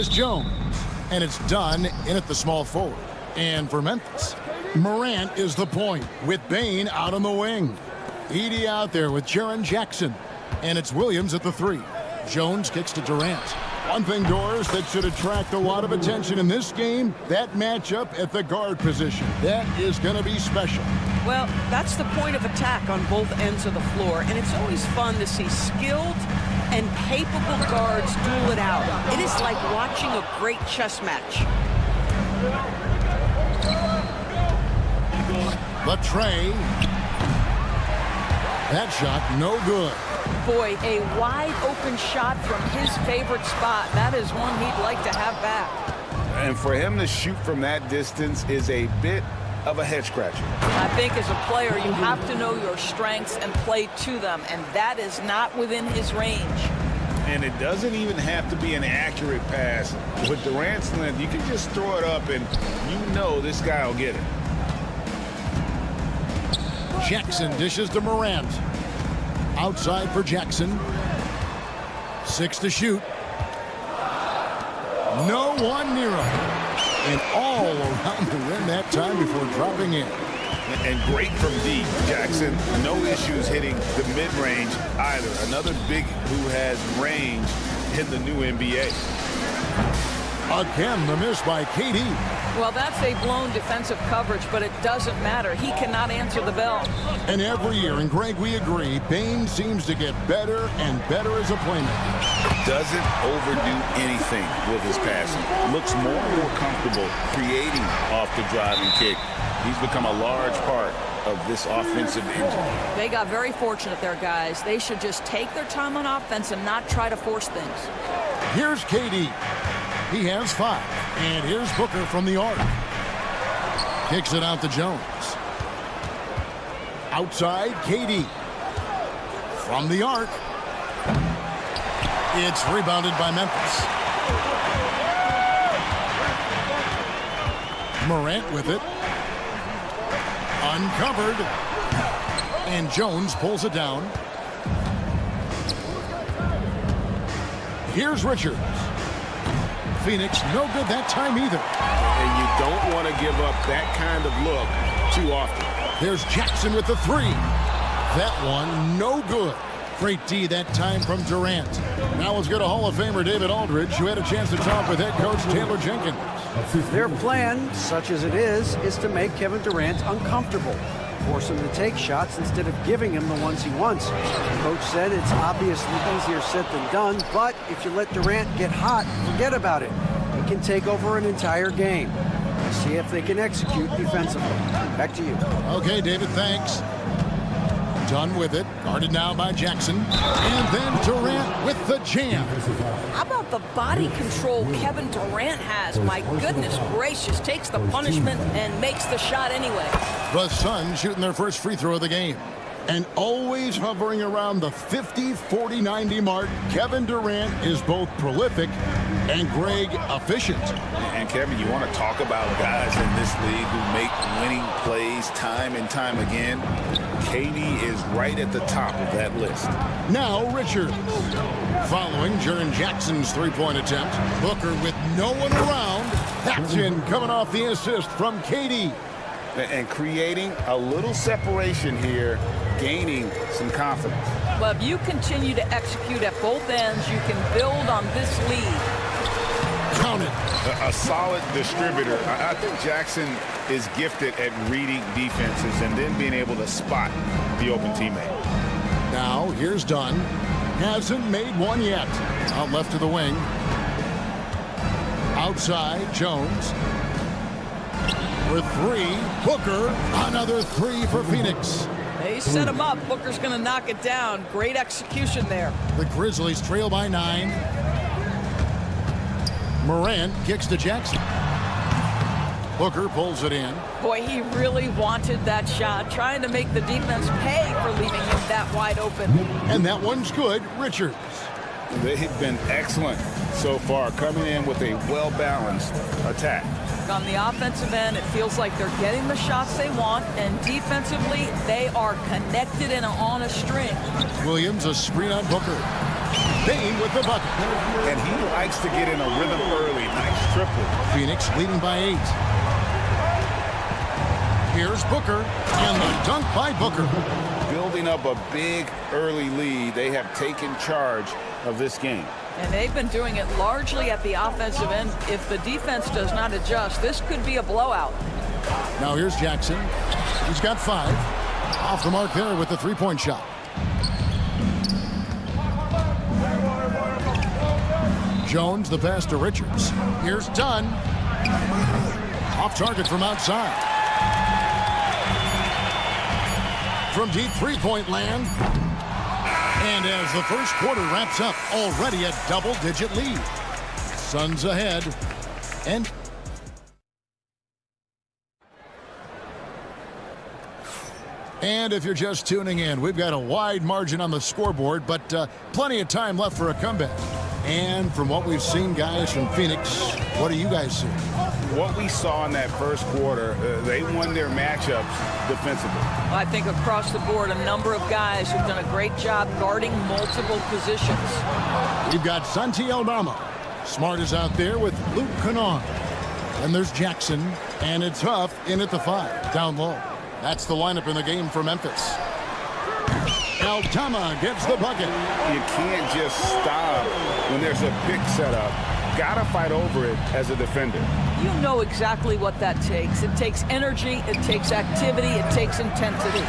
Tyus Jones. And it's done in at the small forward. And for Memphis, Morant is the point with Bane out on the wing. Edey out there with Jaren Jackson. And it's Williams at the 3. Jones kicks to Durant. One thing, Doris, that should attract a lot of attention in this game, that matchup at the guard position. That is going to be special. Well, that's the point of attack on both ends of the floor, and it's always fun to see skilled and capable guards duel it out. It is like watching a great chess match. Latrey. That shot, no good. Boy, a wide-open shot from his favorite spot. That is one he'd like to have back. And for him to shoot from that distance is a bit of a head-scratcher. I think as a player, you have to know your strengths and play to them, and that is not within his range. And it doesn't even have to be an accurate pass. With Durant's length, you can just throw it up, and you know this guy will get it. Jackson dishes to Morant. Outside for Jackson. 6 to shoot. No one near him. And all around the rim that time before dropping in. And great from deep. Jackson, no issues hitting the mid-range either. Another big who has range in the new NBA. Again, the miss by KD. Well, that's a blown defensive coverage, but it doesn't matter. He cannot answer the bell. And every year, and Greg, we agree, Bane seems to get better and better as a playmaker. Doesn't overdo anything with his passing. Looks more and more comfortable creating off the driving kick. He's become a large part of this offensive engine. They got very fortunate there, guys. They should just take their time on offense and not try to force things. Here's KD. He has 5. And here's Booker from the arc. Kicks it out to Jones. Outside, KD. From the arc. It's rebounded by Memphis. Morant with it. Uncovered. And Jones pulls it down. Here's Richards. Phoenix, no good that time either. And you don't want to give up that kind of look too often. There's Jackson with the 3. That one, no good. Great D that time from Durant. Now let's go to Hall of Famer David Aldridge, who had a chance to talk with head coach Taylor Jenkins. Their plan, such as it is to make Kevin Durant uncomfortable. Force him to take shots instead of giving him the ones he wants. The coach said it's obviously easier said than done, but if you let Durant get hot, forget about it. He can take over an entire game. See if they can execute defensively. Back to you. Okay, David, thanks. Done with it. Guarded now by Jackson. And then Durant with the jam. How about the body control Kevin Durant has? My goodness gracious. Takes the punishment and makes the shot anyway. The Suns shooting their first free throw of the game. And always hovering around the 50, 40, 90 mark, Kevin Durant is both prolific and, Greg, efficient. And, Kevin, you want to talk about guys in this league who make winning plays time and time again? KD is right at the top of that list. Now Richards. Following Jaren Jackson's three-point attempt, Booker with no one around. That's in, coming off the assist from KD. And creating a little separation here, gaining some confidence. Well, if you continue to execute at both ends, you can build on this lead. Count it. A solid distributor. I think Jackson is gifted at reading defenses and then being able to spot the open teammate. Now, here's Dunn. Hasn't made one yet. Out left to the wing. Outside, Jones. For 3, Booker. Another 3 for Phoenix. They set him up. Booker's going to knock it down. Great execution there. The Grizzlies trail by 9. Morant kicks to Jackson. Booker pulls it in. Boy, he really wanted that shot, trying to make the defense pay for leaving him that wide open. And that one's good. Richards. They've been excellent so far, coming in with a well-balanced attack. On the offensive end, it feels like they're getting the shots they want, and defensively, they are connected and on a string. Williams, a screen on Booker. Bane with the bucket. And he likes to get in a rhythm early. Nice triple. Phoenix leading by 8. Here's Booker, and the dunk by Booker. Building up a big early lead. They have taken charge of this game. And they've been doing it largely at the offensive end. If the defense does not adjust, this could be a blowout. Now here's Jackson. He's got 5. Off the mark there with the three-point shot. Jones, the pass to Richards. Here's Dunn. Off target from outside. From deep three-point land. And as the first quarter wraps up, already a double-digit lead. Suns ahead. And if you're just tuning in, we've got a wide margin on the scoreboard, but plenty of time left for a comeback. And from what we've seen, guys, from Phoenix, what do you guys see? What we saw in that first quarter, they won their matchups defensively. I think across the board, a number of guys have done a great job guarding multiple positions. We've got Santi Aldama. Smart is out there with Luke Kennard. And there's Jackson, and it's Huff in at the 5, down low. That's the lineup in the game for Memphis. Aldama gets the bucket. You can't just stop when there's a pick set up. Gotta fight over it as a defender. You know exactly what that takes. It takes energy, it takes activity, it takes intensity.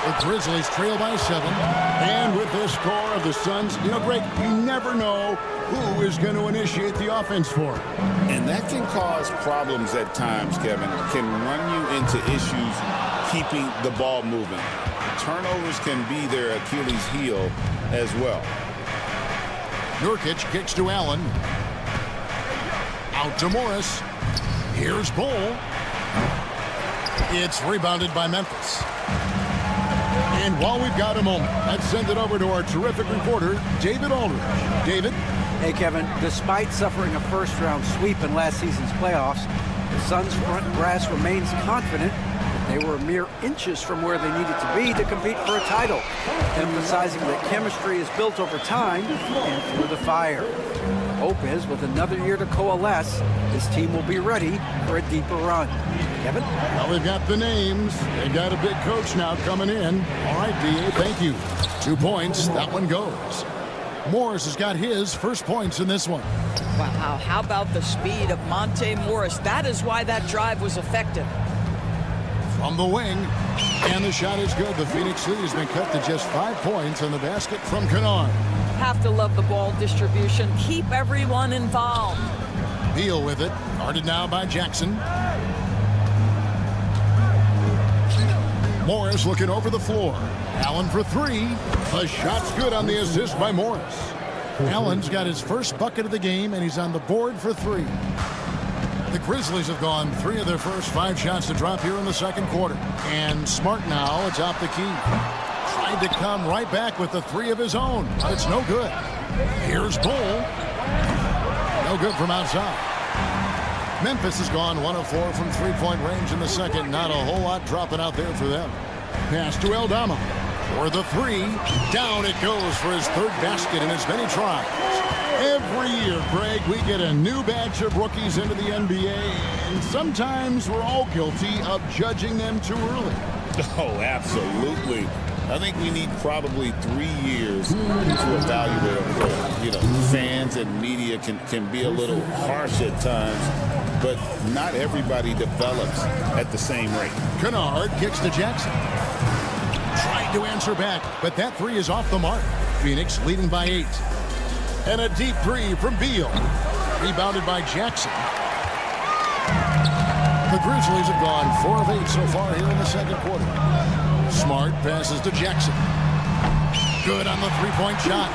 The Grizzlies trail by 7. And with the score of the Suns, Greg, you never know who is going to initiate the offense for it. And that can cause problems at times, Kevin. Can run you into issues keeping the ball moving. Turnovers can be their Achilles heel as well. Nurkic kicks to Allen. Out to Morris. Here's Bull. It's rebounded by Memphis. And while we've got a moment, let's send it over to our terrific reporter, David Aldridge. David? Hey, Kevin, despite suffering a first-round sweep in last season's playoffs, the Suns' front brass remains confident they were mere inches from where they needed to be to compete for a title, emphasizing that chemistry is built over time and through the fire. Hope is, with another year to coalesce, this team will be ready for a deeper run. Kevin? Well, we've got the names. They got a big coach now coming in. All right, D.A., thank you. 2 points. That one goes. Morris has got his first points in this one. Wow, how about the speed of Monte Morris? That is why that drive was effective. From the wing, and the shot is good. The Phoenix lead has been cut to just 5 points on the basket from Kennard. Have to love the ball distribution. Keep everyone involved. Beal with it. Guarded now by Jackson. Morris looking over the floor. Allen for 3. The shot's good on the assist by Morris. Allen's got his first bucket of the game, and he's on the board for 3. The Grizzlies have gone 3 of their first 5 shots to drop here in the second quarter. And Smart now atop the key. Tried to come right back with the 3 of his own, but it's no good. Here's Bull. No good from outside. Memphis has gone 1 of 4 from three-point range in the second. Not a whole lot dropping out there for them. Pass to Aldama. For the 3. Down it goes for his 3rd basket in as many tries. Every year, Greg, we get a new batch of rookies into the NBA, and sometimes we're all guilty of judging them too early. Oh, absolutely. I think we need probably 3 years to evaluate a player. Fans and media can be a little harsh at times, but not everybody develops at the same rate. Kennard kicks to Jackson. Tried to answer back, but that 3 is off the mark. Phoenix leading by 8. And a deep 3 from Beal. Rebounded by Jackson. The Grizzlies have gone 4 of 8 so far here in the second quarter. Smart passes to Jackson. Good on the three-point shot.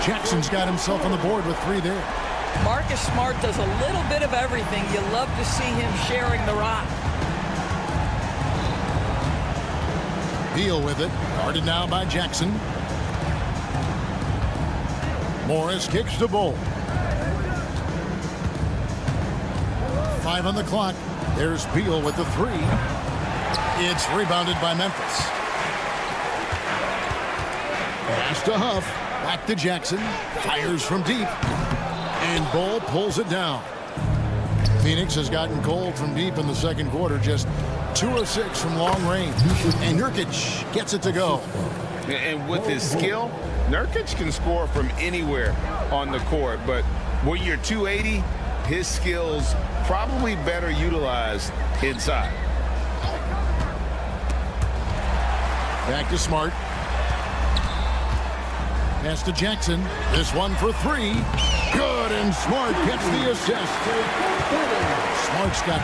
Jackson's got himself on the board with 3 there. Marcus Smart does a little bit of everything. You love to see him sharing the rock. Beal with it. Guarded now by Jackson. Morris kicks to Bull. 5 on the clock. There's Beal with the 3. It's rebounded by Memphis. Pass to Huff. Back to Jackson. Fires from deep. And Bull pulls it down. Phoenix has gotten cold from deep in the second quarter. Just 2 of 6 from long range. And Nurkic gets it to go. And with his skill, Nurkic can score from anywhere on the court. But when you're 280, his skills probably better utilized inside. Back to Smart. Pass to Jackson. This one for 3. Good, and Smart gets the assist. Smart's got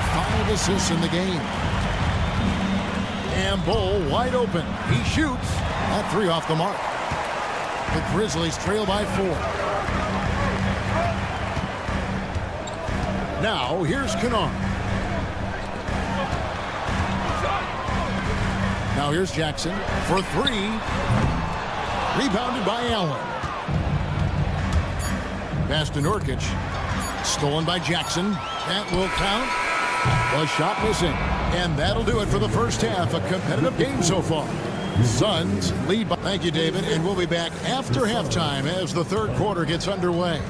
5 assists in the game. And Bull wide open. He shoots. That 3 off the mark. The Grizzlies trail by 4. Now, here's Kennard. Now here's Jackson for 3. Rebounded by Allen. Pass to Nurkic. Stolen by Jackson. That will count. A shot missing. And that'll do it for the first half. A competitive game so far. Suns lead by... Thank you, David. And we'll be back after halftime as the third quarter gets underway.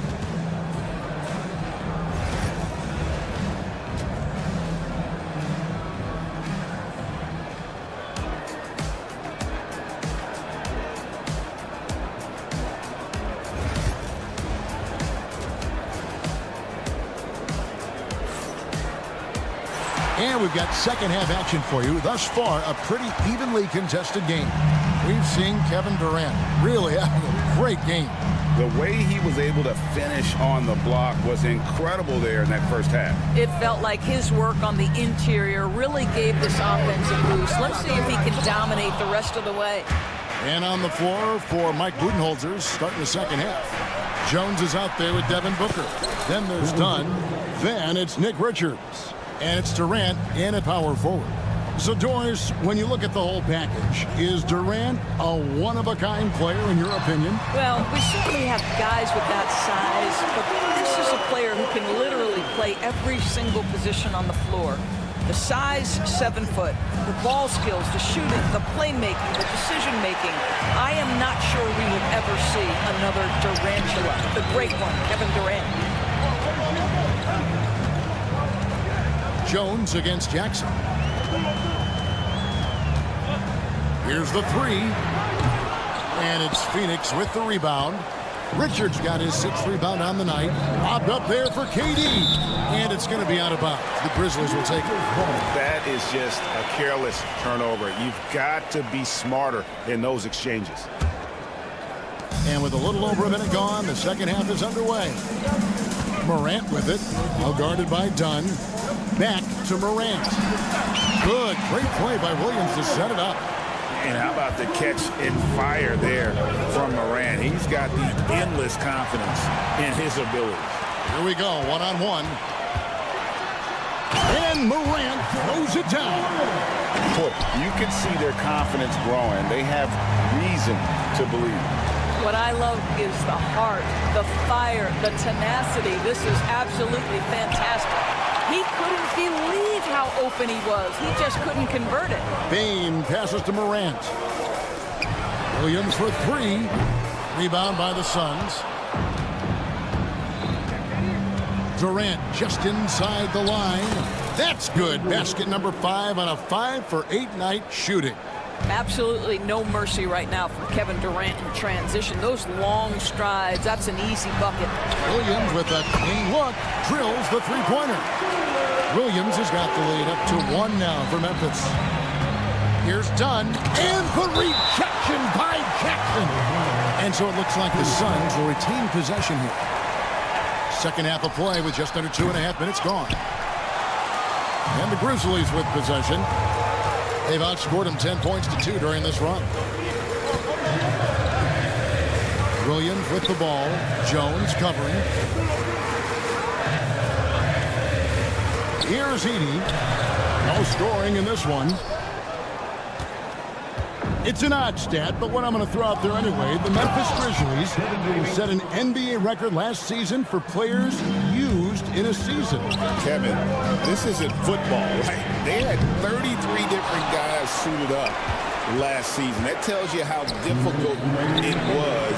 And we've got second half action for you. Thus far, a pretty evenly contested game. We've seen Kevin Durant really having a great game. The way he was able to finish on the block was incredible there in that first half. It felt like his work on the interior really gave this offense a boost. Let's see if he can dominate the rest of the way. And on the floor for Mike Budenholzer starting the second half. Jones is out there with Devin Booker. Then there's Dunn. Then it's Nick Richards. And it's Durant in at power forward. So, Doris, when you look at the whole package, is Durant a one-of-a-kind player in your opinion? Well, we certainly have guys with that size, but this is a player who can literally play every single position on the floor. The size, 7 foot. The ball skills, the shooting, the playmaking, the decision-making. I am not sure we will ever see another Durantula, the great one, Kevin Durant. Jones against Jackson. Here's the 3. And it's Phoenix with the rebound. Richards got his 6th rebound on the night. Lobbed up there for KD. And it's going to be out of bounds. The Grizzlies will take it. That is just a careless turnover. You've got to be smarter in those exchanges. And with a little over a minute gone, the second half is underway. Morant with it. Well guarded by Dunn. Back to Morant. Good. Great play by Williams to set it up. And how about the catch and fire there from Morant? He's got the endless confidence in his ability. Here we go, one-on-one. And Morant throws it down. Boy, you can see their confidence growing. They have reason to believe. What I love is the heart, the fire, the tenacity. This is absolutely fantastic. He couldn't believe how open he was. He just couldn't convert it. Bane passes to Morant. Williams for 3. Rebound by the Suns. Durant just inside the line. That's good. Basket number 5 on a 5-for-8 night shooting. Absolutely no mercy right now from Kevin Durant in transition. Those long strides, that's an easy bucket. Williams with a clean look drills the three-pointer. Williams has got the lead up to 1 now for Memphis. Here's Dunn, and the rejection by Jackson. And so it looks like the Suns will retain possession here. Second half of play with just under 2.5 minutes gone. And the Grizzlies with possession. They've outscored them 10 points to 2 during this run. Williams with the ball. Jones covering. Here's Edey. No scoring in this one. It's an odd stat, but what I'm going to throw out there anyway, the Memphis Grizzlies set an NBA record last season for players used in a season. Kevin, this isn't football, right? They had 33 different guys suited up. last season. That tells you how difficult it was.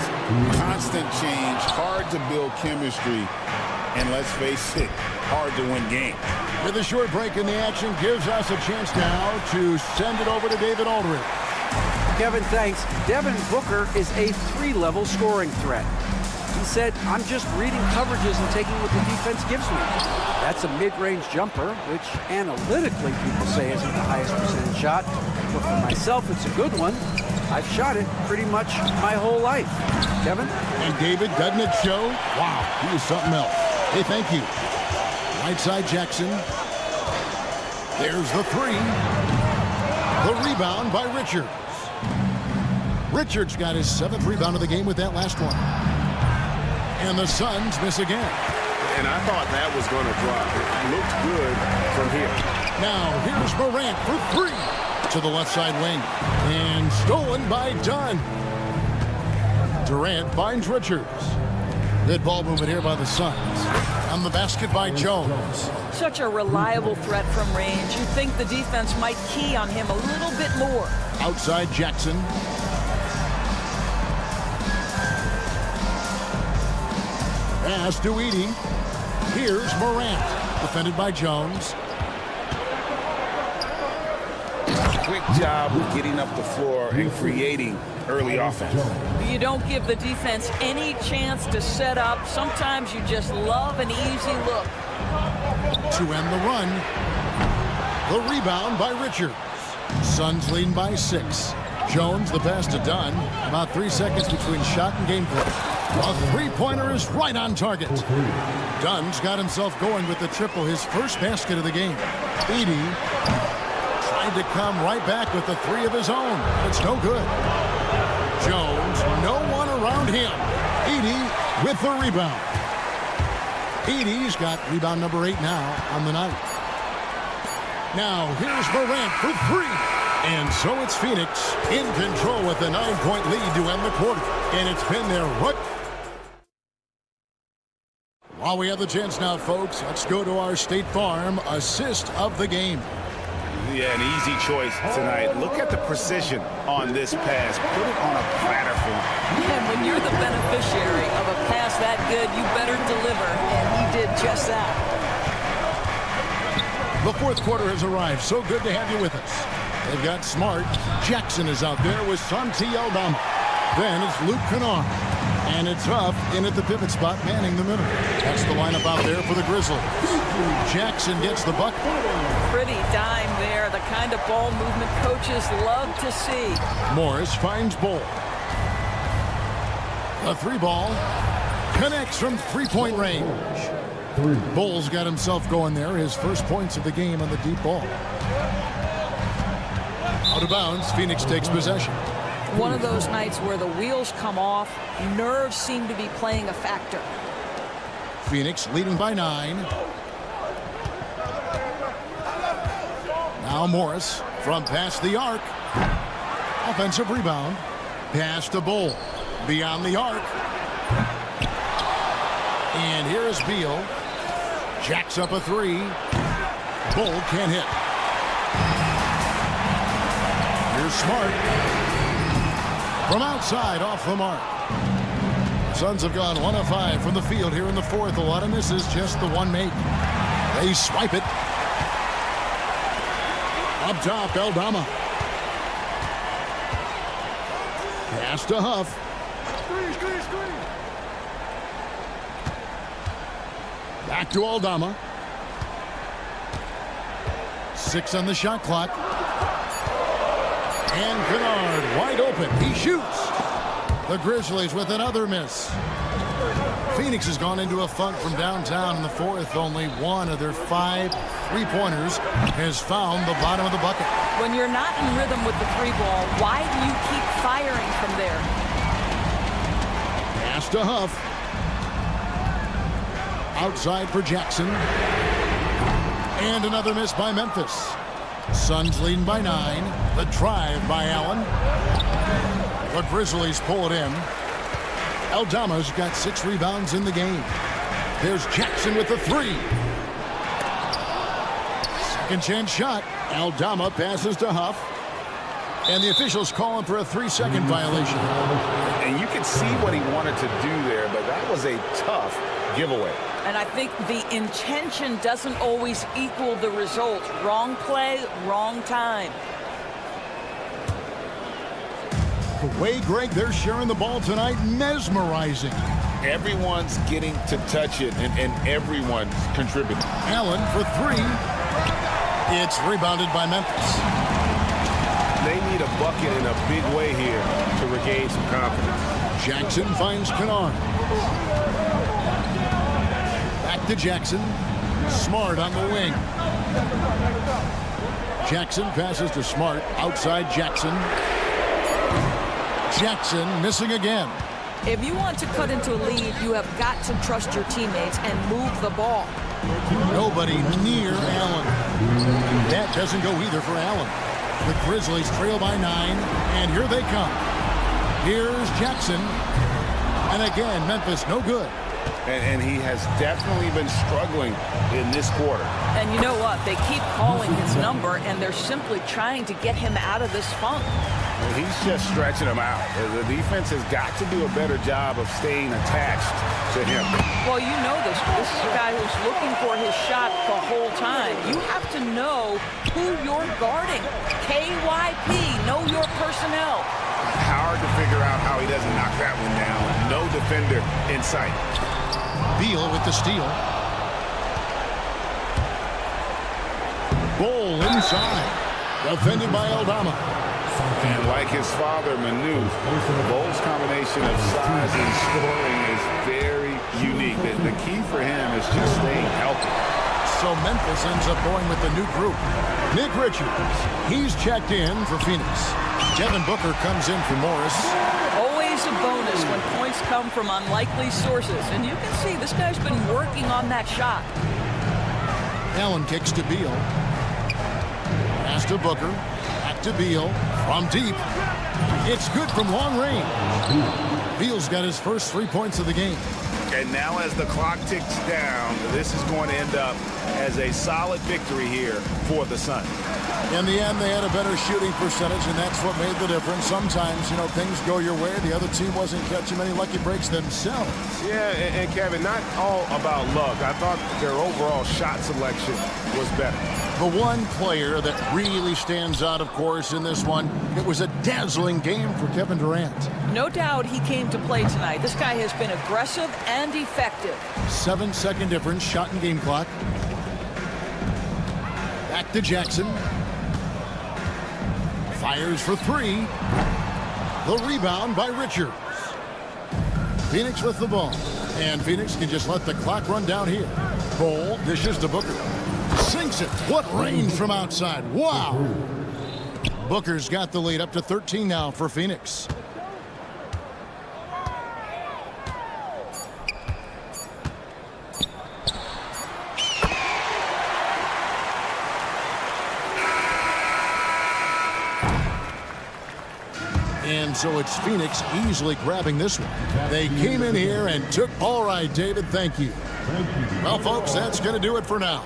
Constant change, hard to build chemistry, and let's face it, hard to win games. With a short break in the action gives us a chance now to send it over to David Aldridge. Kevin, thanks. Devin Booker is a 3-level scoring threat. He said, I'm just reading coverages and taking what the defense gives me. That's a mid-range jumper, which analytically people say isn't the highest percentage shot. But for myself, it's a good one. I've shot it pretty much my whole life. Kevin? And David, doesn't it show? Wow, he is something else. Hey, thank you. Right side Jackson. There's the three. The rebound by Richards. Richards got his 7th rebound of the game with that last one. And the Suns miss again. And I thought that was going to drop. It looked good from here. Now here's Morant for 3 to the left side wing. And stolen by Dunn. Durant finds Richards. Good ball movement here by the Suns. On the basket by Jones. Such a reliable threat from range. You'd think the defense might key on him a little bit more. Outside Jackson. Pass to Edey. Here's Morant. Defended by Jones. Quick job of getting up the floor and creating early offense. You don't give the defense any chance to set up. Sometimes you just love an easy look. To end the run. The rebound by Richards. Suns leading by 6. Jones, the pass to Dunn. About 3 seconds between shot and gameplay. A three-pointer is right on target. Dunn's got himself going with the triple, his first basket of the game. Edey tried to come right back with the 3 of his own. It's no good. Jones, no one around him. Edey with the rebound. Edey's got rebound number 8 now on the night. Now here's Morant for 3. And so it's Phoenix in control with a 9-point lead to end the quarter. And it's been there right. While we have the chance now, folks, let's go to our State Farm assist of the game. Yeah, an easy choice tonight. Look at the precision on this pass. Put it on a platter for him. And when you're the beneficiary of a pass that good, you better deliver. And he did just that. The fourth quarter has arrived. So good to have you with us. They've got Smart. Jackson is out there with Santi Aldama. Then it's Luke Kennard. And it's Huff in at the pivot spot, manning the middle. That's the lineup out there for the Grizzlies. Jackson gets the bucket. Pretty dime there. The kind of ball movement coaches love to see. Morris finds Bull. A 3-ball. Connects from 3-point range. Bull's got himself going there. His first points of the game on the deep ball. Out of bounds, Phoenix takes possession. One of those nights where the wheels come off, nerves seem to be playing a factor. Phoenix leading by 9. Now Morris from past the arc. Offensive rebound. Pass to Bull. Beyond the arc. And here is Beal. Jacks up a 3. Bull can't hit. Here's Smart. From outside, off the mark. Suns have gone 1 of 5 from the field here in the fourth. A lot of misses, just the one make. They swipe it. Up top, Aldama. Pass to Huff. Back to Aldama. 6 on the shot clock. And Kennard wide open. He shoots. The Grizzlies with another miss. Phoenix has gone into a funk from downtown in the fourth. Only one of their 5 3-pointers has found the bottom of the bucket. When you're not in rhythm with the 3-ball, why do you keep firing from there? Pass to Huff. Outside for Jackson. And another miss by Memphis. Suns leading by 9. The drive by Allen. The Grizzlies pull it in. Aldama's got 6 rebounds in the game. There's Jackson with the 3. Second chance shot. Aldama passes to Huff. And the officials calling for a 3-second violation. And you can see what he wanted to do there, but that was a tough giveaway. And I think the intention doesn't always equal the result. Wrong play, wrong time. The way, Greg, they're sharing the ball tonight, mesmerizing. Everyone's getting to touch it, and everyone's contributing. Allen for 3. It's rebounded by Memphis. They need a bucket in a big way here to regain some confidence. Jackson finds Kennard. Back to Jackson. Smart on the wing. Jackson passes to Smart. Outside Jackson. Jackson missing again. If you want to cut into a lead, you have got to trust your teammates and move the ball. Nobody near Allen. That doesn't go either for Allen. The Grizzlies trail by 9, and here they come. Here's Jackson. And again, Memphis no good. And he has definitely been struggling in this quarter. And you know what? They keep calling his number, and they're simply trying to get him out of this funk. He's just stretching him out. The defense has got to do a better job of staying attached to him. Well, you know this. This is a guy who's looking for his shot the whole time. You have to know who you're guarding. KYP, know your personnel. Hard to figure out how he doesn't knock that one down. No defender in sight. Beal with the steal. Ball inside. Defended by Aldama. And like his father, Manu, Bol's combination of size and scoring is very unique. The key for him is just staying healthy. So Memphis ends up going with the new group. Nick Richards, he's checked in for Phoenix. Devin Booker comes in for Morris. Always a bonus when points come from unlikely sources. And you can see this guy's been working on that shot. Allen kicks to Beal. Pass to Booker. Back to Beal. From deep. It's good from long range. Beal's got his first 3 points of the game. And now as the clock ticks down, this is going to end up as a solid victory here for the Suns. In the end, they had a better shooting percentage, and that's what made the difference. Sometimes, you know, things go your way. The other team wasn't catching many lucky breaks themselves. Yeah, and Kevin, not all about luck. I thought their overall shot selection was better. The one player that really stands out, of course, in this one, it was a dazzling game for Kevin Durant. No doubt he came to play tonight. This guy has been aggressive and effective. 7-second difference, shot and game clock. Back to Jackson. Fires for 3. The rebound by Richards. Phoenix with the ball. And Phoenix can just let the clock run down here. Ball dishes to Booker. Sinks it. What range from outside. Wow. Booker's got the lead up to 13 now for Phoenix. And so it's Phoenix easily grabbing this one. They came in here and took. All right, David, thank you. Well, folks, that's going to do it for now.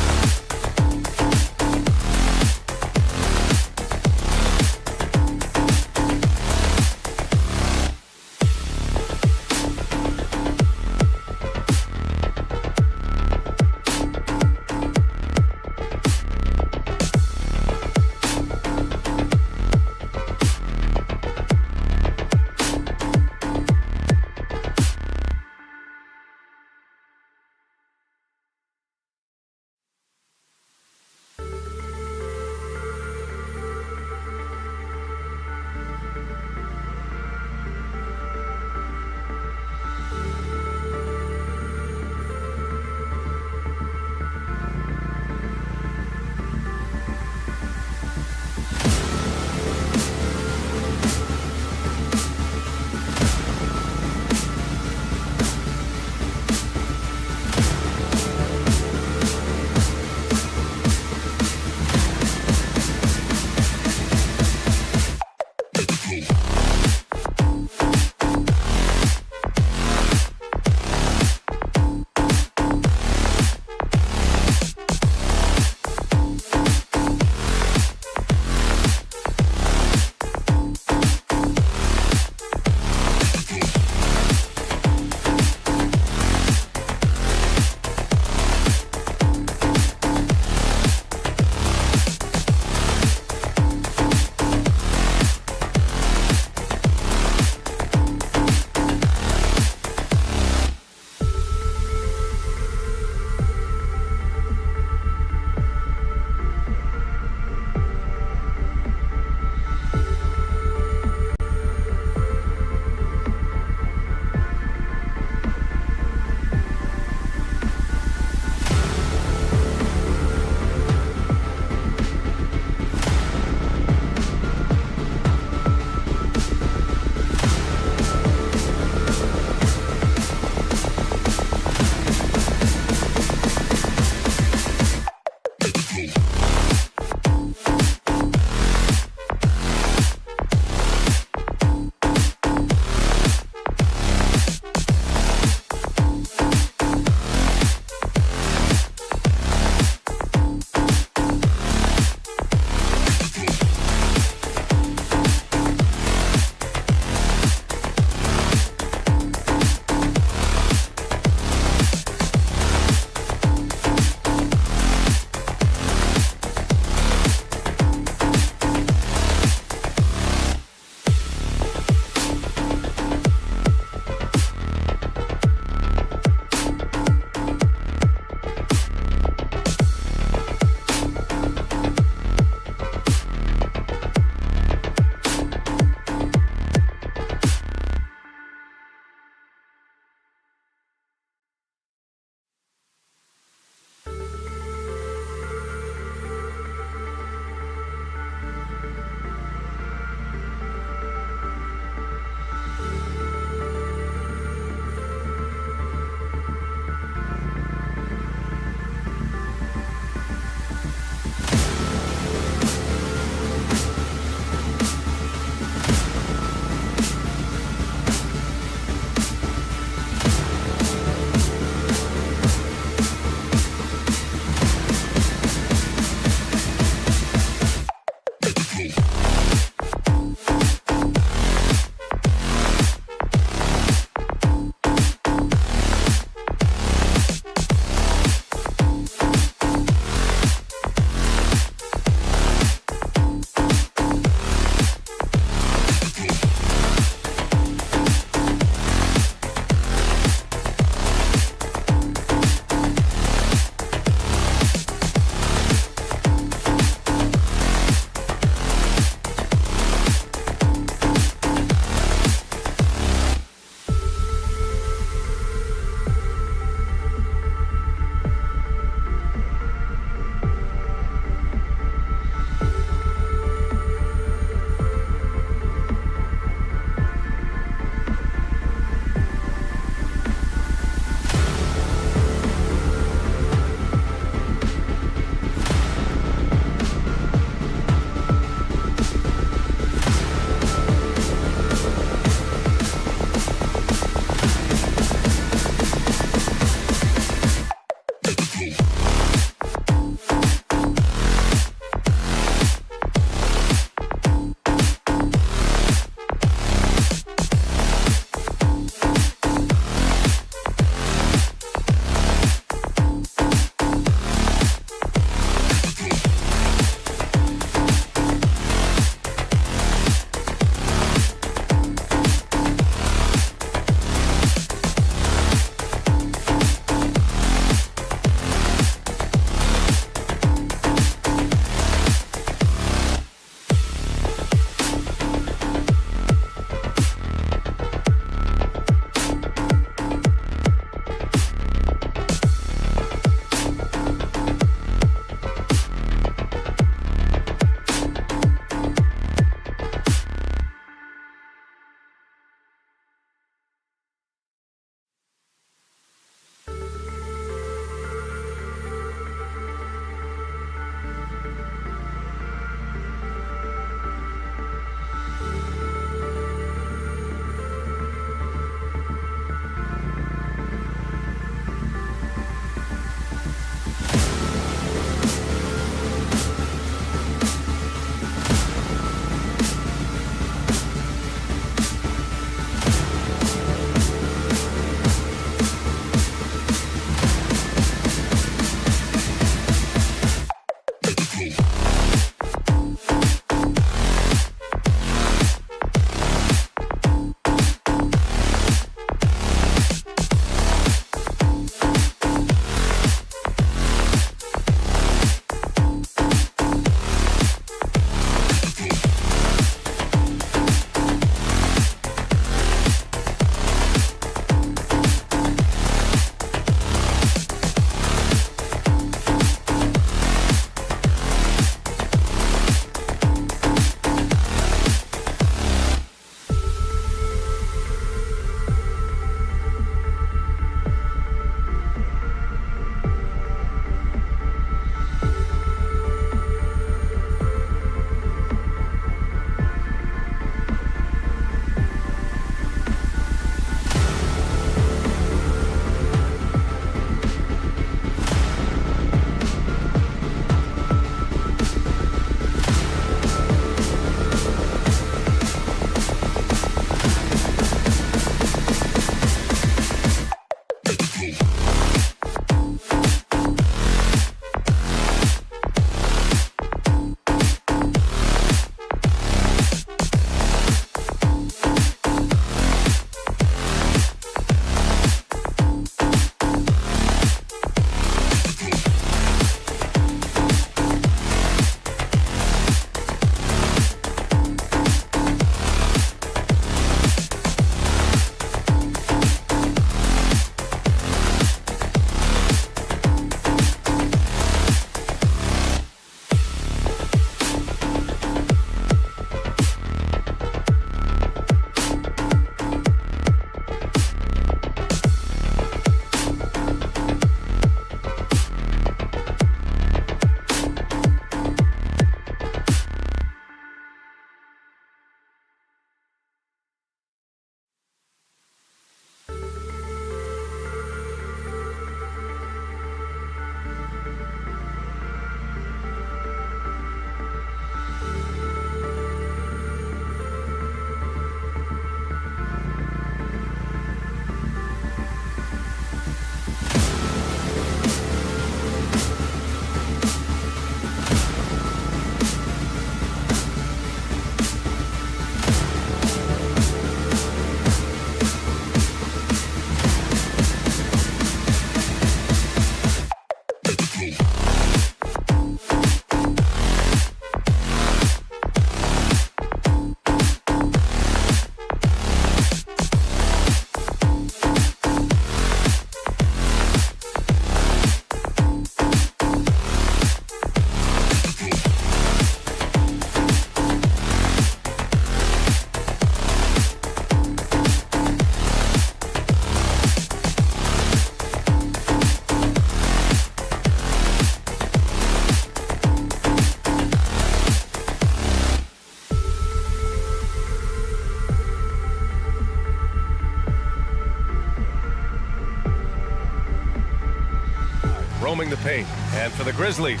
combing the paint. And for the Grizzlies,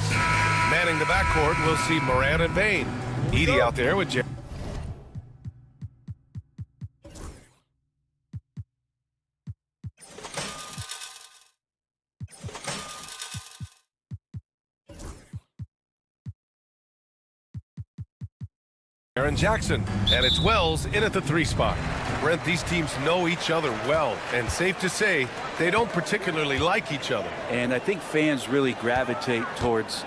manning the backcourt, we'll see Morant and Bane. Edie out there with Jaren Jackson, and it's Wells in at the 3 spot. Brent, these teams know each other well, and safe to say they don't particularly like each other. And I think fans really gravitate towards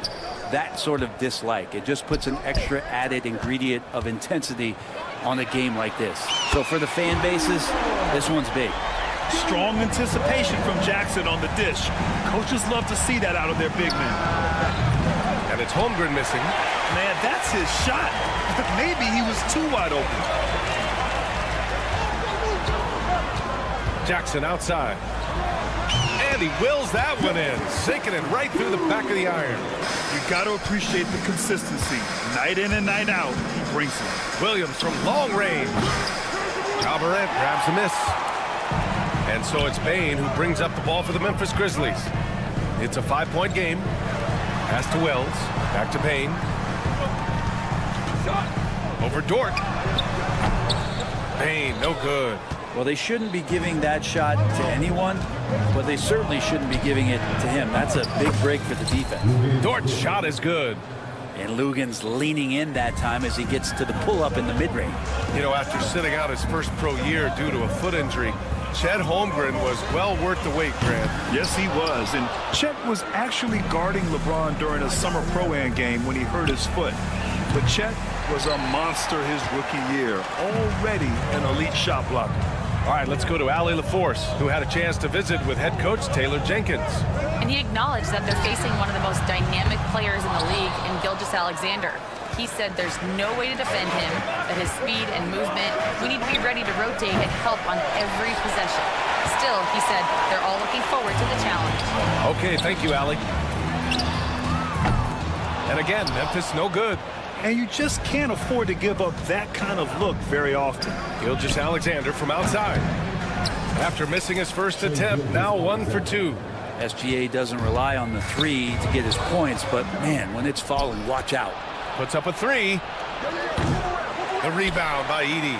that sort of dislike. It just puts an extra added ingredient of intensity on a game like this. So for the fan bases, this one's big. Strong anticipation from Jackson on the dish. Coaches love to see that out of their big men. And it's Holmgren missing. Man, that's his shot. Maybe he was too wide open. Jackson outside. And he wills that one in, sinking it right through the back of the iron. You got to appreciate the consistency. Night in and night out, he brings it. Williams from long range. Morant grabs a miss. And so it's Bane who brings up the ball for the Memphis Grizzlies. It's a 5-point game. Pass to Wells. Back to Bane. Over Dort. Bane, no good. Well, they shouldn't be giving that shot to anyone, but they certainly shouldn't be giving it to him. That's a big break for the defense. Dort's shot is good. And Lugan's leaning in that time as he gets to the pull-up in the mid-range. You know, after sitting out his first pro year due to a foot injury, Chet Holmgren was well worth the wait, Grant. Yes, he was. And Chet was actually guarding LeBron during a summer Pro-Am game when he hurt his foot. But Chet was a monster his rookie year, already an elite shot blocker. All right, let's go to Allie LaForce, who had a chance to visit with head coach Taylor Jenkins. And he acknowledged that they're facing one of the most dynamic players in the league in Gilgeous-Alexander. He said there's no way to defend him, that his speed and movement, we need to be ready to rotate and help on every possession. Still, he said they're all looking forward to the challenge. Okay, thank you, Allie. And again, Memphis no good. And you just can't afford to give up that kind of look very often. Gilgeous-Alexander from outside. After missing his first attempt, now 1 for 2. SGA doesn't rely on the 3 to get his points, but man, when it's falling, watch out. Puts up a 3. The rebound by Edie.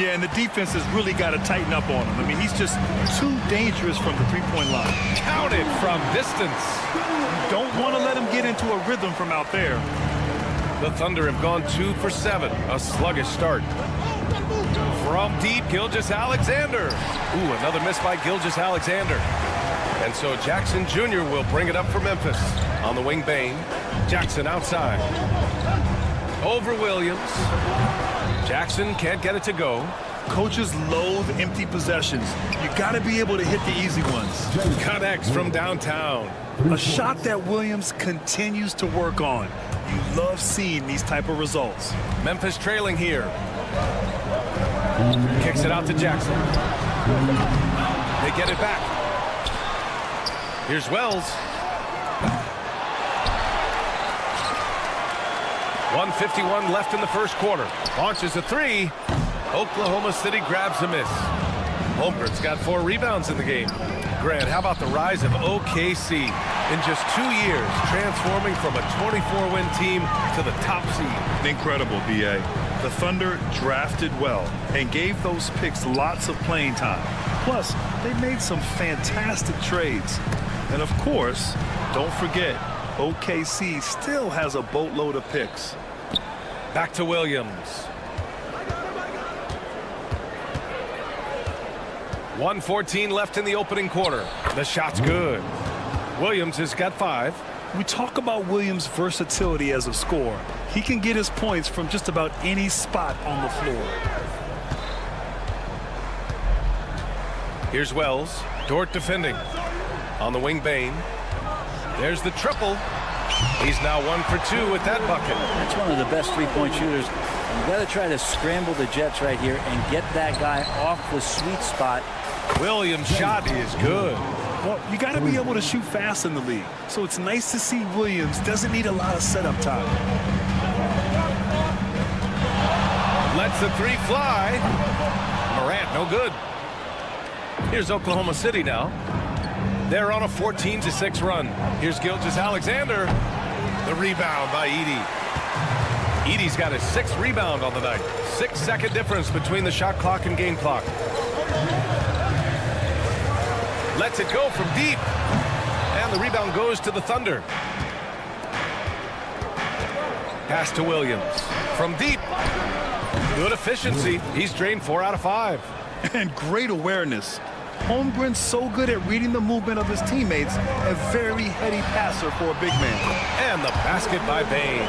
Yeah, and the defense has really got to tighten up on him. I mean, he's just too dangerous from the three-point line. Counted from distance. You don't want to let him get into a rhythm from out there. The Thunder have gone 2 for 7. A sluggish start. From deep, Gilgeous-Alexander. Ooh, another miss by Gilgeous-Alexander. And so Jackson Jr. will bring it up for Memphis. On the wing, Bane. Jackson outside. Over Williams. Jackson can't get it to go. Coaches loathe empty possessions. You got to be able to hit the easy ones. Connects from downtown. A shot that Williams continues to work on. You love seeing these type of results. Memphis trailing here. Kicks it out to Jackson. They get it back. Here's Wells. 1:51 left in the first quarter. Launches a 3. Oklahoma City grabs a miss. Holmgren's got 4 rebounds in the game. Grant, how about the rise of OKC? In just 2 years, transforming from a 24-win team to the top seed. Incredible, B.A. The Thunder drafted well and gave those picks lots of playing time. Plus, they made some fantastic trades. And of course, don't forget, OKC still has a boatload of picks. Back to Williams. 1:14 left in the opening quarter. The shot's good. Williams has got 5. We talk about Williams' versatility as a scorer. He can get his points from just about any spot on the floor. Here's Wells. Dort defending. On the wing, Bane. There's the triple. He's now 1 for 2 with that bucket. That's one of the best three-point shooters. You've got to try to scramble the Jets right here and get that guy off the sweet spot. Williams' shot is good. Well, you got to be able to shoot fast in the league. So it's nice to see Williams doesn't need a lot of setup time. Lets the 3 fly. Morant, no good. Here's Oklahoma City now. They're on a 14-6 run. Here's Gilgeous-Alexander. The rebound by Edey. Edey's got his 6th rebound on the night. 6-second difference between the shot clock and game clock. Lets it go from deep. And the rebound goes to the Thunder. Pass to Williams. From deep. Good efficiency. He's drained 4 out of 5. And great awareness. Holmgren's so good at reading the movement of his teammates. A very heady passer for a big man. And the basket by Bane.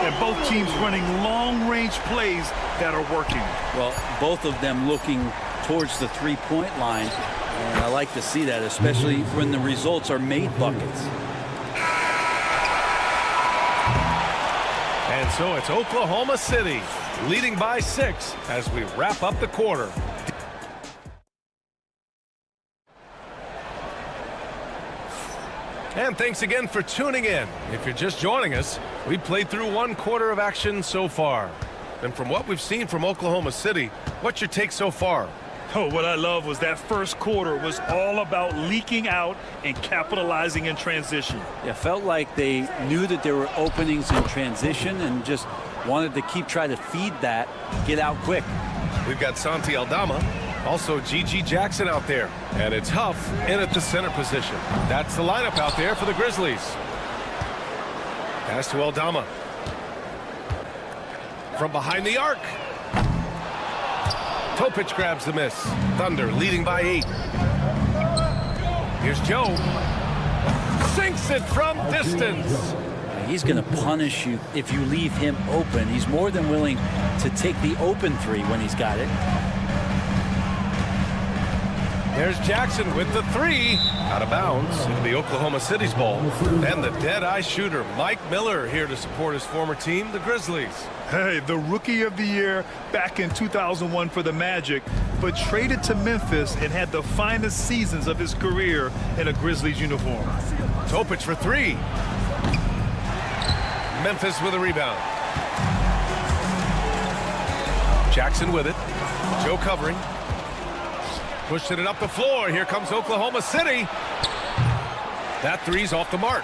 And both teams running long-range plays that are working. Well, both of them looking towards the three-point line. And I like to see that, especially when the results are made buckets. And so it's Oklahoma City leading by 6 as we wrap up the quarter. And thanks again for tuning in. If you're just joining us, we played through 1 quarter of action so far. And from what we've seen from Oklahoma City, what's your take so far? Oh, what I love was that first quarter was all about leaking out and capitalizing in transition. Yeah, felt like they knew that there were openings in transition and just wanted to keep trying to feed that, get out quick. We've got Santi Aldama, also G.G. Jackson out there. And it's Huff in at the center position. That's the lineup out there for the Grizzlies. Pass to Aldama. From behind the arc. Topic grabs the miss. Thunder leading by 8. Here's Joe. Sinks it from distance. He's going to punish you if you leave him open. He's more than willing to take the open 3 when he's got it. There's Jackson with the 3. Out of bounds. Into the Oklahoma City's ball. And the dead-eye shooter, Mike Miller, here to support his former team, the Grizzlies. Hey, the Rookie of the Year back in 2001 for the Magic, but traded to Memphis and had the finest seasons of his career in a Grizzlies uniform. Topic for 3. Memphis with a rebound. Jackson with it. Joe covering. Pushing it up the floor. Here comes Oklahoma City. That 3's off the mark.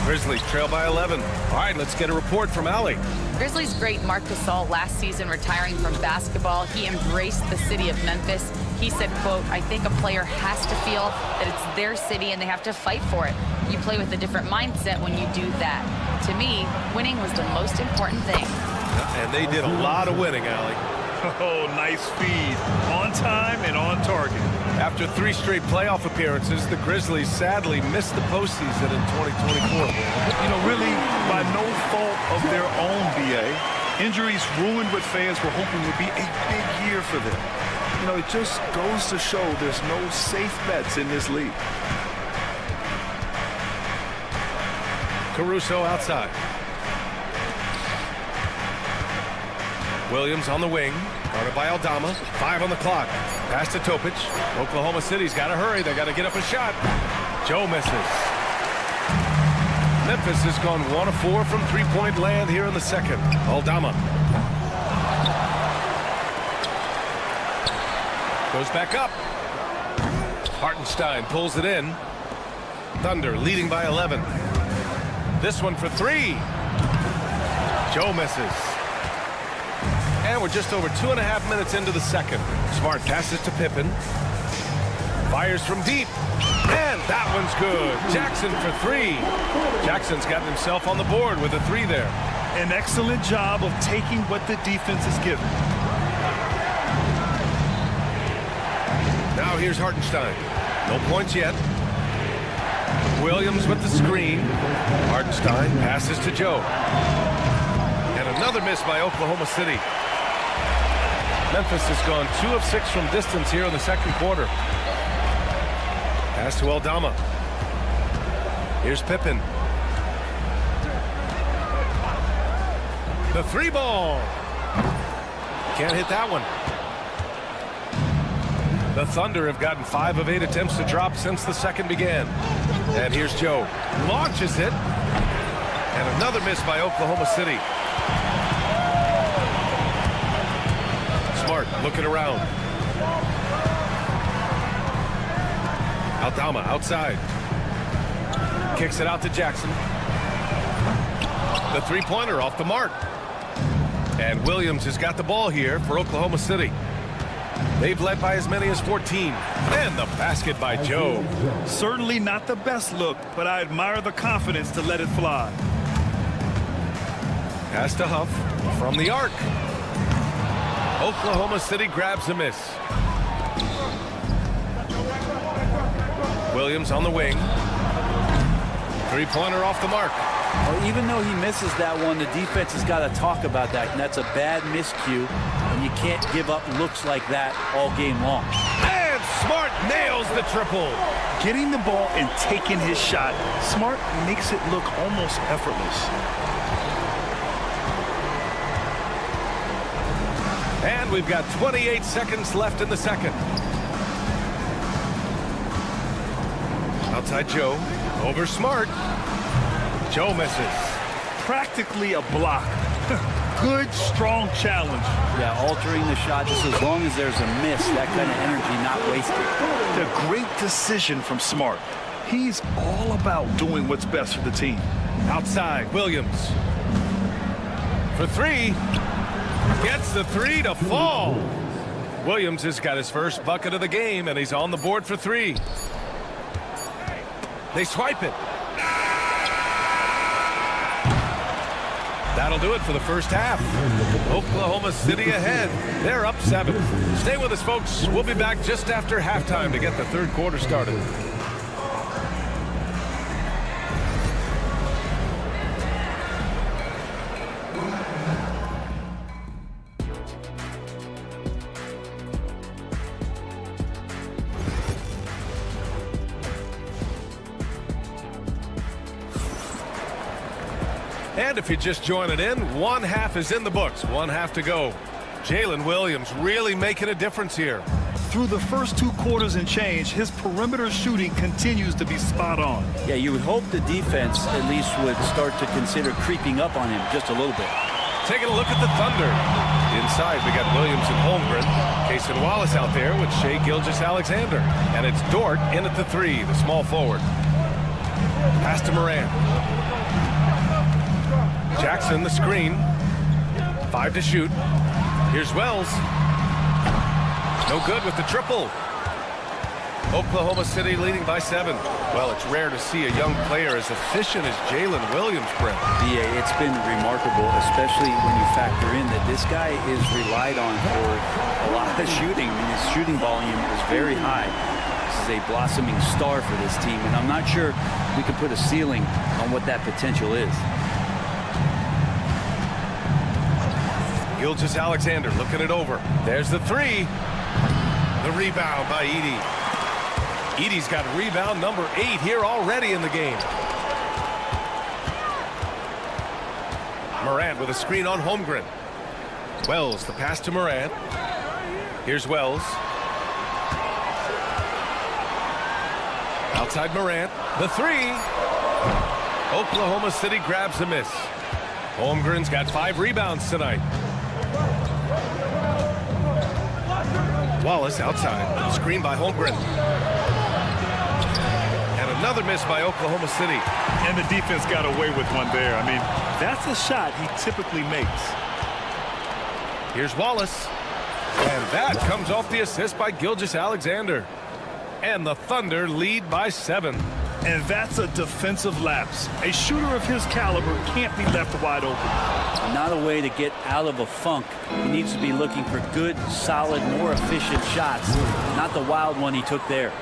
Grizzlies trail by 11. All right, let's get a report from Allie. Grizzlies great Marc Gasol last season retiring from basketball. He embraced the city of Memphis. He said, quote, "I think a player has to feel that it's their city and they have to fight for it. You play with a different mindset when you do that. To me, winning was the most important thing." And they did a lot of winning, Allie. Oh, nice feed. On time and on target. After 3 straight playoff appearances, the Grizzlies sadly missed the postseason in 2024. You know, really by no fault of their own, BA. Injuries ruined what fans were hoping would be a big year for them. You know, it just goes to show there's no safe bets in this league. Caruso outside. Williams on the wing, guarded by Aldama. 5 on the clock. Pass to Topic. Oklahoma City's got to hurry. They got to get up a shot. Joe misses. Memphis has gone 1 of 4 from 3-point land here in the second. Aldama goes back up. Hartenstein pulls it in. Thunder leading by 11. This one for 3. Joe misses. And we're just over 2.5 minutes into the second. Smart passes to Pippen. Fires from deep. And that one's good. Jackson for 3. Jackson's gotten himself on the board with a 3 there. An excellent job of taking what the defense is given. Now here's Hartenstein. No points yet. Williams with the screen. Hartenstein passes to Joe. And another miss by Oklahoma City. Memphis has gone 2 of 6 from distance here in the second quarter. Pass to Aldama. Here's Pippen. The 3 ball. Can't hit that one. The Thunder have gotten 5 of 8 attempts to drop since the second began. And here's Joe. Launches it. And another miss by Oklahoma City. Smart looking around. Aldama outside. Kicks it out to Jackson. The three-pointer off the mark. And Williams has got the ball here for Oklahoma City. They've led by as many as 14. And the basket by Joe. Certainly not the best look, but I admire the confidence to let it fly. Pass to Huff from the arc. Oklahoma City grabs a miss. Williams on the wing. Three-pointer off the mark. Well, even though he misses that one, the defense has got to talk about that, and that's a bad miscue, and you can't give up looks like that all game long. And Smart nails the triple. Getting the ball and taking his shot, Smart makes it look almost effortless. And we've got 28 seconds left in the second. Outside Joe, over Smart. Joe misses. Practically a block. Good, strong challenge. Yeah, altering the shot just as long as there's a miss, that kind of energy not wasted. A great decision from Smart. He's all about doing what's best for the team. Outside, Williams. For three. Gets the three to fall. Williams has got his first bucket of the game, and he's on the board for three. They swipe it. That'll do it for the first half. Oklahoma City ahead. They're up 7. Stay with us, folks. We'll be back just after halftime to get the third quarter started. And if you're just joining in, one half is in the books. One half to go. Jalen Williams really making a difference here. Through the first 2 quarters and change, his perimeter shooting continues to be spot on. Yeah, you would hope the defense at least would start to consider creeping up on him just a little bit. Taking a look at the Thunder. Inside, we got Williams and Holmgren. Cason Wallace out there with Shai Gilgeous-Alexander. And it's Dort in at the 3, the small forward. Pass to Moran. Jackson, the screen. 5 to shoot. Here's Wells. No good with the triple. Oklahoma City leading by 7. Well, it's rare to see a young player as efficient as Jalen Williams, Brent. Yeah, it's been remarkable, especially when you factor in that this guy is relied on for a lot of shooting. I mean, his shooting volume is very high. This is a blossoming star for this team, and I'm not sure we can put a ceiling on what that potential is. Gilgeous-Alexander looking it over. There's the 3. The rebound by Edey. Edey's got rebound number 8 here already in the game. Morant with a screen on Holmgren. Wells, the pass to Morant. Here's Wells. Outside Morant. The 3. Oklahoma City grabs the miss. Holmgren's got 5 rebounds tonight. Wallace outside. Screen by Holmgren. And another miss by Oklahoma City. And the defense got away with one there. I mean, that's a shot he typically makes. Here's Wallace. And that comes off the assist by Gilgeous-Alexander. And the Thunder lead by 7. And that's a defensive lapse. A shooter of his caliber can't be left wide open. Not a way to get out of a funk. He needs to be looking for good, solid, more efficient shots, not the wild one he took there.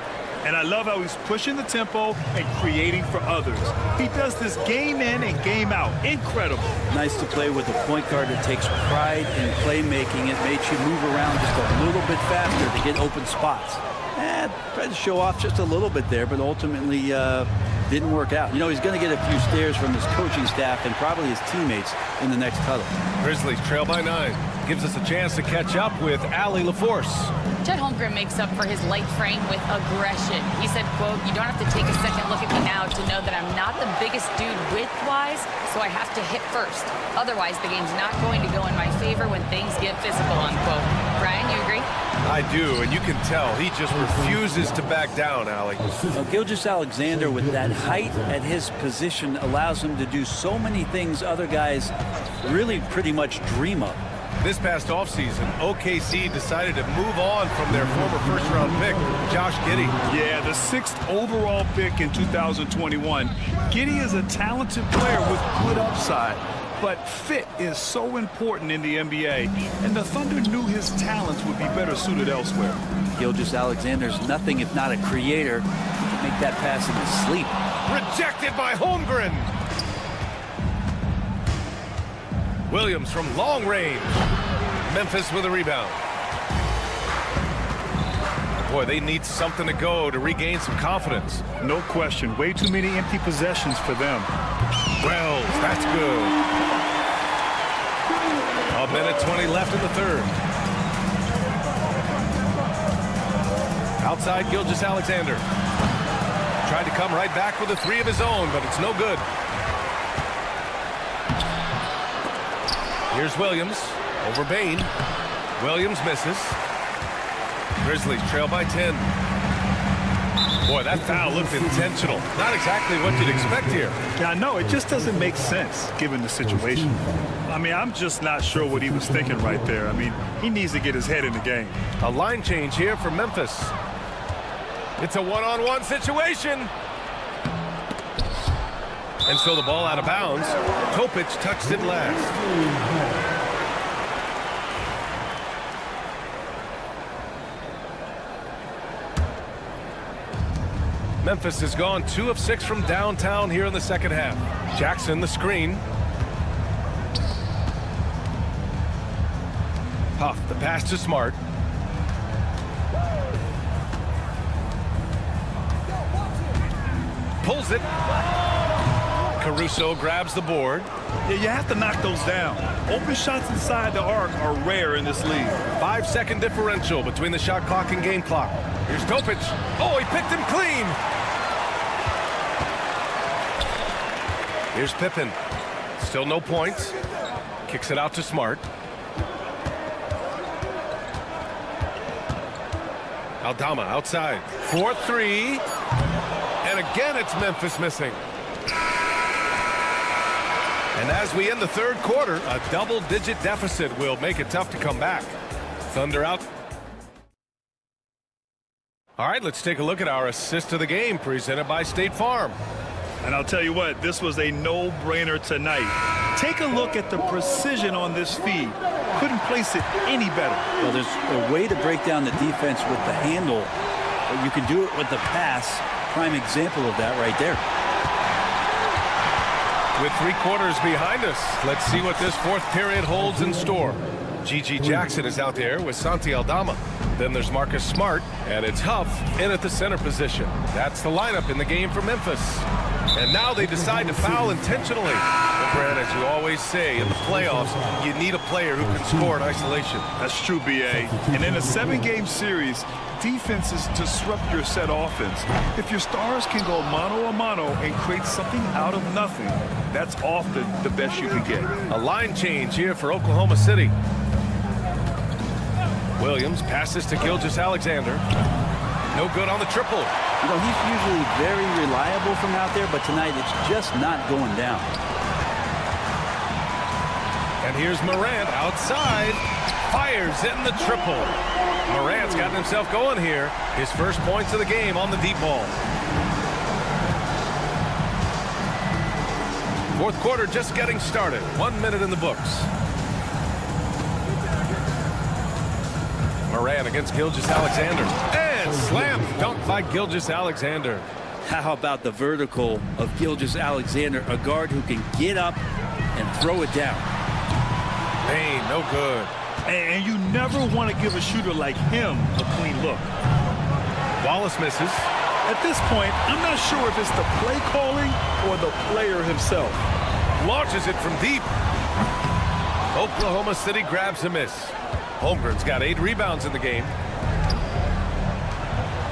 And I love how he's pushing the tempo and creating for others. He does this game in and game out. Incredible. Nice to play with a point guard that takes pride in playmaking. It makes you move around just a little bit faster to get open spots. Tried to show off just a little bit there, but ultimately didn't work out. You know, he's going to get a few stares from his coaching staff and probably his teammates in the next huddle. Grizzlies trail by 9. gives us a chance to catch up with Allie LaForce. Chet Holmgren makes up for his light frame with aggression. He said, quote, "You don't have to take a second look at me now to know that I'm not the biggest dude width-wise, so I have to hit first. Otherwise, the game's not going to go in my favor when things get physical," unquote. Brian, you agree? I do, and you can tell he just refuses to back down, Allie. Well, Gilgeous-Alexander, with that height at his position, allows him to do so many things other guys really pretty much dream of. This past offseason, OKC decided to move on from their former first-round pick, Josh Giddey. Yeah, the 6th overall pick in 2021. Giddey is a talented player with good upside, but fit is so important in the NBA, and the Thunder knew his talents would be better suited elsewhere. Gilgeous-Alexander's nothing if not a creator. He can make that pass in his sleep. Rejected by Holmgren. Williams from long range. Memphis with a rebound. Boy, they need something to go to regain some confidence. No question. Way too many empty possessions for them. Wells, that's good. A minute 20 left in the third. Outside Gilgeous-Alexander. Tried to come right back with a three of his own, but it's no good. Here's Williams over Bain. Williams misses. Grizzlies trail by 10. Boy, that foul looked intentional. Not exactly what you'd expect here. Yeah, I know. It just doesn't make sense given the situation. I mean, I'm just not sure what he was thinking right there. I mean, he needs to get his head in the game. A line change here for Memphis. It's a one-on-one situation. And so the ball out of bounds. Topic touched it last. Memphis has gone 2 of 6 from downtown here in the second half. Jackson the screen. Huff the pass to Smart. Pulls it. Caruso grabs the board. Yeah, you have to knock those down. Open shots inside the arc are rare in this league. 5-second differential between the shot clock and game clock. Here's Topic. Oh, he picked him clean. Here's Pippen. Still no points. Kicks it out to Smart. Aldama outside. 4-3. And again, it's Memphis missing. And as we end the third quarter, a double-digit deficit will make it tough to come back. Thunder out. All right, let's take a look at our assist of the game presented by State Farm. And I'll tell you what, this was a no-brainer tonight. Take a look at the precision on this feed. Couldn't place it any better. Well, there's a way to break down the defense with the handle, but you can do it with the pass. Prime example of that right there. With 3 quarters behind us, let's see what this fourth period holds in store. G.G. Jackson is out there with Santi Aldama. Then there's Marcus Smart, and it's Huff in at the center position. That's the lineup in the game for Memphis. And now they decide to foul intentionally. But Brad, as you always say, in the playoffs, you need a player who can score in isolation. That's true, B.A. And in a 7-game series, defenses disrupt your set offense. If your stars can go mano-a-mano and create something out of nothing, that's often the best you can get. A line change here for Oklahoma City. Williams passes to Gilgeous-Alexander. No good on the triple. You know, he's usually very reliable from out there, but tonight it's just not going down. And here's Morant outside. Fires in the triple. Morant's gotten himself going here. His first points of the game on the deep ball. Fourth quarter just getting started. 1 minute in the books. Morant against Gilgeous-Alexander. And slam dunk by Gilgeous-Alexander. How about the vertical of Gilgeous-Alexander, a guard who can get up and throw it down. Bain, no good. And you never want to give a shooter like him a clean look. Wallace misses. At this point, I'm not sure if it's the play calling or the player himself. Launches it from deep. Oklahoma City grabs a miss. Holmgren's got 8 rebounds in the game.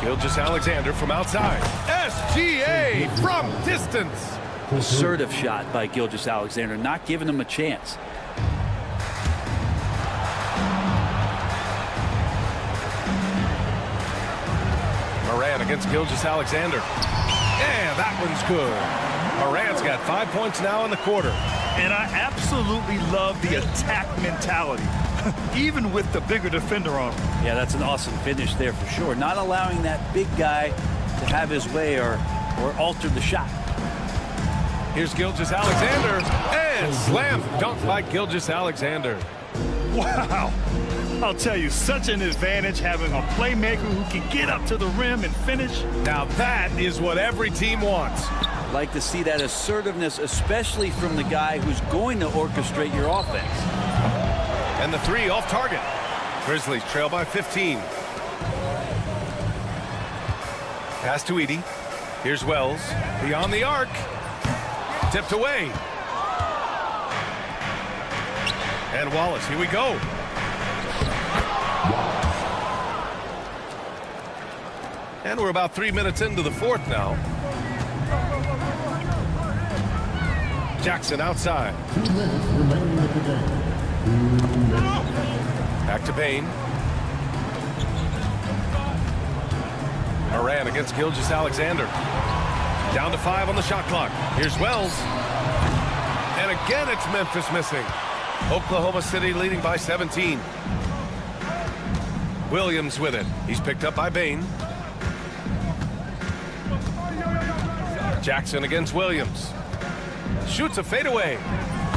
Gilgeous-Alexander from outside. SGA from distance. Assertive shot by Gilgeous-Alexander, not giving him a chance. Moran against Gilgeous-Alexander. Yeah, that one's good. Moran's got 5 points now in the quarter. And I absolutely love the attack mentality, even with the bigger defender on him. Yeah, that's an awesome finish there for sure. Not allowing that big guy to have his way or alter the shot. Here's Gilgeous-Alexander, and slam dunk by Gilgeous-Alexander. Wow. I'll tell you, such an advantage having a playmaker who can get up to the rim and finish. Now that is what every team wants. Like to see that assertiveness, especially from the guy who's going to orchestrate your offense. And the 3 off target. Grizzlies trail by 15. Pass to Edey. Here's Wells. Beyond the arc. Tipped away. And Wallace, here we go. And we're about 3 minutes into the fourth now. Jackson outside. 2 minutes remaining in the game. Back to Bane. Moran against Gilgeous-Alexander. Down to 5 on the shot clock. Here's Wells. And again, it's Memphis missing. Oklahoma City leading by 17. Williams with it. He's picked up by Bane. Jackson against Williams. Shoots a fadeaway.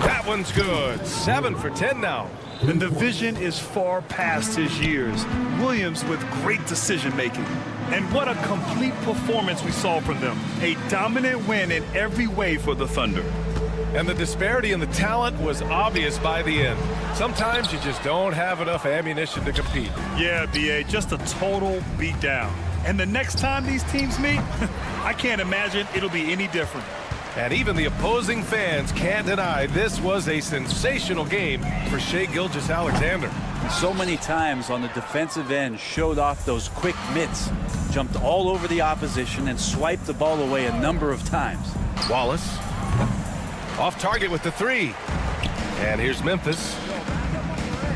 That one's good. 7 for 10 now. And the vision is far past his years. Williams with great decision-making. And what a complete performance we saw from them. A dominant win in every way for the Thunder. And the disparity in the talent was obvious by the end. Sometimes you just don't have enough ammunition to compete. Yeah, B.A., just a total beatdown. And the next time these teams meet, I can't imagine it'll be any different. And even the opposing fans can't deny this was a sensational game for Shai Gilgeous-Alexander. So many times on the defensive end showed off those quick mitts, jumped all over the opposition and swiped the ball away a number of times. Wallace off target with the 3. And here's Memphis.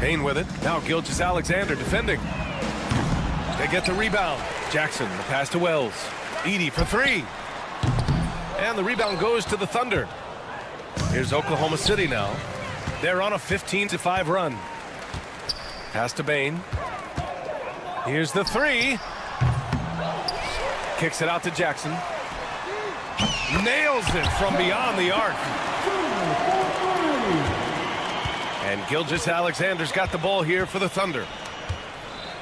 Payne with it. Now Gilgeous-Alexander defending. They get the rebound. Jackson, the pass to Wells. Edey for 3. And the rebound goes to the Thunder. Here's Oklahoma City now. They're on a 15-5 run. Pass to Bane. Here's the 3. Kicks it out to Jackson. Nails it from beyond the arc. And Gilgeous-Alexander's got the ball here for the Thunder.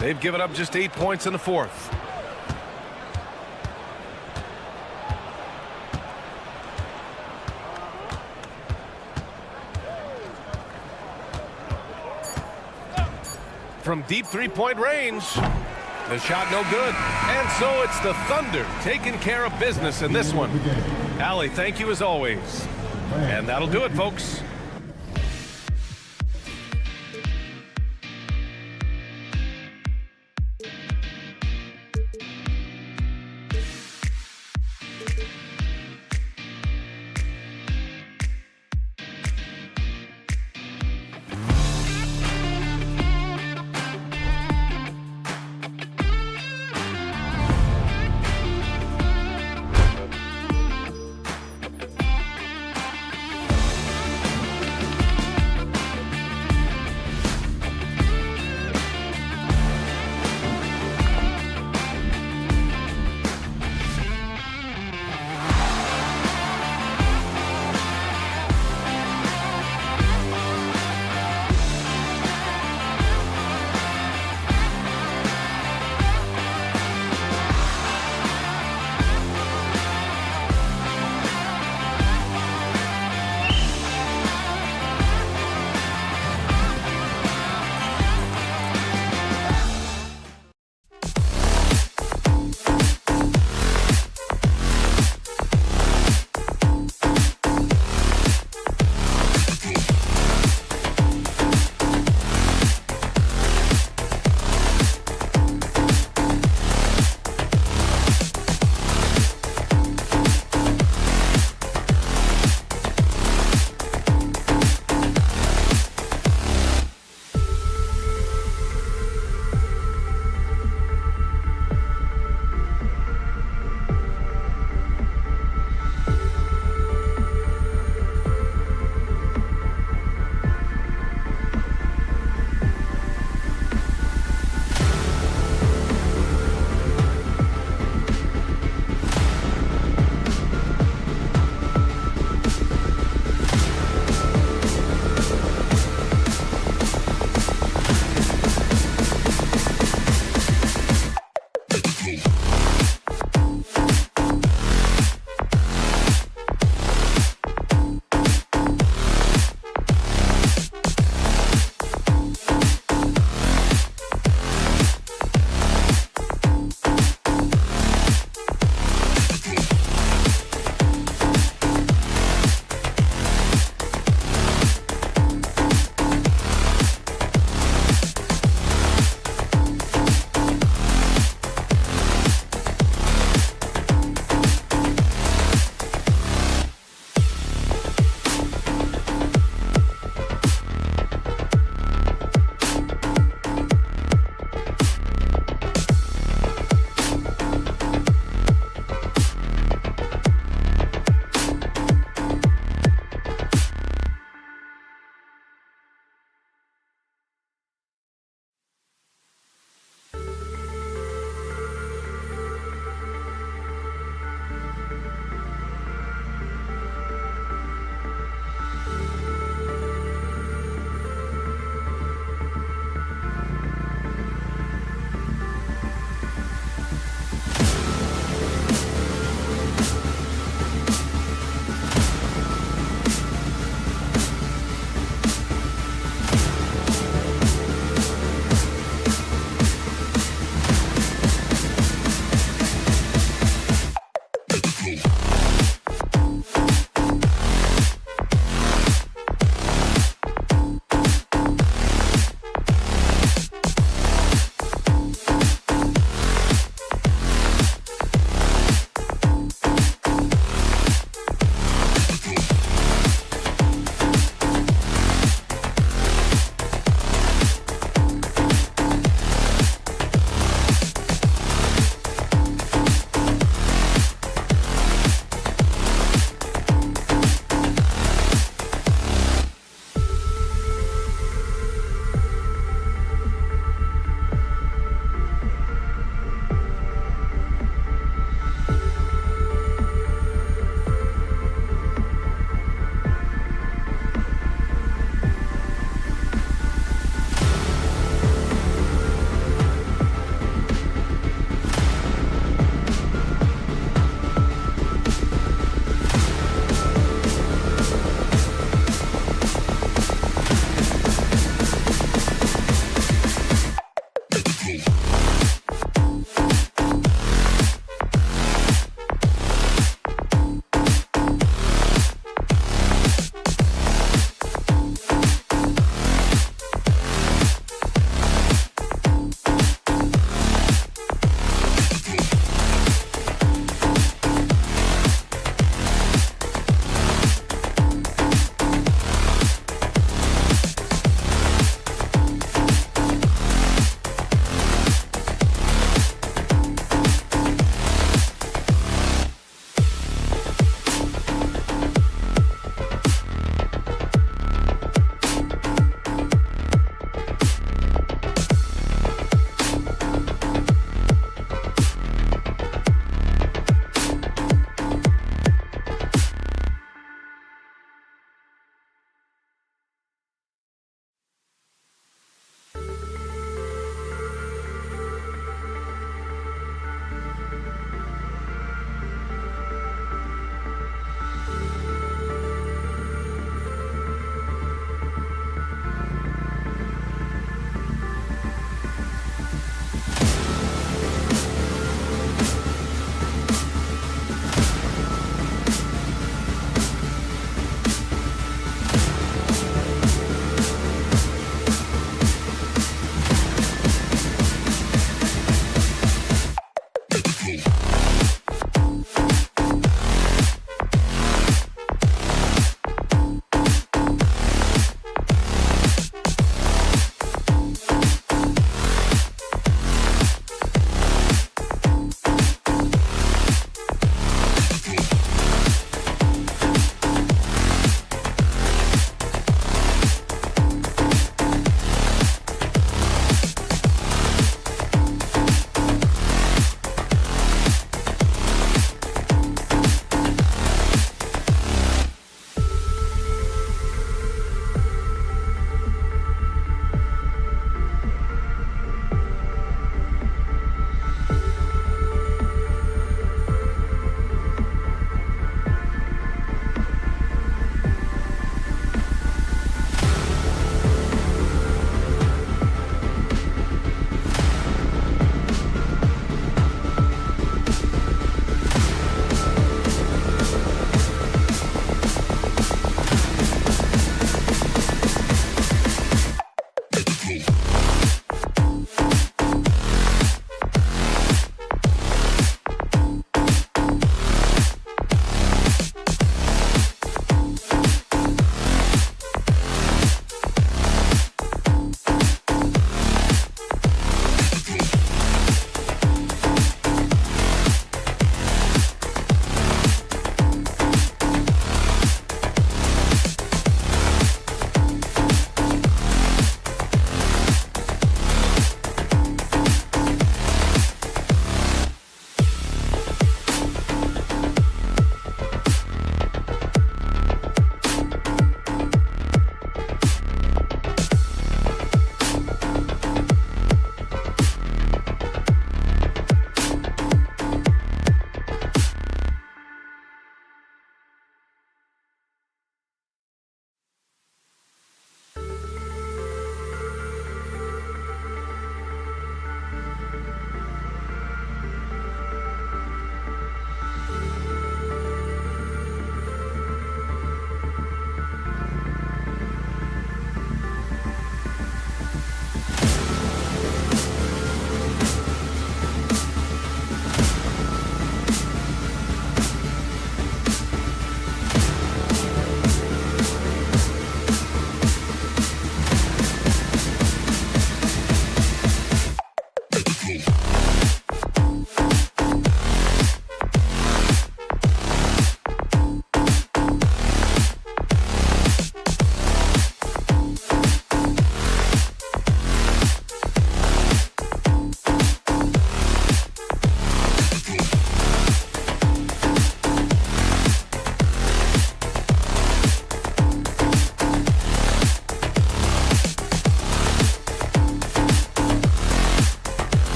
They've given up just 8 points in the fourth. From deep three-point range, the shot no good. And so it's the Thunder taking care of business in this one. Allie, thank you as always. And that'll do it, folks.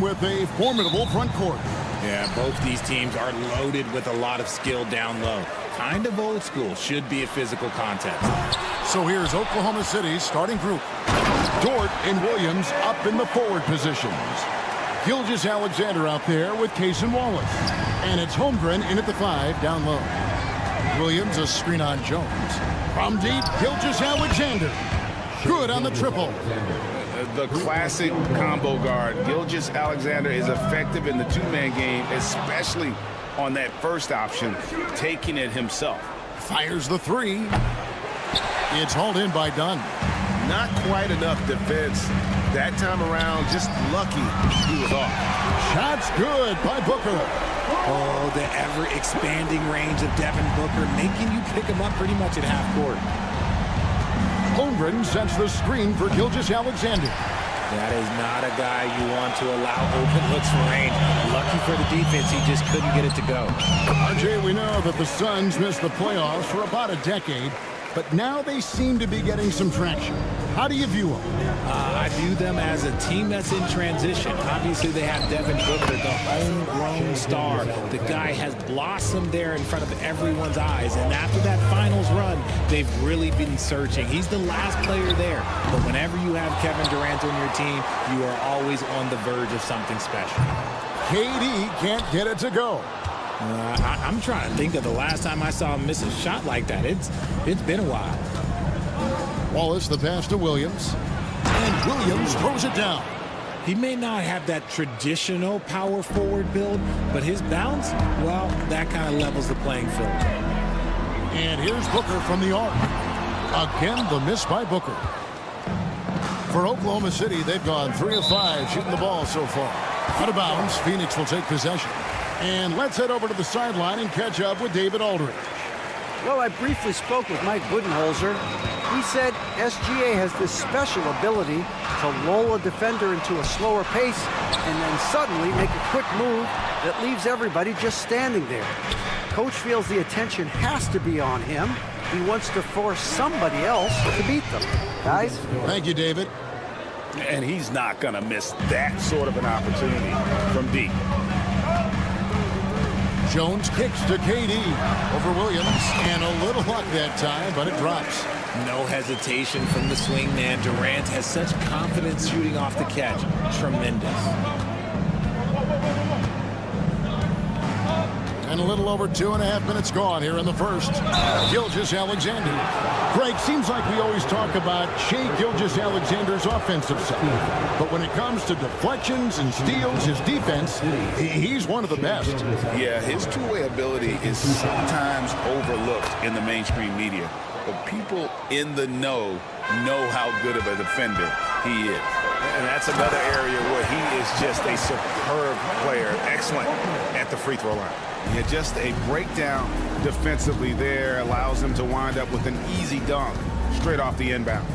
With a formidable front court. Yeah, both these teams are loaded with a lot of skill down low. Kind of old school. Should be a physical contest. So here's Oklahoma City's starting group. Dort and Williams up in the forward positions. Gilgeous-Alexander out there with Case and Wallace. And it's Holmgren in at the 5 down low. Williams a screen on Jones. From deep, Gilgeous-Alexander. Good on the triple. The classic combo guard. Gilgeous-Alexander is effective in the two-man game, especially on that first option, taking it himself. Fires the 3. It's hauled in by Dunn. Not quite enough defense that time around. Just lucky he was off. Shot's good by Booker. Oh, the ever-expanding range of Devin Booker, making you pick him up pretty much at half court. Holmgren sets the screen for Gilgeous-Alexander. That is not a guy you want to allow open looks for range. Lucky for the defense, he just couldn't get it to go. RJ, we know that the Suns missed the playoffs for about a decade, but now they seem to be getting some traction. How do you view them? I view them as a team that's in transition. Obviously, they have Devin Booker, the homegrown star. The guy has blossomed there in front of everyone's eyes. And after that finals run, they've really been searching. He's the last player there. But whenever you have Kevin Durant on your team, you are always on the verge of something special. KD can't get it to go. I'm trying to think of the last time I saw him miss a shot like that. It's been a while. Wallace the pass to Williams. And Williams throws it down. He may not have that traditional power forward build, but his bounce, well, that kind of levels the playing field. And here's Booker from the arc. Again, the miss by Booker. For Oklahoma City, they've gone 3 of 5 shooting the ball so far. Out of bounds, Phoenix will take possession. And let's head over to the sideline and catch up with David Aldridge. Well, I briefly spoke with Mike Budenholzer. He said SGA has this special ability to lull a defender into a slower pace and then suddenly make a quick move that leaves everybody just standing there. Coach feels the attention has to be on him. He wants to force somebody else to beat them. Guys? Thank you, David. And he's not going to miss that sort of an opportunity from deep. Jones kicks to KD over Williams, and a little luck that time, but it drops. No hesitation from the swing man. Durant has such confidence shooting off the catch. Tremendous. And a little over 2.5 minutes gone here in the first. Gilgeous-Alexander. Greg, seems like we always talk about Shai Gilgeous-Alexander's offensive side. But when it comes to deflections and steals, his defense, he's one of the best. Yeah, his two-way ability is sometimes overlooked in the mainstream media. But people in the know how good of a defender he is. And that's another area where he is just a superb player, excellent at the free throw line. Yeah, just a breakdown defensively there allows him to wind up with an easy dunk straight off the inbounds.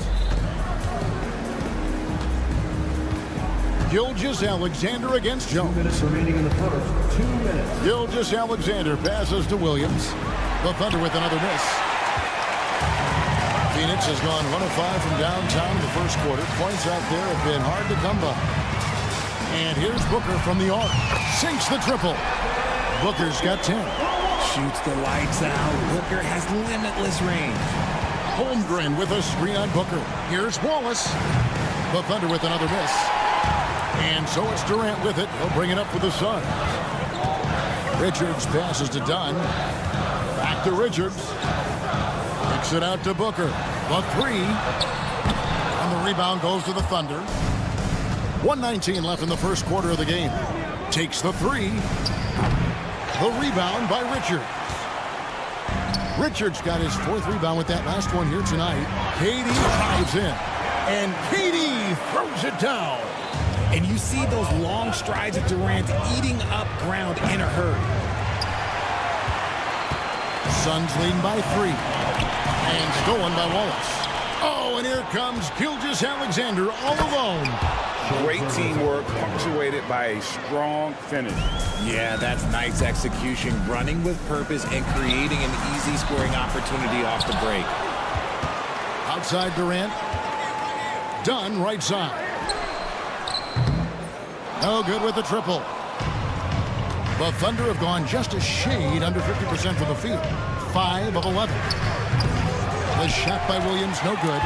Gilgeous-Alexander against Jones. 2 minutes remaining in the first. 2 minutes. Gilgeous-Alexander passes to Williams. The Thunder with another miss. Phoenix has gone 1 of 5 from downtown in the first quarter. Points out there have been hard to come by. And here's Booker from the arc. Sinks the triple. Booker's got 10. Shoots the lights out. Booker has limitless range. Holmgren with a screen on Booker. Here's Wallace. The Thunder with another miss. And so it's Durant with it. He'll bring it up for the Suns. Richards passes to Dunn. Back to Richards. Kicks it out to Booker. The three. And the rebound goes to the Thunder. 1:19 left in the first quarter of the game. Takes the three. The rebound by Richards. Richards got his 4th rebound with that last one here tonight. KD drives in. And KD throws it down. And you see those long strides of Durant eating up ground in a hurry. Suns leading by 3. And stolen by Wallace. Oh, and here comes Gilgeous-Alexander all alone. Great teamwork punctuated by a strong finish. Yeah, that's nice execution, running with purpose and creating an easy scoring opportunity off the break. Outside Durant. Dunn right side. No good with the triple. The Thunder have gone just a shade under 50% from the field. 5 of 11. The shot by Williams, no good.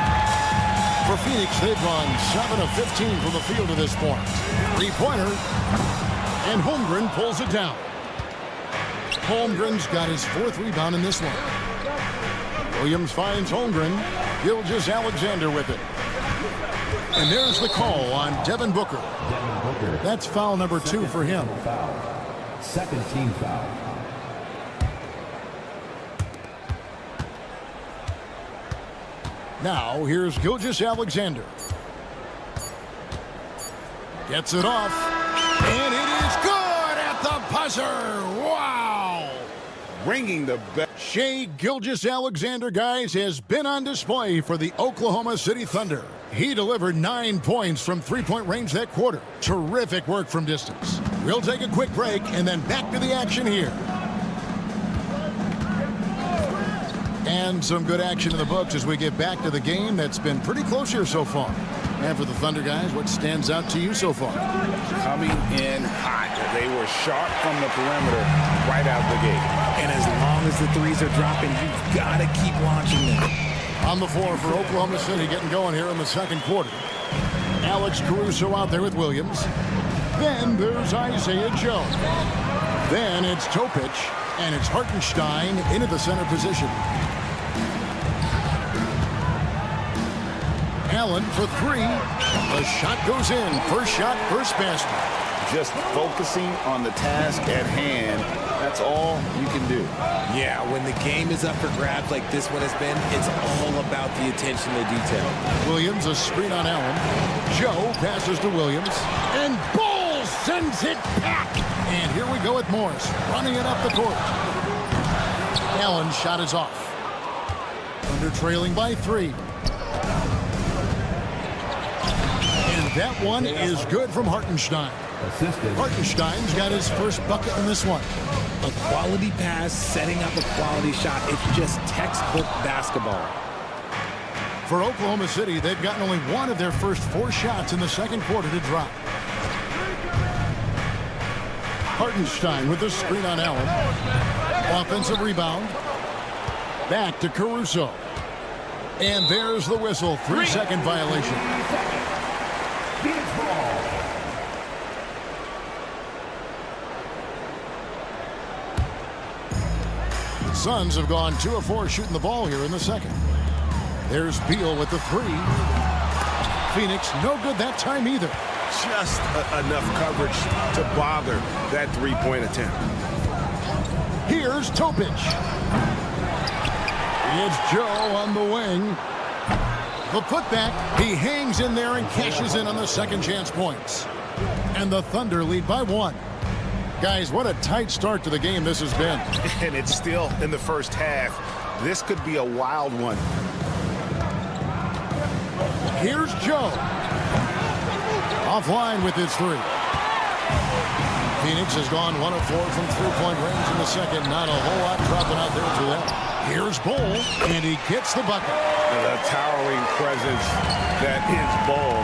For Phoenix, they've gone 7 of 15 from the field to this point. 3-pointer. And Holmgren pulls it down. Holmgren's got his 4th rebound in this one. Williams finds Holmgren. Gilgeous-Alexander with it. And there's the call on Devin Booker. That's foul number 2 for him. Second team foul. Now, here's Gilgeous-Alexander. Gets it off. And it is good at the buzzer. Wow. Bringing the best. Shai Gilgeous-Alexander, guys, has been on display for the Oklahoma City Thunder. He delivered 9 points from 3-point range that quarter. Terrific work from distance. We'll take a quick break and then back to the action here. And some good action in the books as we get back to the game that's been pretty close here so far. And for the Thunder guys, what stands out to you so far? Coming in hot. They were sharp from the perimeter right out the gate. And as long as the threes are dropping, you've got to keep launching them. On the floor for Oklahoma City, getting going here in the second quarter. Alex Caruso out there with Williams. Then there's Isaiah Joe. Then it's Topic, and it's Hartenstein into the center position. Allen for 3. The shot goes in. First shot, first basket. Just focusing on the task at hand. That's all you can do. Yeah, when the game is up for grabs like this one has been, it's all about the attention to detail. Williams, a screen on Allen. Joe passes to Williams. And Ball sends it back. And here we go with Morris, running it up the court. Allen's shot is off. Thunder trailing by 3. And that one is good from Hartenstein. Hartenstein's got his first bucket in this one. A quality pass, setting up a quality shot. It's just textbook basketball. For Oklahoma City, they've gotten only one of their first 4 shots in the second quarter to drop. Hartenstein with the screen on Allen. Offensive rebound. Back to Caruso. And there's the whistle. 3-second violation. The Suns have gone 2 of 4 shooting the ball here in the second. There's Beal with the 3. Phoenix no good that time either. Just enough coverage to bother that three-point attempt. Here's Topic. It's Joe on the wing. The putback. He hangs in there and cashes in on the second chance points. And the Thunder lead by 1. Guys, what a tight start to the game this has been. And it's still in the first half. This could be a wild one. Here's Joe. Offline with his 3. Phoenix has gone 1 of 4 from 3-point range in the second. Not a whole lot dropping out there for them. Here's Bull, and he gets the bucket. The towering presence that is Bull.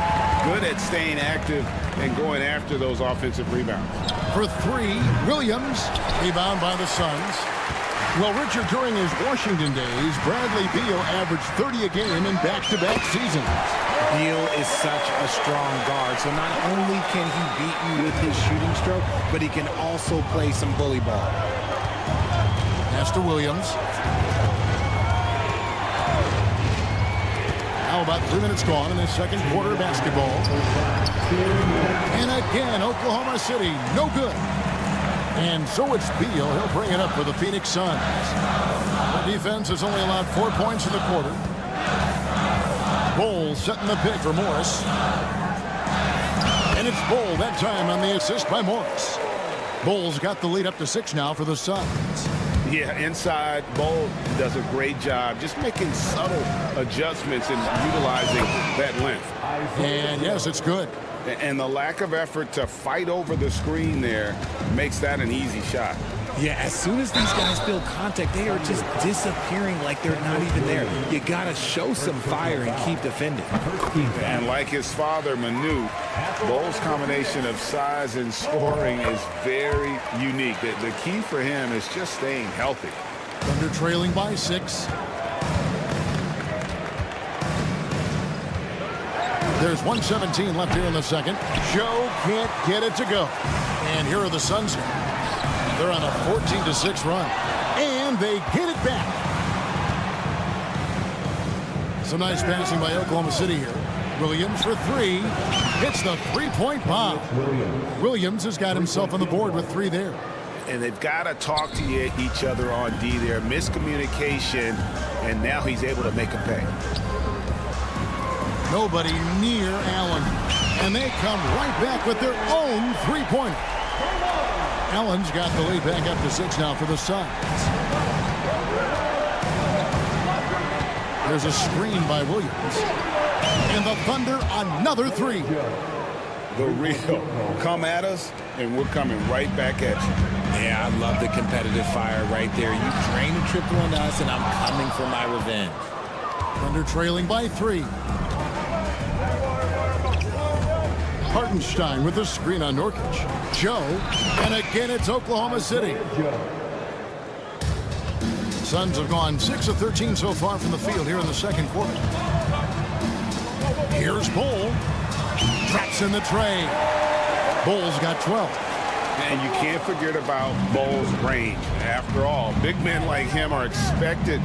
Good at staying active and going after those offensive rebounds. For 3, Williams. Rebound by the Suns. Well, Richard, during his Washington days, Bradley Beal averaged 30 a game in back-to-back seasons. Beal is such a strong guard, so not only can he beat you with his shooting stroke, but he can also play some bully ball. Pass to Williams. Now about 3 minutes gone in the second quarter of basketball. And again, Oklahoma City, no good. And so it's Beal. He'll bring it up for the Phoenix Suns. The defense has only allowed 4 points in the quarter. Bull setting the pick for Morris. And it's Bull that time on the assist by Morris. Bull's got the lead up to 6 now for the Suns. Yeah, inside, Bull does a great job just making subtle adjustments and utilizing that length. And yes, it's good. And the lack of effort to fight over the screen there makes that an easy shot. Yeah, as soon as these guys feel contact, they are just disappearing like they're not even there. You got to show some fire and keep defending. And like his father, Manu, Bull's combination of size and scoring is very unique. The key for him is just staying healthy. Thunder trailing by 6. There's 1:17 left here in the second. Joe can't get it to go. And here are the Suns. They're on a 14-6 run. And they get it back. Some nice passing by Oklahoma City here. Williams for 3. Hits the 3-point bomb. Williams has got himself on the board with 3 there. And they've got to talk to each other on D there. Miscommunication, and now he's able to make a pay. Nobody near Allen. And they come right back with their own 3-pointer. Allen's got the lead back up to 6 now for the Suns. There's a screen by Williams. And the Thunder another 3. The real come at us, and we're coming right back at you. Yeah, I love the competitive fire right there. You drain a triple on us, and I'm coming for my revenge. Thunder trailing by 3. Hartenstein with the screen on Nurkic. Joe, and again it's Oklahoma City. Suns have gone 6 of 13 so far from the field here in the second quarter. Here's Bull. Traps in the tray. Bull's got 12. And you can't forget about Bull's range. After all, big men like him are expected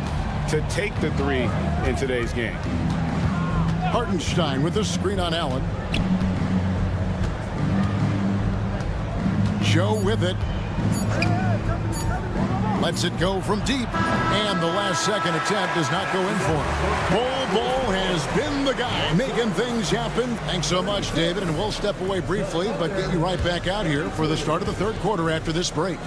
to take the 3 in today's game. Hartenstein with the screen on Allen. Joe with it. Lets it go from deep. And the last second attempt does not go in for him. Bull has been the guy making things happen. Thanks so much, David. And we'll step away briefly, but get you right back out here for the start of the third quarter after this break.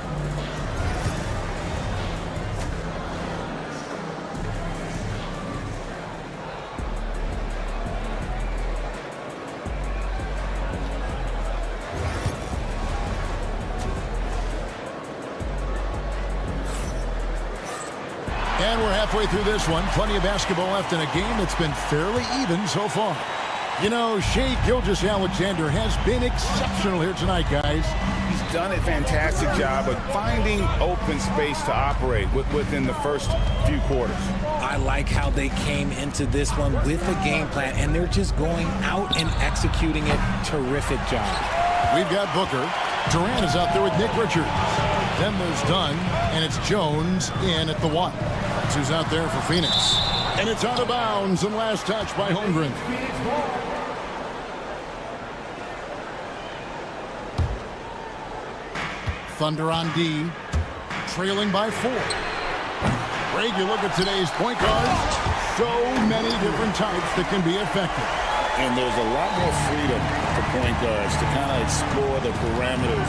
And we're halfway through this one. Plenty of basketball left in a game that's been fairly even so far. You know, Shai Gilgeous-Alexander has been exceptional here tonight, guys. He's done a fantastic job of finding open space to operate within the first few quarters. I like how they came into this one with a game plan, and they're just going out and executing it. Terrific job. We've got Booker. Durant is out there with Nick Richards. Then there's Dunn, and it's Jones in at the 1. That's who's out there for Phoenix. And it's out of bounds, and last touch by Holmgren. Thunder on D, trailing by 4. Greg, you look at today's point guards, so many different types that can be effective. And there's a lot more freedom for point guards to kind of explore the parameters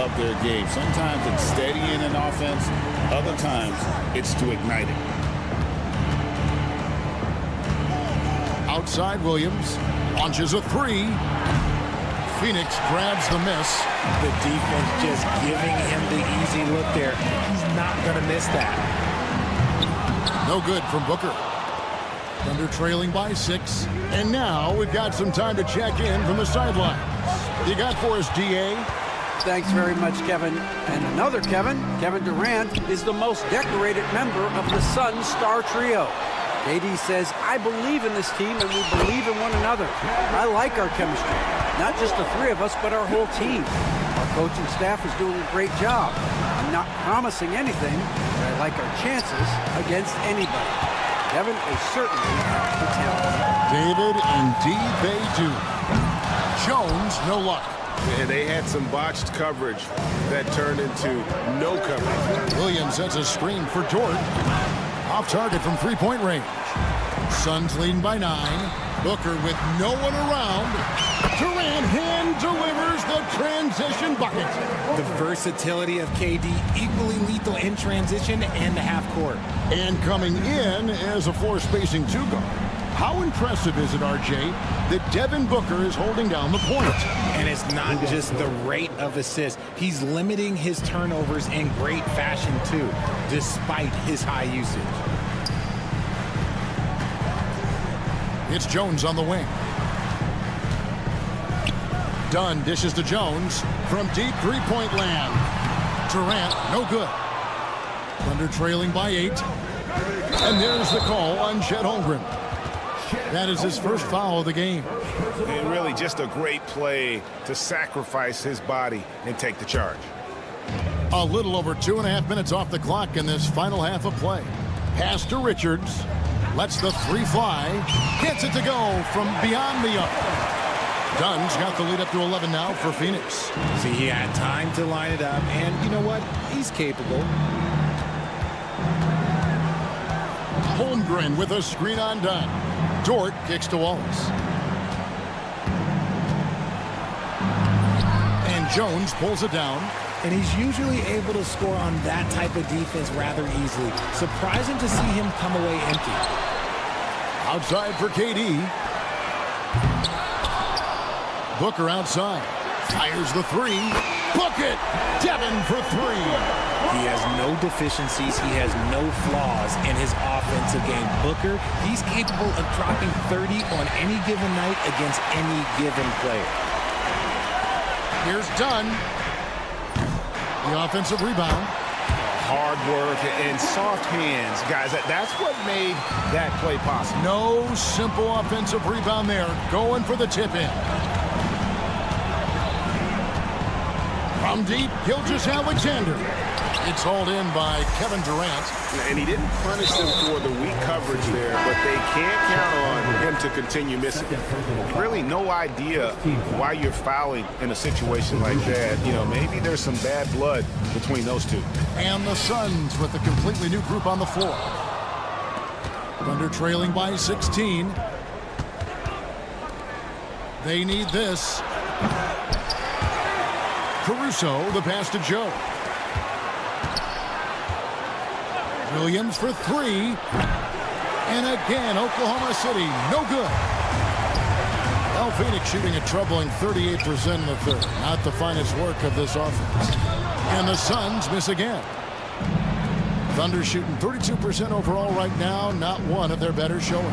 of their game. Sometimes it's steadying an offense. Other times it's to ignite it. Outside Williams, launches a 3. Phoenix grabs the miss. The defense just giving him the easy look there. He's not going to miss that. No good from Booker. Thunder trailing by 6. And now we've got some time to check in from the sidelines. You got for us, DA? Thanks very much, Kevin. And another Kevin Durant, is the most decorated member of the Suns star trio. KD says, I believe in this team and we believe in one another. I like our chemistry. Not just the 3 of us, but our whole team. Our coaching staff is doing a great job. I'm not promising anything, but I like our chances against anybody. Kevin is certainly the talent. David, indeed they do. Jones, no luck. Yeah, they had some botched coverage that turned into no coverage. Williams sets a screen for Dort. Off target from three-point range. Suns leading by 9. Booker with no one around. Durant hand delivers the transition bucket. The versatility of KD, equally lethal in transition and the half court. And coming in as a floor-spacing 2-guard. How impressive is it, RJ, that Devin Booker is holding down the point? And it's not just the rate of assists. He's limiting his turnovers in great fashion, too, despite his high usage. It's Jones on the wing. Dunn dishes to Jones from deep three-point land. Durant, no good. Thunder trailing by 8. And there's the call on Chet Holmgren. That is his first foul of the game. And really just a great play to sacrifice his body and take the charge. A little over 2.5 minutes off the clock in this final half of play. Pass to Richards. Lets the 3 fly. Gets it to go from beyond the arc. Dunn's got the lead up to 11 now for Phoenix. See, he had time to line it up, and you know what? He's capable. Holmgren with a screen on Dunn. Dort kicks to Wallace. And Jones pulls it down. And he's usually able to score on that type of defense rather easily. Surprising to see him come away empty. Outside for KD. Booker outside. Fires the 3. Book it! Devin for 3. He has no deficiencies. He has no flaws in his offensive game. Booker, he's capable of dropping 30 on any given night against any given player. Here's Dunn. The offensive rebound. Hard work and soft hands, guys. That's what made that play possible. No simple offensive rebound there. Going for the tip-in. From deep, Gilgeous-Alexander. It's hauled in by Kevin Durant. And he didn't punish them for the weak coverage there, but they can't count on him to continue missing. Really no idea why you're fouling in a situation like that. You know, maybe there's some bad blood between those two. And the Suns with a completely new group on the floor. Thunder trailing by 16. They need this. Caruso, the pass to Joe. Williams for 3. And again, Oklahoma City, no good. Well, Phoenix shooting a troubling 38% in the third. Not the finest work of this offense. And the Suns miss again. Thunder shooting 32% overall right now, not one of their better showings.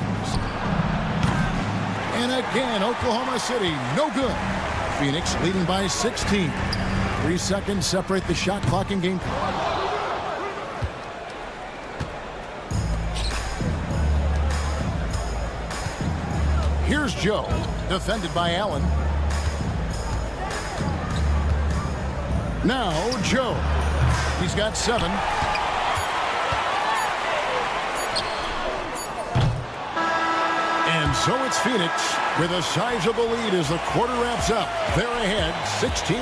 And again, Oklahoma City, no good. Phoenix leading by 16. 3 seconds separate the shot clock and game clock. Here's Joe, defended by Allen. Now Joe. He's got 7. And so it's Phoenix with a sizable lead as the quarter wraps up. They're ahead, 16.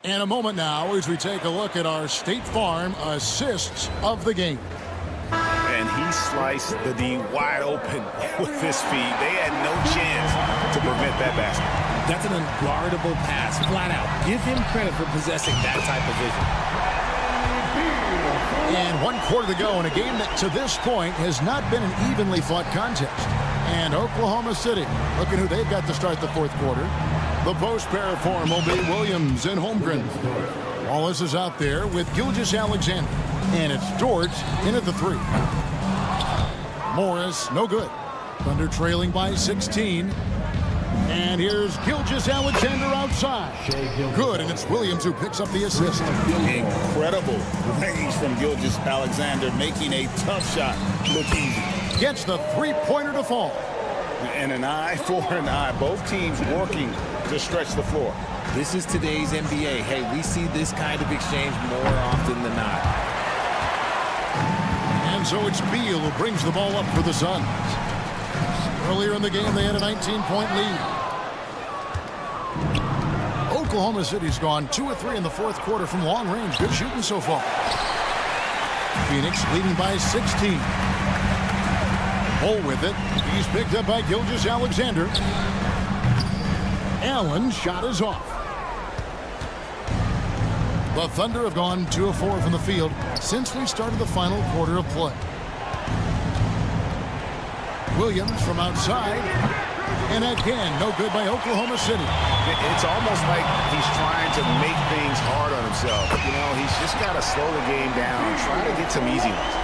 And a moment now as we take a look at our State Farm assists of the game. And he sliced the D wide open with his feet. They had no chance to prevent that basket. That's an unguardable pass, flat out. Give him credit for possessing that type of vision. And 1 quarter to go in a game that to this point has not been an evenly fought contest. And Oklahoma City, looking who they've got to start the 4th quarter. The post pair form will be Williams and Holmgren. Wallace is out there with Gilgeous-Alexander. And it's George in at the 3. Morris, no good. Thunder trailing by 16. And here's Gilgeous-Alexander outside. Good, and it's Williams who picks up the assist. Incredible range from Gilgeous-Alexander, making a tough shot look easy. Gets the 3-pointer to fall. And an eye for an eye. Both teams working to stretch the floor. This is today's NBA. Hey, we see this kind of exchange more often than not. And so it's Beal who brings the ball up for the Suns. Earlier in the game, they had a 19-point lead. Oklahoma City's gone 2 of 3 in the 4th quarter from long range. Good shooting so far. Phoenix leading by 16. Hole with it. He's picked up by Gilgeous-Alexander. Allen's shot is off. The Thunder have gone 2 of 4 from the field since we started the final quarter of play. Williams from outside. And again, no good by Oklahoma City. It's almost like he's trying to make things hard on himself. You know, he's just got to slow the game down, try to get some easy ones.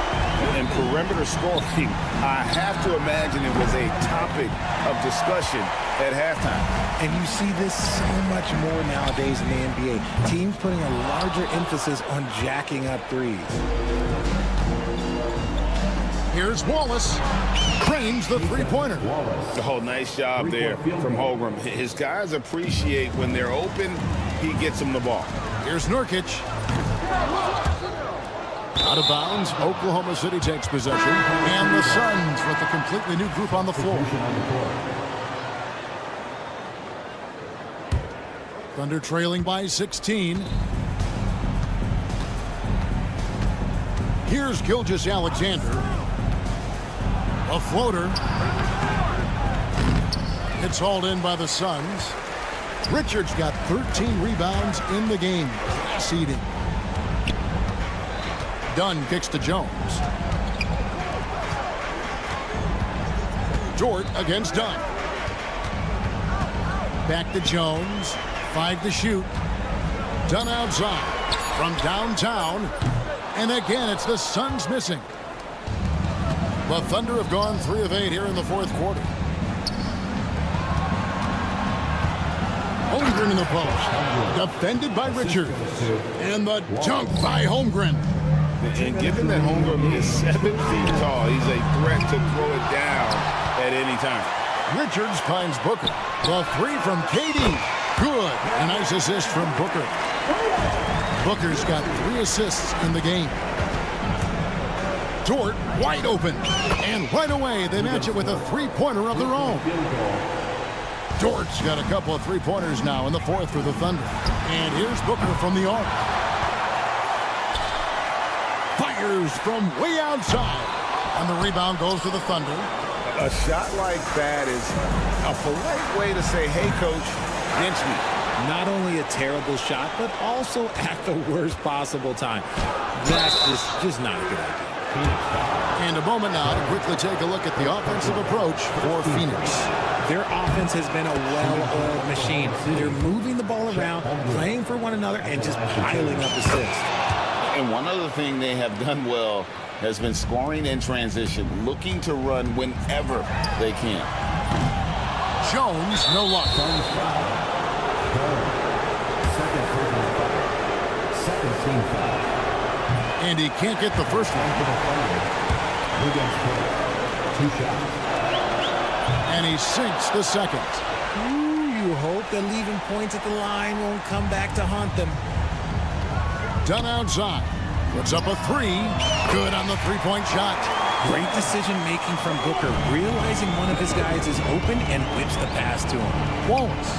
And perimeter scoring, I have to imagine it was a topic of discussion at halftime. And you see this so much more nowadays in the NBA. Teams putting a larger emphasis on jacking up threes. Here's Wallace. Cranes the 3-pointer. Oh, nice job there from Holmgren. His guys appreciate when they're open, he gets them the ball. Here's Nurkic. Out of bounds, Oklahoma City takes possession. And the Suns with a completely new group on the floor. Thunder trailing by 16. Here's Gilgeous-Alexander. A floater. It's hauled in by the Suns. Richards got 13 rebounds in the game. Class eating. Dunn kicks to Jones. Dort against Dunn. Back to Jones. 5 to shoot. Dunn outside from downtown. And again, it's the Suns missing. The Thunder have gone 3 of 8 here in the 4th quarter. Holmgren in the post. Defended by Richards. And the dunk by Holmgren. And given that Holmgren is 7 feet tall, he's a threat to throw it down at any time. Richards finds Booker. The 3 from KD. Good. A nice assist from Booker. Booker's got 3 assists in the game. Dort wide open. And right away, they match it with a 3-pointer of their own. Dort's got a couple of 3-pointers now in the 4th for the Thunder. And here's Booker from the arc. Fires from way outside. And the rebound goes to the Thunder. A shot like that is a polite way to say, hey, coach, bench me. Not only a terrible shot, but also at the worst possible time. That's just not a good idea. And a moment now to quickly take a look at the offensive approach for Phoenix. Their offense has been a well-oiled machine. They're moving the ball around, playing for one another, and just piling up assists. And one other thing they have done well has been scoring in transition, looking to run whenever they can. Jones, no luck. Second team foul. And he can't get the first one. Two shots. And he sinks the second. Ooh, you hope that leaving points at the line won't come back to haunt them. Done outside. Puts up a three. Good on the three-point shot. Great decision-making from Booker, realizing one of his guys is open and whips the pass to him. Wallace.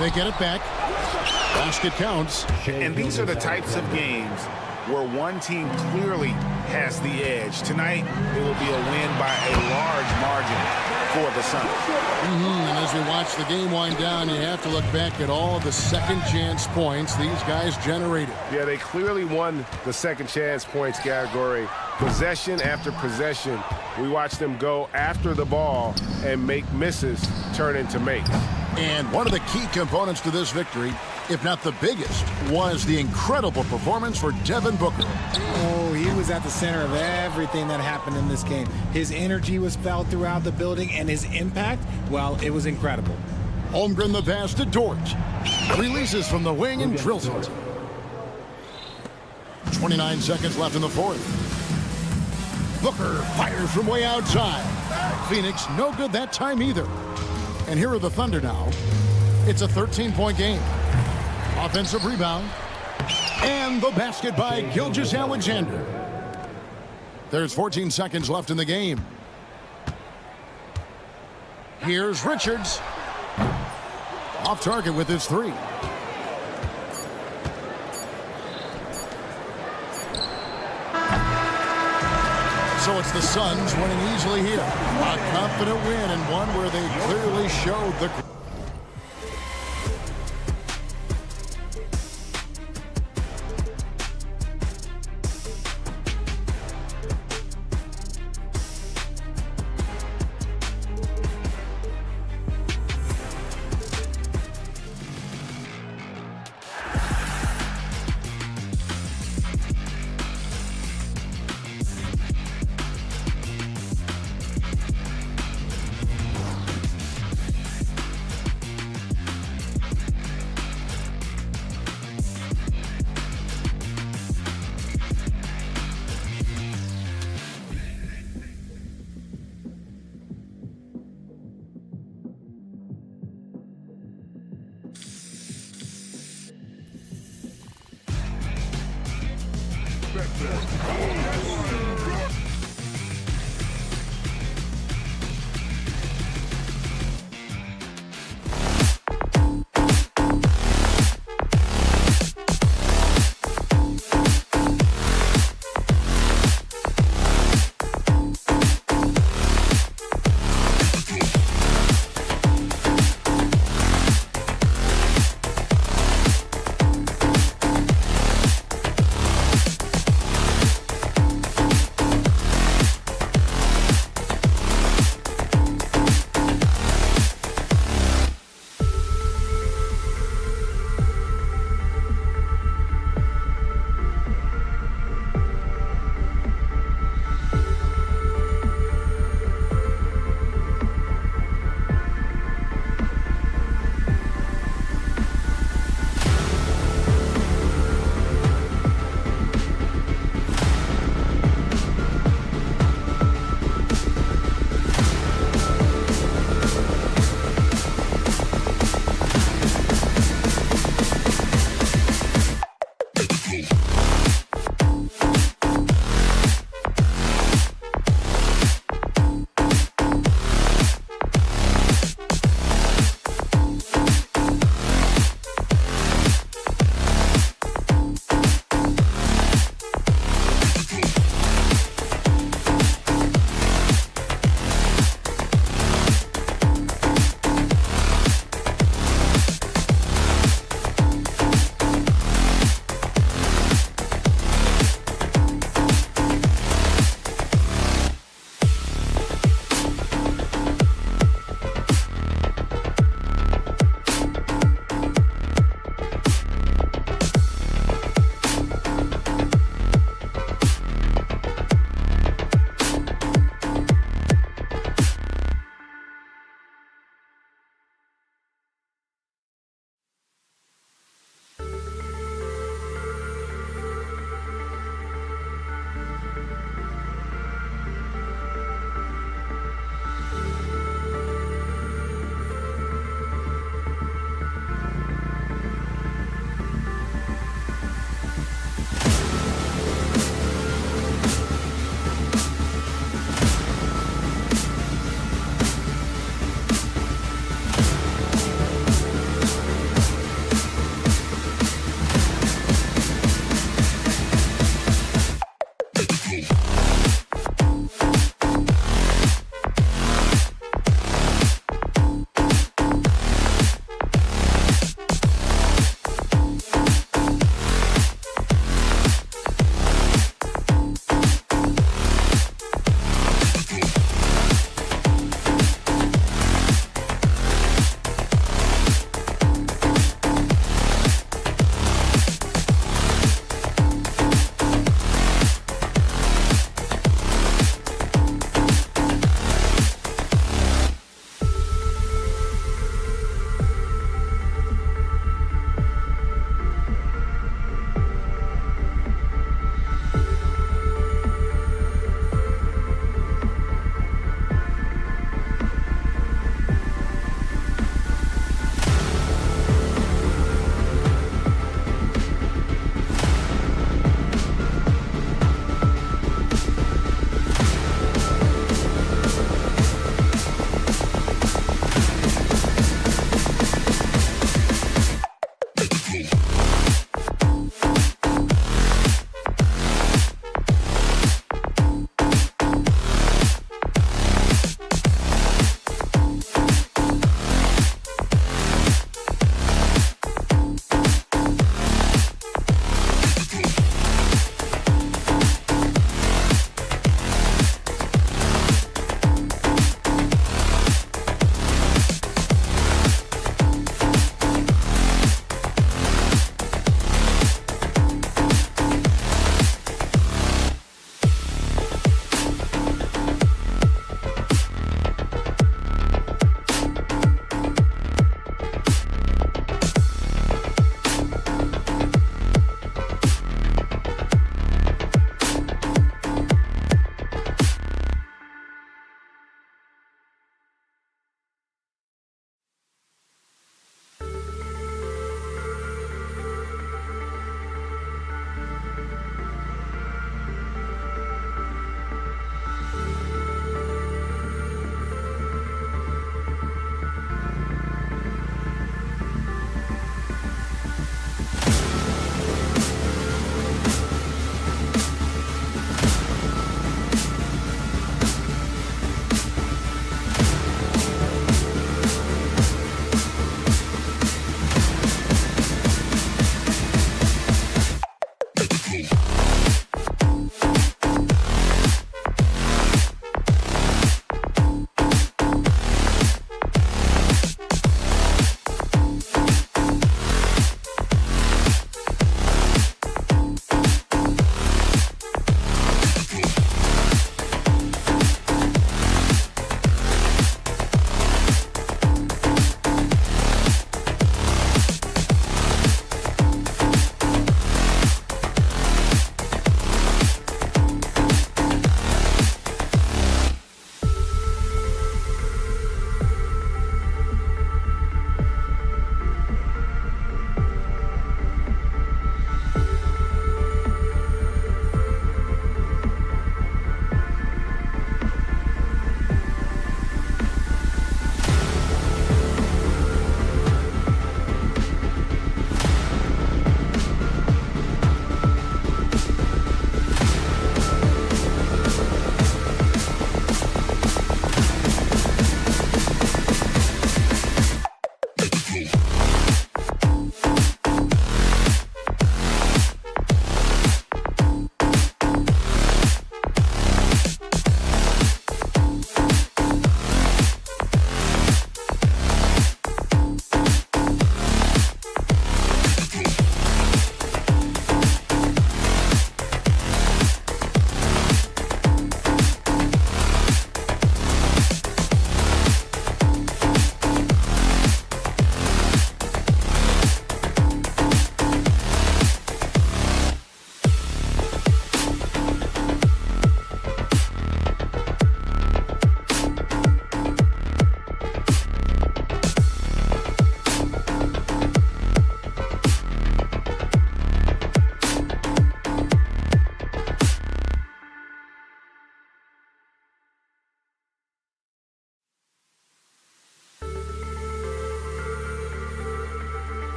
They get it back. Basket counts. And these are the types of games where one team clearly has the edge. Tonight, it will be a win by a large margin for the Suns. And as we watch the game wind down, you have to look back at all the second chance points these guys generated. Yeah, they clearly won the second chance points category. Possession after possession, we watched them go after the ball and make misses turn into makes. And one of the key components to this victory, if not the biggest, was the incredible performance for Devin Booker. Oh, he was at the center of everything that happened in this game. His energy was felt throughout the building, and his impact, well, it was incredible. Holmgren the pass to Dort. Releases from the wing and drills it. 29 seconds left in the fourth. Booker fires from way outside. Phoenix no good that time either. And here are the Thunder now. It's a 13-point game. Offensive rebound. And the basket by Gilgeous-Alexander. There's 14 seconds left in the game. Here's Richards. Off target with his three. So it's the Suns winning easily here. A confident win and one where they clearly showed the...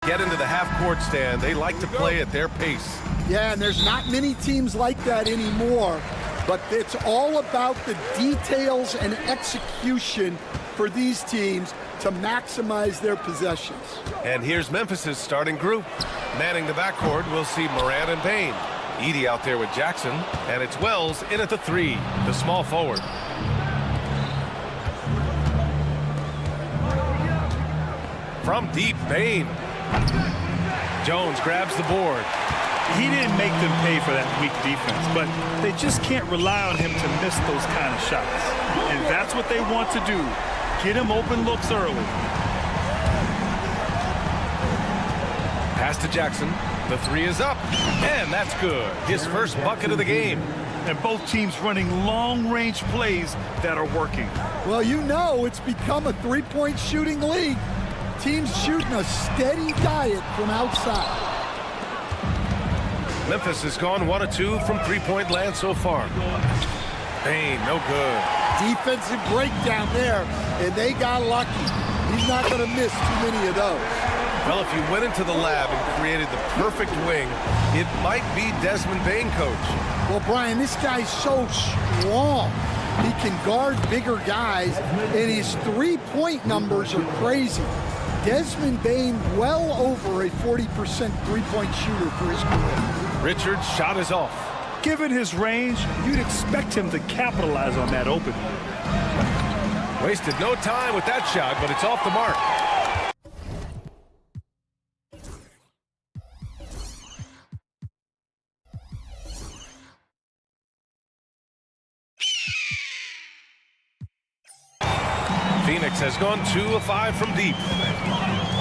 get into the half-court stand. They like to play at their pace. Yeah, and there's not many teams like that anymore, but it's all about the details and execution for these teams to maximize their possessions. And here's Memphis's starting group. Manning the backcourt, we'll see Morant and Payne. Edey out there with Jackson, and it's Wells in at the 3, the small forward. From deep, Payne. Jones grabs the board. He didn't make them pay for that weak defense, but they just can't rely on him to miss those kind of shots. And that's what they want to do. Get him open looks early. Pass to Jackson. The 3 is up, and that's good. His first bucket of the game. And both teams running long-range plays that are working. Well, you know it's become a three-point shooting league. Teams shooting a steady diet from outside. Memphis has gone 1 of 2 from three-point land so far. Payne, no good. Defensive breakdown there, and they got lucky. He's not going to miss too many of those. Well, if you went into the lab and created the perfect wing, it might be Desmond Bane, coach. Well, Brian, this guy's so strong. He can guard bigger guys, and his three-point numbers are crazy. Desmond Bane well over a 40% three-point shooter for his career. Richard's shot is off. Given his range, you'd expect him to capitalize on that opening. Wasted no time with that shot, but it's off the mark. Phoenix has gone 2 of 5 from deep.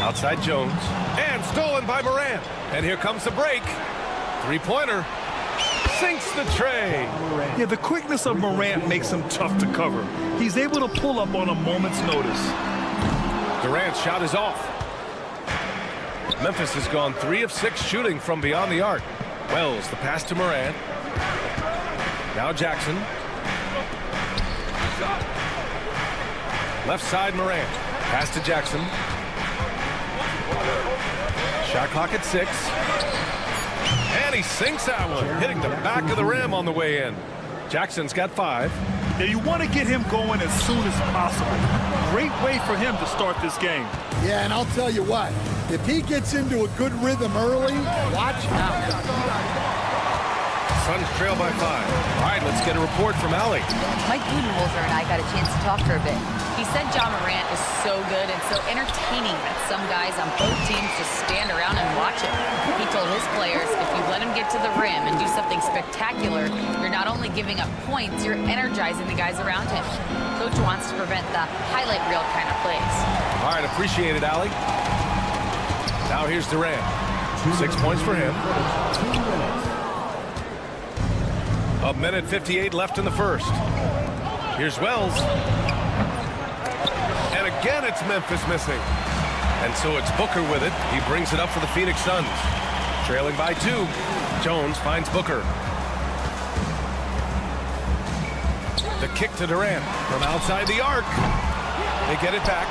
Outside Jones. And stolen by Morant. And here comes the break. Three-pointer. Sinks the tray. Yeah, the quickness of Morant makes him tough to cover. He's able to pull up on a moment's notice. Durant's shot is off. Memphis has gone 3 of 6 shooting from beyond the arc. Wells, the pass to Morant. Now Jackson. Left side Morant. Pass to Jackson. Shot clock at 6. And he sinks that one, hitting the back of the rim on the way in. Jackson's got 5. Yeah, you want to get him going as soon as possible. Great way for him to start this game. Yeah, and I'll tell you what, if he gets into a good rhythm early, watch out. Suns trail by 5. All right, let's get a report from Allie. Mike Budenholzer and I got a chance to talk for a bit. He said John Morant is so good and so entertaining that some guys on both teams just stand around and watch him. He told his players, if you let him get to the rim and do something spectacular, you're not only giving up points, you're energizing the guys around him. Coach wants to prevent the highlight reel kind of plays. All right, appreciate it, Allie. Now here's Durant. 6 points for him. 1:58 left in the first. Here's Wells. And again, it's Memphis missing. And so it's Booker with it. He brings it up for the Phoenix Suns. Trailing by 2. Jones finds Booker. The kick to Durant from outside the arc. They get it back.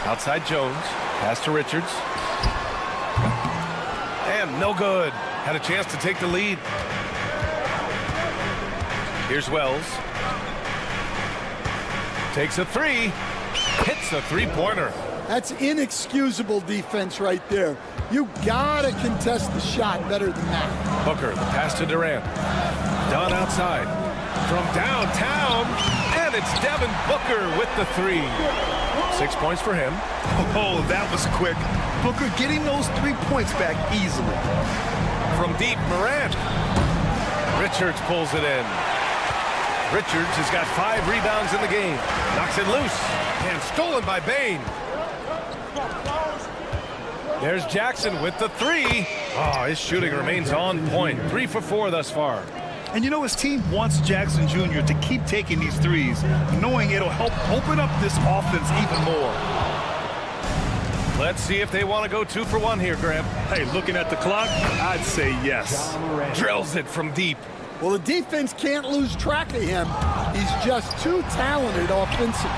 Outside Jones. Pass to Richards. And no good. Had a chance to take the lead. Here's Wells. Takes a 3. Hits a three-pointer. That's inexcusable defense right there. You gotta contest the shot better than that. Booker, the pass to Durant. Done outside. From downtown. And it's Devin Booker with the 3. 6 points for him. Oh, that was quick. Booker getting those 3 points back easily. From deep, Morant. Richards pulls it in. Richards has got 5 rebounds in the game. Knocks it loose. And stolen by Bane. There's Jackson with the 3. Oh, his shooting remains on point. 3 for 4 thus far. And you know, his team wants Jackson Jr. to keep taking these threes, knowing it'll help open up this offense even more. Let's see if they want to go 2 for 1 here, Graham. Hey, looking at the clock, I'd say yes. Drills it from deep. Well, the defense can't lose track of him. He's just too talented offensively.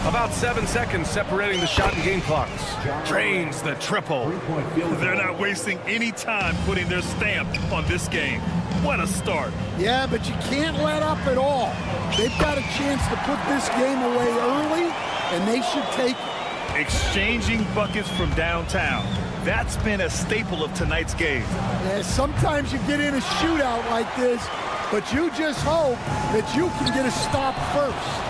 About 7 seconds separating the shot and game clocks. Drains the triple. They're not wasting any time putting their stamp on this game. What a start. Yeah, but you can't let up at all. They've got a chance to put this game away early, and they should take it. Exchanging buckets from downtown. That's been a staple of tonight's game. Yeah, sometimes you get in a shootout like this, but you just hope that you can get a stop first.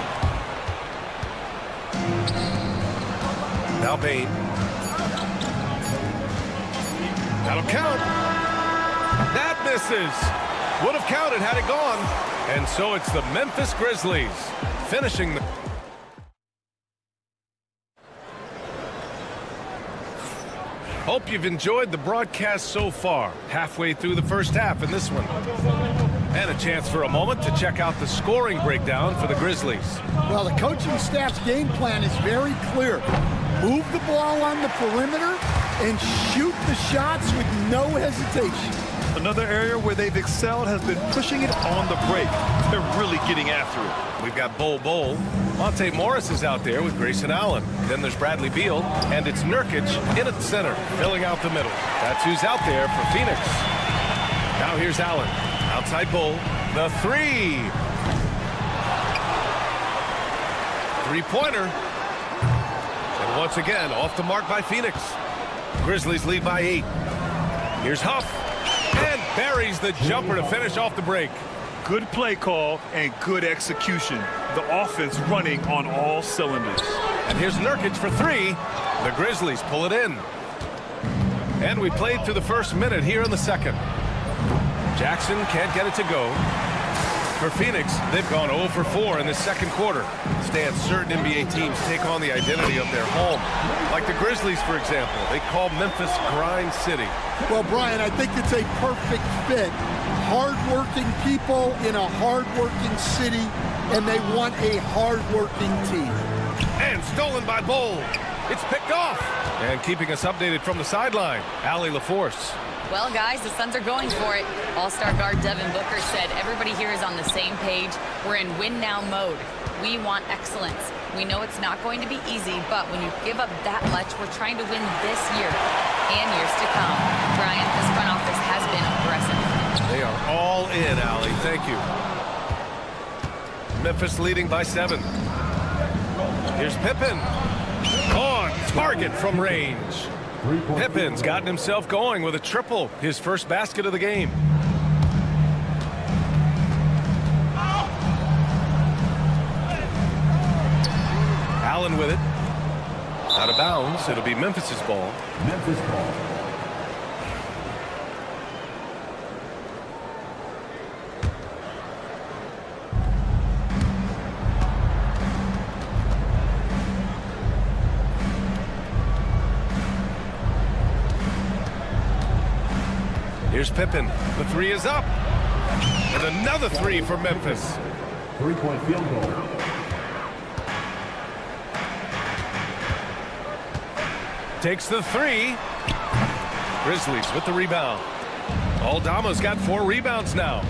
Now Bain. That'll count. That misses. Would have counted had it gone. And so it's the Memphis Grizzlies finishing the... Hope you've enjoyed the broadcast so far. Halfway through the first half in this one. And a chance for a moment to check out the scoring breakdown for the Grizzlies. Well, the coaching staff's game plan is very clear. Move the ball on the perimeter and shoot the shots with no hesitation. Another area where they've excelled has been pushing it on the break. They're really getting after it. We've got Bol. Monte Morris is out there with Grayson Allen. Then there's Bradley Beal, and it's Nurkic in at the center, filling out the middle. That's who's out there for Phoenix. Now here's Allen. Outside Bol. The three. Three-pointer. And once again, off the mark by Phoenix. Grizzlies lead by 8. Here's Huff. And buries the jumper to finish off the break. Good play call and good execution. The offense running on all cylinders. And here's Nurkic for 3. The Grizzlies pull it in. And we played through the first minute here in the second. Jackson can't get it to go. For Phoenix, they've gone 0 for 4 in the second quarter. Stan, certain NBA teams take on the identity of their home. Like the Grizzlies, for example. They call Memphis Grind City. Well, Brian, I think it's a perfect fit. Hard-working people in a hard-working city, and they want a hard-working team. And stolen by Bol. It's picked off. And keeping us updated from the sideline, Allie LaForce. Well, guys, the Suns are going for it. All-star guard Devin Booker said everybody here is on the same page. We're in win-now mode. We want excellence. We know it's not going to be easy, but when you give up that much, we're trying to win this year and years to come. Brian, this front office has been aggressive. They are all in, Allie. Thank you. Memphis leading by 7. Here's Pippen. On target from range. Pippen's gotten himself going with a triple, his first basket of the game. Allen with it. Out of bounds. It'll be Memphis's ball. Memphis ball. Here's Pippen. The 3 is up. And another 3 for Memphis. 3-point field goal. Takes the 3. Grizzlies with the rebound. Aldama's got 4 rebounds now.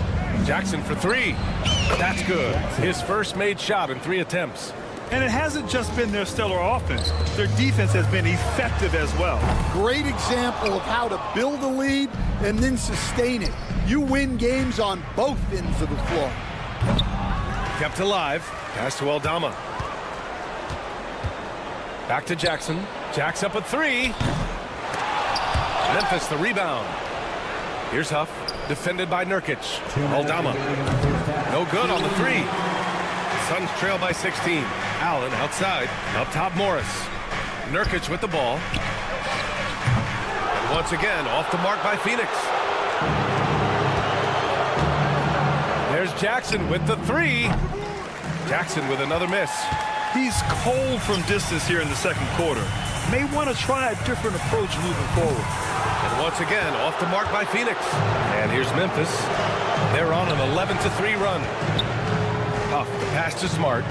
Jackson for 3. That's good. His first made shot in 3 attempts. And it hasn't just been their stellar offense. Their defense has been effective as well. Great example of how to build a lead and then sustain it. You win games on both ends of the floor. Kept alive. Pass to Aldama. Back to Jackson. Jack's up at 3. Memphis the rebound. Here's Huff. Defended by Nurkic. Aldama. No good on the 3. Suns trail by 16. Allen outside. Up top Morris. Nurkic with the ball. And once again off the mark by Phoenix. There's Jackson with the 3. Jackson with another miss. He's cold from distance here in the second quarter. May want to try a different approach moving forward. And once again off the mark by Phoenix. And here's Memphis. They're on an 11-3 run. Huff, the pass to Smart.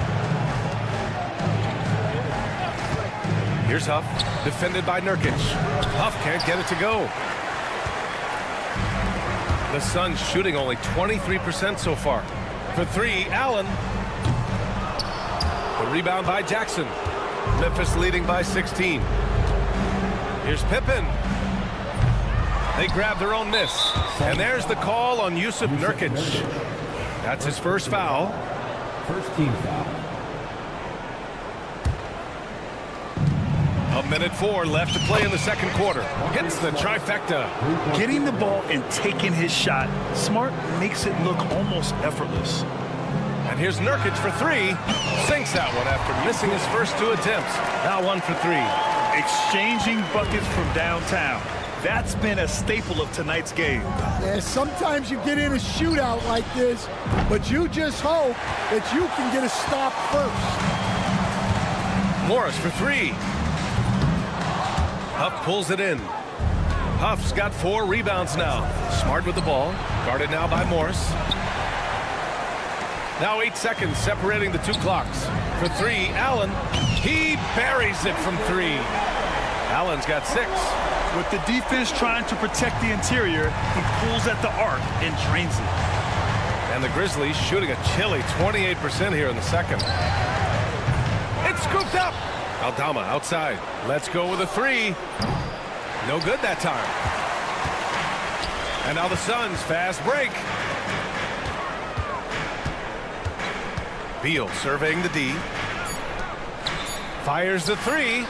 Here's Huff, defended by Nurkic. Huff can't get it to go. The Suns shooting only 23% so far. For 3, Allen. The rebound by Jackson. Memphis leading by 16. Here's Pippen. They grab their own miss. And there's the call on Jusuf Nurkic. That's his first foul. First team foul. A minute 4 left to play in the second quarter. Hits the trifecta. Getting the ball and taking his shot, Smart makes it look almost effortless. And here's Nurkic for 3. Sinks that one after missing his first 2 attempts. Now 1 for 3. Exchanging buckets from downtown. That's been a staple of tonight's game. Yeah, sometimes you get in a shootout like this, but you just hope that you can get a stop first. Morris for 3. Huff pulls it in. Huff's got 4 rebounds now. Smart with the ball. Guarded now by Morris. Now 8 seconds separating the 2 clocks. For 3, Allen. He buries it from 3. Allen's got 6. With the defense trying to protect the interior, he pulls at the arc and drains it. And the Grizzlies shooting a chilly 28% here in the second. It's scooped up. Aldama outside. Let's go with a 3. No good that time. And now the Suns fast break. Beal surveying the D. Fires the 3.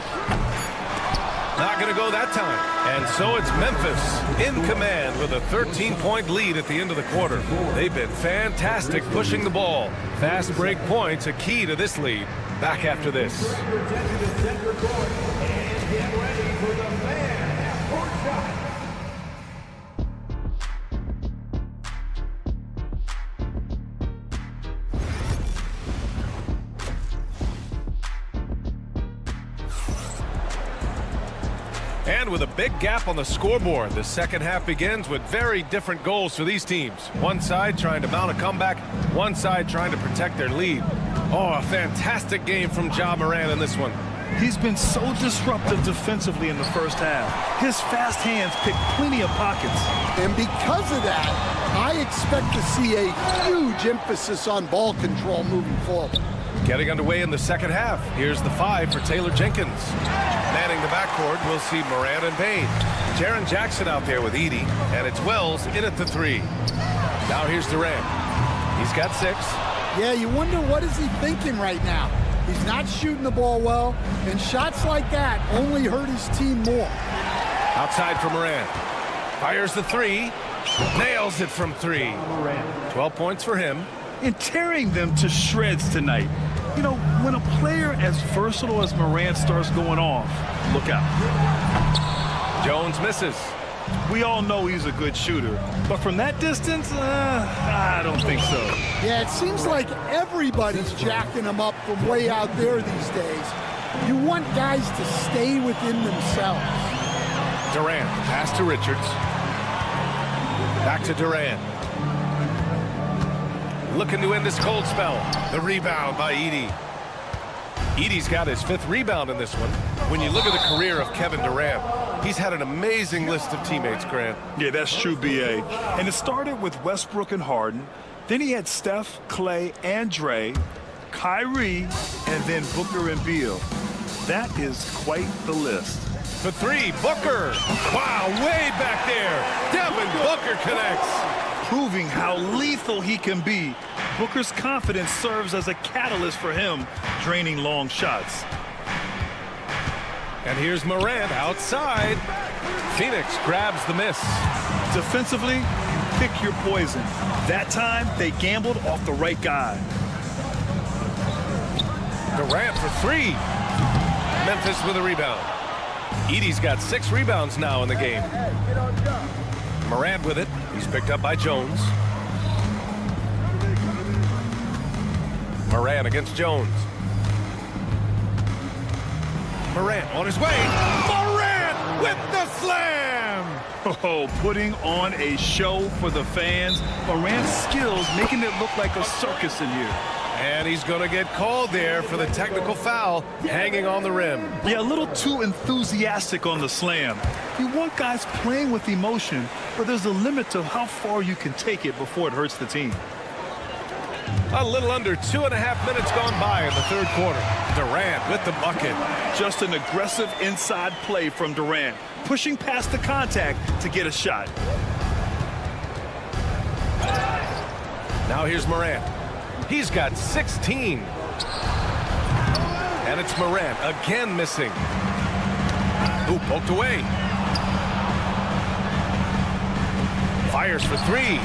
Not going to go that time. And so it's Memphis in command with a 13-point lead at the end of the quarter. They've been fantastic pushing the ball. Fast break points a key to this lead. Back after this. And with a big gap on the scoreboard, the second half begins with very different goals for these teams. One side trying to mount a comeback, one side trying to protect their lead. Oh, a fantastic game from Ja Morant in this one. He's been so disruptive defensively in the first half. His fast hands pick plenty of pockets. And because of that, I expect to see a huge emphasis on ball control moving forward. Getting underway in the second half. Here's the 5 for Taylor Jenkins. Manning the backcourt, we'll see Morant and Payne. Jaren Jackson out there with Edey, and it's Wells in at the 3. Now here's Durant. He's got 6. Yeah, you wonder what is he thinking right now. He's not shooting the ball well, and shots like that only hurt his team more. Outside for Morant. Fires the 3. Nails it from 3. 12 points for him. And tearing them to shreds tonight. You know, when a player as versatile as Morant starts going off, look out. Jones misses. We all know he's a good shooter, but from that distance, I don't think so. Yeah, it seems like everybody's jacking him up from way out there these days. You want guys to stay within themselves. Durant, pass to Richards. Back to Durant. Looking to end this cold spell. The rebound by Edey. Edey's got his 5th rebound in this one. When you look at the career of Kevin Durant, he's had an amazing list of teammates, Grant. Yeah, that's true, B.A. And it started with Westbrook and Harden. Then he had Steph, Clay, and Dre, Kyrie, and then Booker and Beal. That is quite the list. For 3, Booker. Wow, way back there. Devin Booker connects. Proving how lethal he can be. Booker's confidence serves as a catalyst for him, draining long shots. And here's Morant outside. Phoenix grabs the miss. Defensively, pick your poison. That time, they gambled off the right guy. Durant for 3. Memphis with a rebound. Edey's got 6 rebounds now in the game. Morant with it. He's picked up by Jones. Morant against Jones. Morant on his way. Morant with the slam! Oh, putting on a show for the fans. Morant's skills making it look like a circus in here. And he's going to get called there for the technical foul, hanging on the rim. Yeah, a little too enthusiastic on the slam. You want guys playing with emotion, but there's a limit to how far you can take it before it hurts the team. A little under 2.5 minutes gone by in the third quarter. Durant with the bucket. Just an aggressive inside play from Durant, pushing past the contact to get a shot. Now here's Morant. He's got 16. And it's Morant again missing. Ooh, poked away. Fires for three.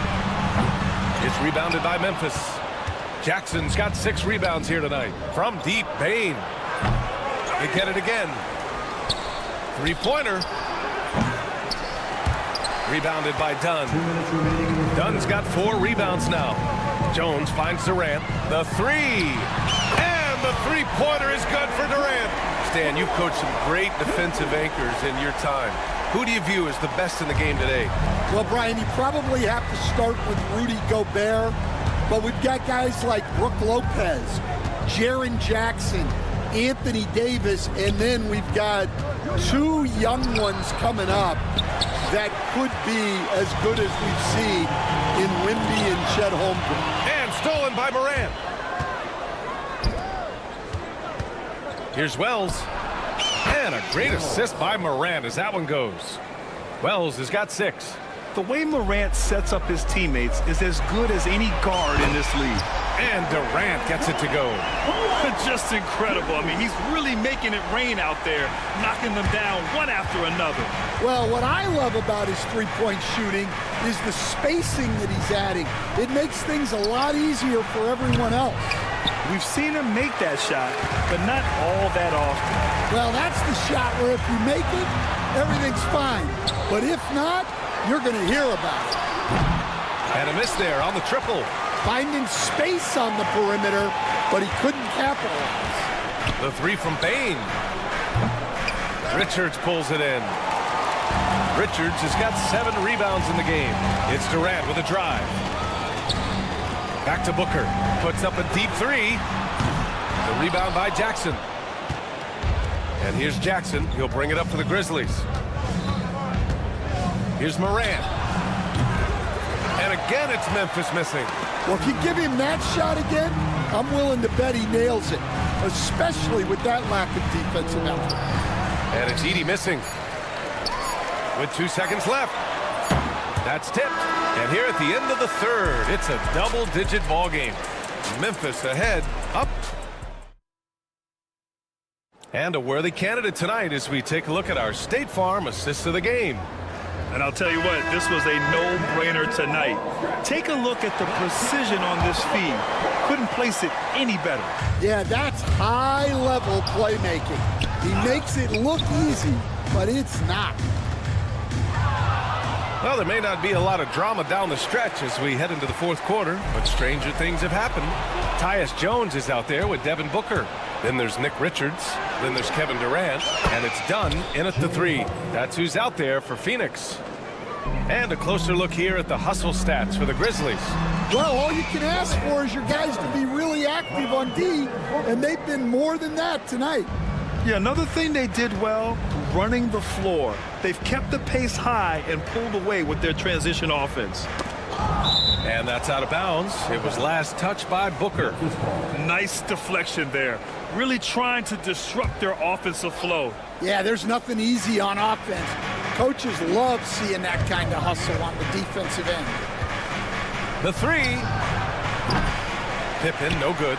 It's rebounded by Memphis. Jackson's got 6 rebounds here tonight. From deep, Bane. They get it again. Three-pointer. Rebounded by Dunn. Dunn's got 4 rebounds now. Jones finds Durant. The three. And the three-pointer is good for Durant. Stan, you've coached some great defensive anchors in your time. Who do you view as the best in the game today? Well, Brian, you probably have to start with Rudy Gobert, but we've got guys like Brook Lopez, Jaren Jackson, Anthony Davis, and then we've got 2 young ones coming up that could be as good as we've seen in Wemby and Chet Holmgren. And stolen by Morant. Here's Wells. And a great assist by Morant as that one goes. Wells has got 6. The way Morant sets up his teammates is as good as any guard in this league. And Durant gets it to go. Just incredible. I mean, he's really making it rain out there, knocking them down one after another. Well, what I love about his three-point shooting is the spacing that he's adding. It makes things a lot easier for everyone else. We've seen him make that shot, but not all that often. Well, that's the shot where if you make it, everything's fine. But if not, you're going to hear about it. And a miss there on the triple. Finding space on the perimeter, but he couldn't capitalize. The three from Bane. Richards pulls it in. Richards has got 7 rebounds in the game. It's Durant with a drive. Back to Booker. Puts up a deep 3. The rebound by Jackson. And here's Jackson. He'll bring it up for the Grizzlies. Here's Morant. And again, it's Memphis missing. Well, if you give him that shot again, I'm willing to bet he nails it, especially with that lack of defensive effort. And it's Edey missing. With 2 seconds left. That's tipped. And here at the end of the third, it's a double-digit ball game. Memphis ahead, up. And a worthy candidate tonight as we take a look at our State Farm assist of the game. And I'll tell you what, this was a no-brainer tonight. Take a look at the precision on this feed. Couldn't place it any better. Yeah, that's high-level playmaking. He makes it look easy, but it's not. Well, there may not be a lot of drama down the stretch as we head into the fourth quarter, but stranger things have happened. Tyus Jones is out there with Devin Booker. Then there's Nick Richards. Then there's Kevin Durant. And it's Dunn in at the 3. That's who's out there for Phoenix. And a closer look here at the hustle stats for the Grizzlies. Well, all you can ask for is your guys to be really active on D, and they've been more than that tonight. Yeah, another thing they did well, running the floor. They've kept the pace high and pulled away with their transition offense. And that's out of bounds. It was last touched by Booker. Nice deflection there. Really trying to disrupt their offensive flow. Yeah, there's nothing easy on offense. Coaches love seeing that kind of hustle on the defensive end. The 3. Pippen, no good.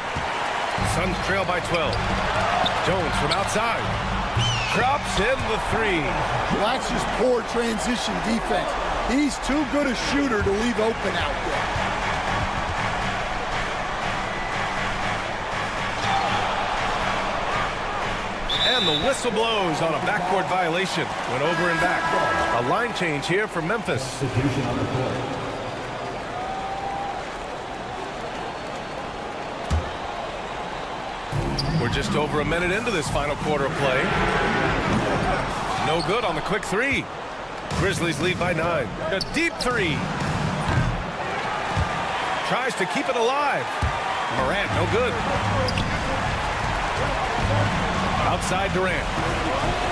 Suns trail by 12. Jones from outside. Drops in the 3. Well, that's just poor transition defense. He's too good a shooter to leave open out there. And the whistle blows on a backcourt violation. Went over and back. A line change here for Memphis. Substitution on the court. We're just over a minute into this final quarter of play. No good on the quick 3. Grizzlies lead by 9. A deep 3. Tries to keep it alive. Morant, no good. Outside Durant.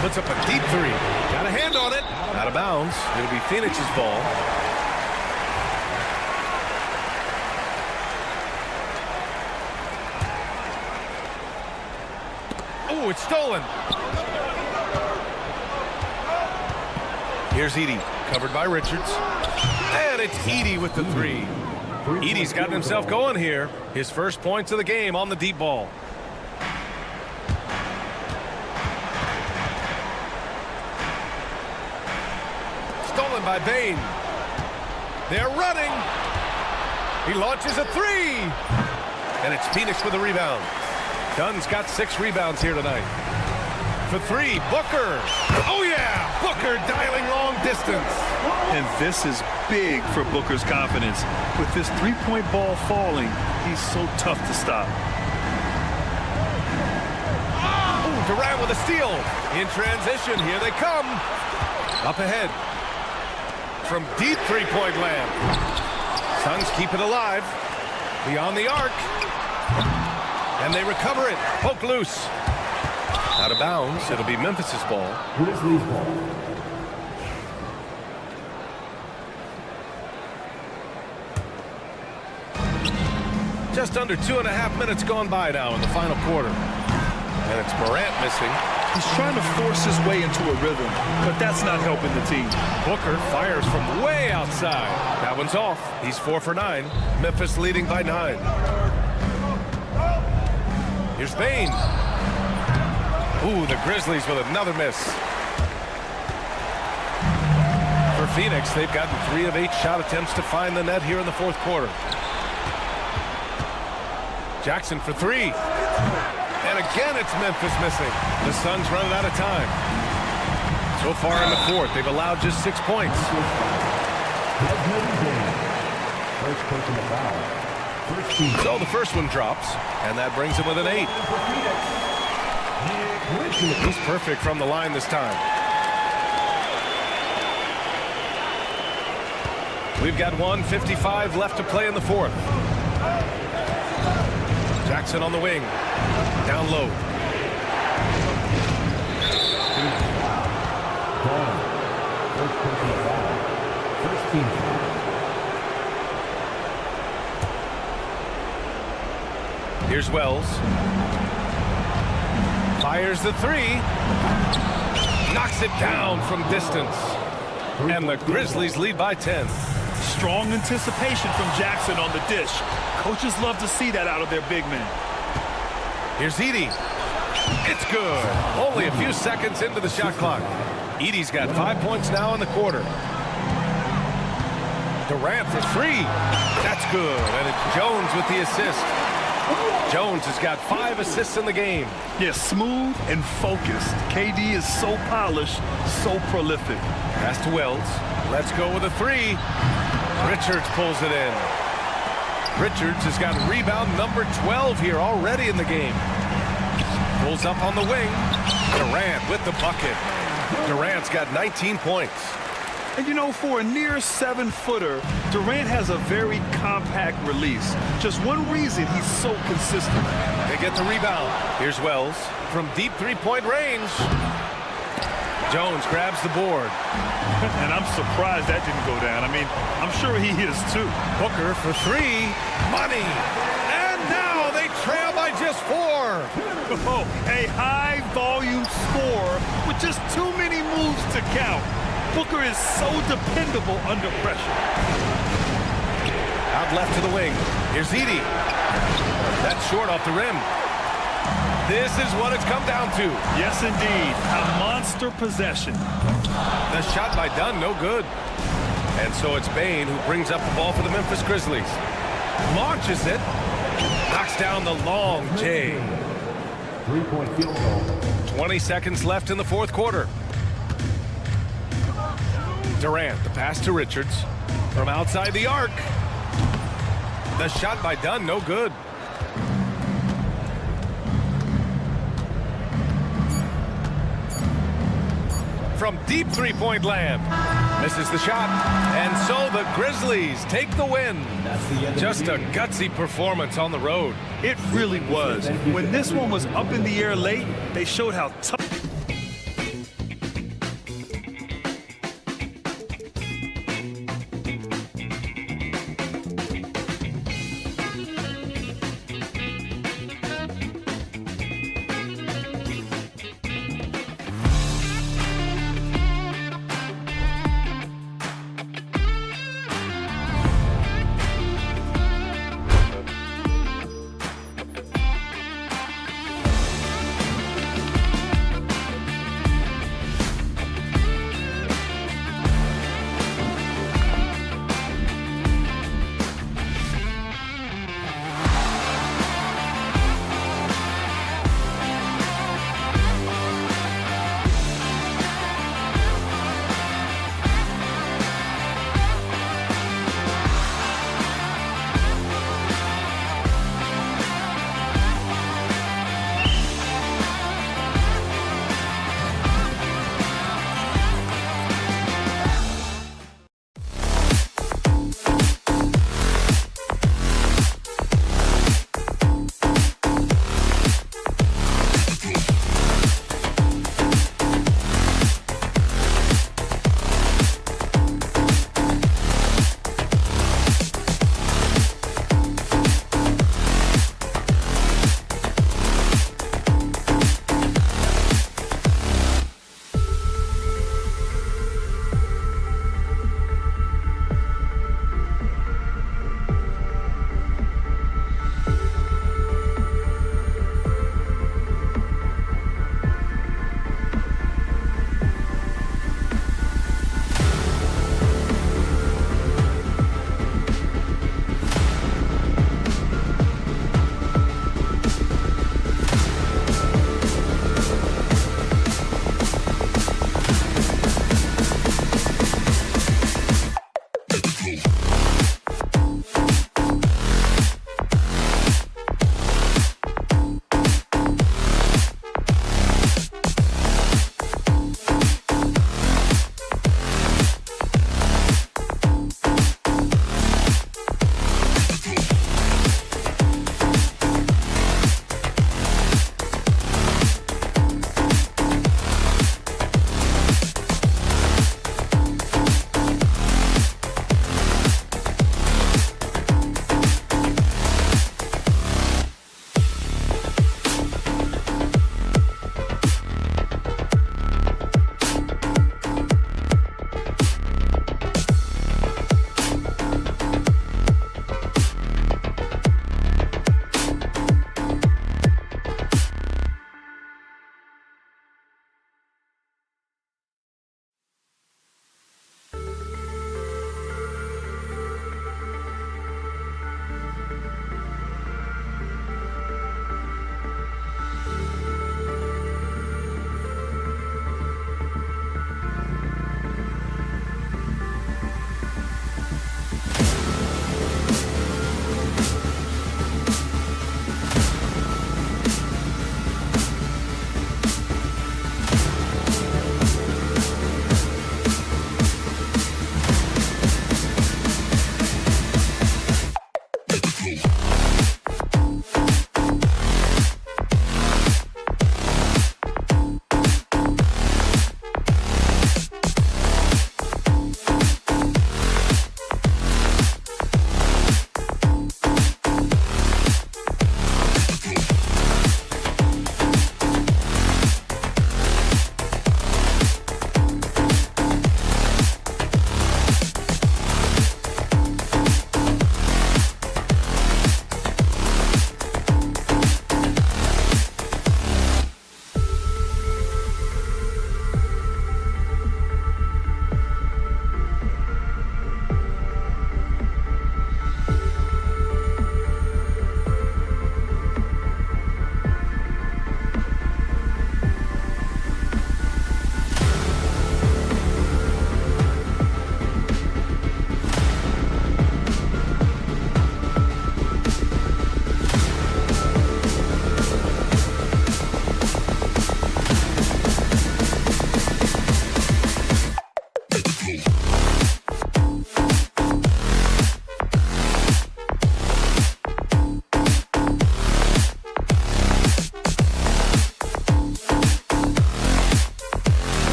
Puts up a deep 3. Got a hand on it. Out of bounds. It'll be Phoenix's ball. Ooh, it's stolen. Here's Edey, covered by Richards. And it's Edey with the three. Edey's gotten himself going here. His first points of the game on the deep ball. Stolen by Bane. They're running. He launches a three. And it's Phoenix with a rebound. Dunn's got 6 rebounds here tonight. For three, Booker. Oh, yeah! Booker dialing long distance. And this is big for Booker's confidence. With this three-point ball falling, he's so tough to stop. Ooh, Durant with a steal. In transition, here they come. Up ahead. From deep three-point land. Suns keep it alive. Beyond the arc. And they recover it. Poke loose. Out of bounds. It'll be Memphis's ball. Grizzlies ball. Just under 2.5 minutes gone by now in the final quarter. And it's Morant missing. He's trying to force his way into a rhythm, but that's not helping the team. Booker fires from way outside. That one's off. He's 4 for 9. Memphis leading by 9. Here's Bane. Ooh, the Grizzlies with another miss. For Phoenix, they've gotten 3 of 8 shot attempts to find the net here in the fourth quarter. Jackson for 3. And again, it's Memphis missing. The Suns running out of time. So far in the fourth, they've allowed just 6 points. First personal foul. So the first one drops, and that brings him with an 8. He's perfect from the line this time. We've got 1:55 left to play in the fourth. Jackson on the wing. Down low. First personal foul. First team foul. Here's Wells. Fires the 3. Knocks it down from distance. And the Grizzlies lead by 10. Strong anticipation from Jackson on the dish. Coaches love to see that out of their big men. Here's Edey. It's good. Only a few seconds into the shot clock. Edey's got 5 points now in the quarter. Durant for 3. That's good. And it's Jones with the assist. Jones has got 5 assists in the game. Yeah, smooth and focused. KD is so polished, so prolific. Pass to Wells. Let's go with a 3. Richards pulls it in. Richards has got rebound number 12 here already in the game. Pulls up on the wing. Durant with the bucket. Durant's got 19 points. And you know, for a near 7-footer, Durant has a very compact release. Just one reason he's so consistent. They get the rebound. Here's Wells from deep three-point range. Jones grabs the board. And I'm surprised that didn't go down. I mean, I'm sure he is too. Booker for 3. Money. And now they trail by just 4. Oh, a high-volume score with just too many moves to count. Booker is so dependable under pressure. Out left to the wing. Here's Edey. That's short off the rim. This is what it's come down to. Yes, indeed. A monster possession. The shot by Dunn, no good. And so it's Bane who brings up the ball for the Memphis Grizzlies. Launches it. Knocks down the long J. 3-point field goal. 20 seconds left in the fourth quarter. Durant, the pass to Richards. From outside the arc. The shot by Dunn, no good. From deep three-point land. Misses the shot. And so the Grizzlies take the win. Just a gutsy performance on the road. It really was. When this one was up in the air late, they showed how tough.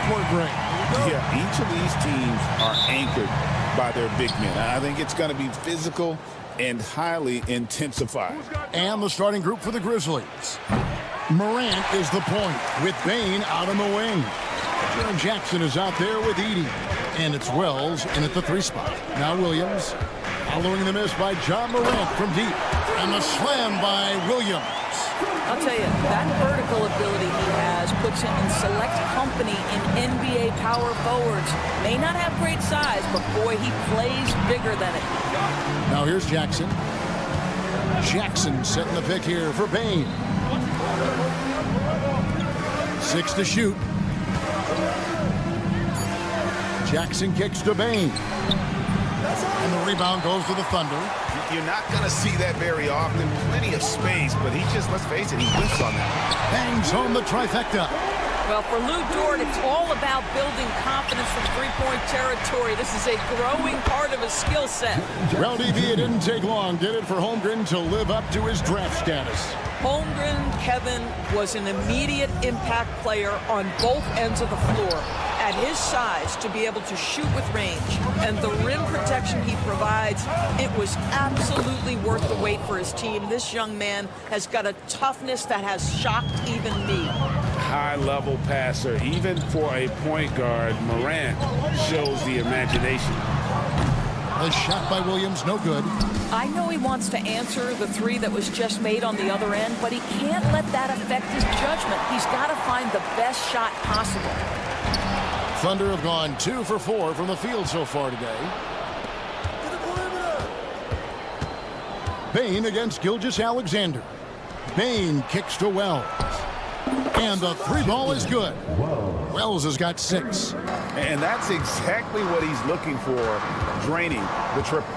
backcourt break. Yeah, each of these teams are anchored by their big men. I think it's going to be physical and highly intensified. And the starting group for the Grizzlies. Morant is the point with Bane out on the wing. Jaren Jackson is out there with Edey. And it's Wells in at the 3 spot. Now Williams following the miss by John Morant from deep. And the slam by Williams. I'll tell you, that vertical ability he has puts him in select company in NBA power forwards. May not have great size, but boy, he plays bigger than it. Now here's Jackson. Jackson setting the pick here for Bane. 6 to shoot. Jackson kicks to Bane. And the rebound goes to the Thunder. You're not going to see that very often. Plenty of space, but he just, let's face it, he whiffs on that. Bangs home the trifecta. Well, for Lou Dort, it's all about building confidence from three-point territory. This is a growing part of his skill set. Well, DB, it didn't take long, did it, for Holmgren to live up to his draft status? Holmgren, Kevin, was an immediate impact player on both ends of the floor. At his size, to be able to shoot with range and the rim protection he provides, it was absolutely worth the wait for his team. This young man has got a toughness that has shocked even me. High-level passer. Even for a point guard, Morant shows the imagination. A shot by Williams, no good. I know he wants to answer the 3 that was just made on the other end, but he can't let that affect his judgment. He's got to find the best shot possible. Thunder have gone 2 for 4 from the field so far today. Bane against Gilgeous-Alexander. Bane kicks to Wells. And the 3 ball is good. Wells has got 6. And that's exactly what he's looking for, draining the triple.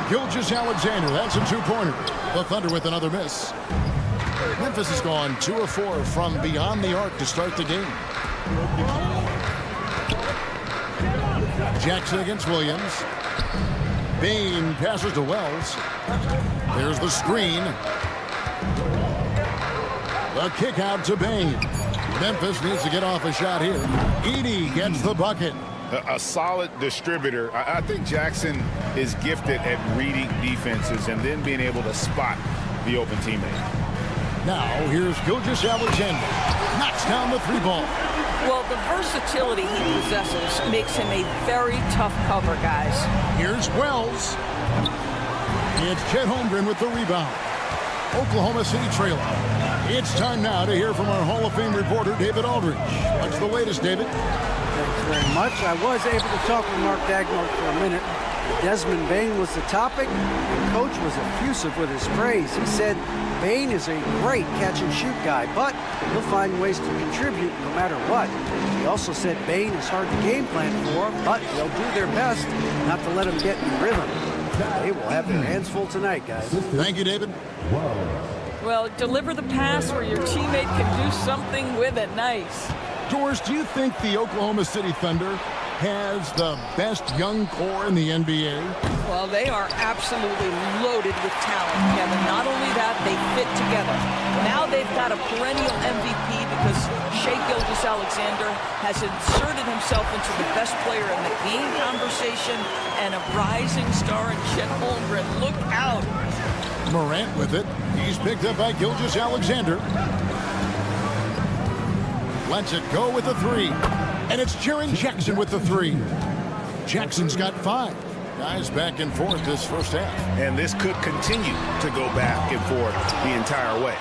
Gilgeous-Alexander, that's a 2-pointer. The Thunder with another miss. Memphis has gone 2 of 4 from beyond the arc to start the game. Jackson against Williams. Bane passes to Wells. There's the screen. The kick out to Bane. Memphis needs to get off a shot here. Edey gets the bucket. A solid distributor. I think Jackson is gifted at reading defenses and then being able to spot the open teammate. Now, here's Gilgeous-Alexander. Knocks down the 3 ball. Well, the versatility he possesses makes him a very tough cover, guys. Here's Wells. It's Chet Holmgren with the rebound. Oklahoma City trailing. It's time now to hear from our Hall of Fame reporter, David Aldridge. What's the latest, David? Thanks very much. I was able to talk with Mark Dagnall for a minute. Desmond Bane was the topic. The coach was effusive with his praise. He said Bane is a great catch-and-shoot guy, but he'll find ways to contribute no matter what. He also said Bane is hard to game plan for, but they'll do their best not to let him get in rhythm. They will have their hands full tonight, guys. Thank you, David. Well, deliver the pass where your teammate can do something with it. Nice. Doris, do you think the Oklahoma City Thunder has the best young core in the NBA? Well, they are absolutely loaded with talent, Kevin. Not only that, they fit together. Now they've got a perennial MVP because Shai Gilgeous-Alexander has inserted himself into the best player in the game conversation and a rising star in Chet Holmgren. Look out. Morant with it. He's picked up by Gilgeous-Alexander. Lets it go with the 3. And it's Jaren Jackson with the 3. Jackson's got 5. Guys back and forth this first half. And this could continue to go back and forth the entire way.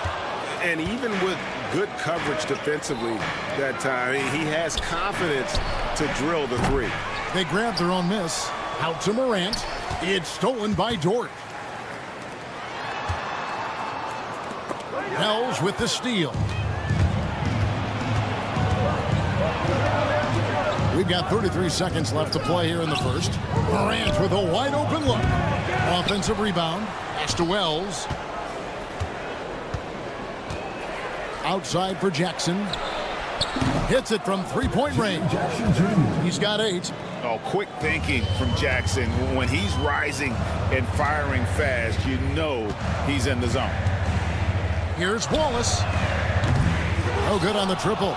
And even with good coverage defensively that time, he has confidence to drill the 3. They grab their own miss. Out to Morant. It's stolen by Dort. Wells with the steal. We've got 33 seconds left to play here in the first. Morant with a wide open look. Offensive rebound. Pass to Wells. Outside for Jackson. Hits it from 3-point range. He's got 8. Oh, quick thinking from Jackson. When he's rising and firing fast, you know he's in the zone. Here's Wallace. No good on the triple.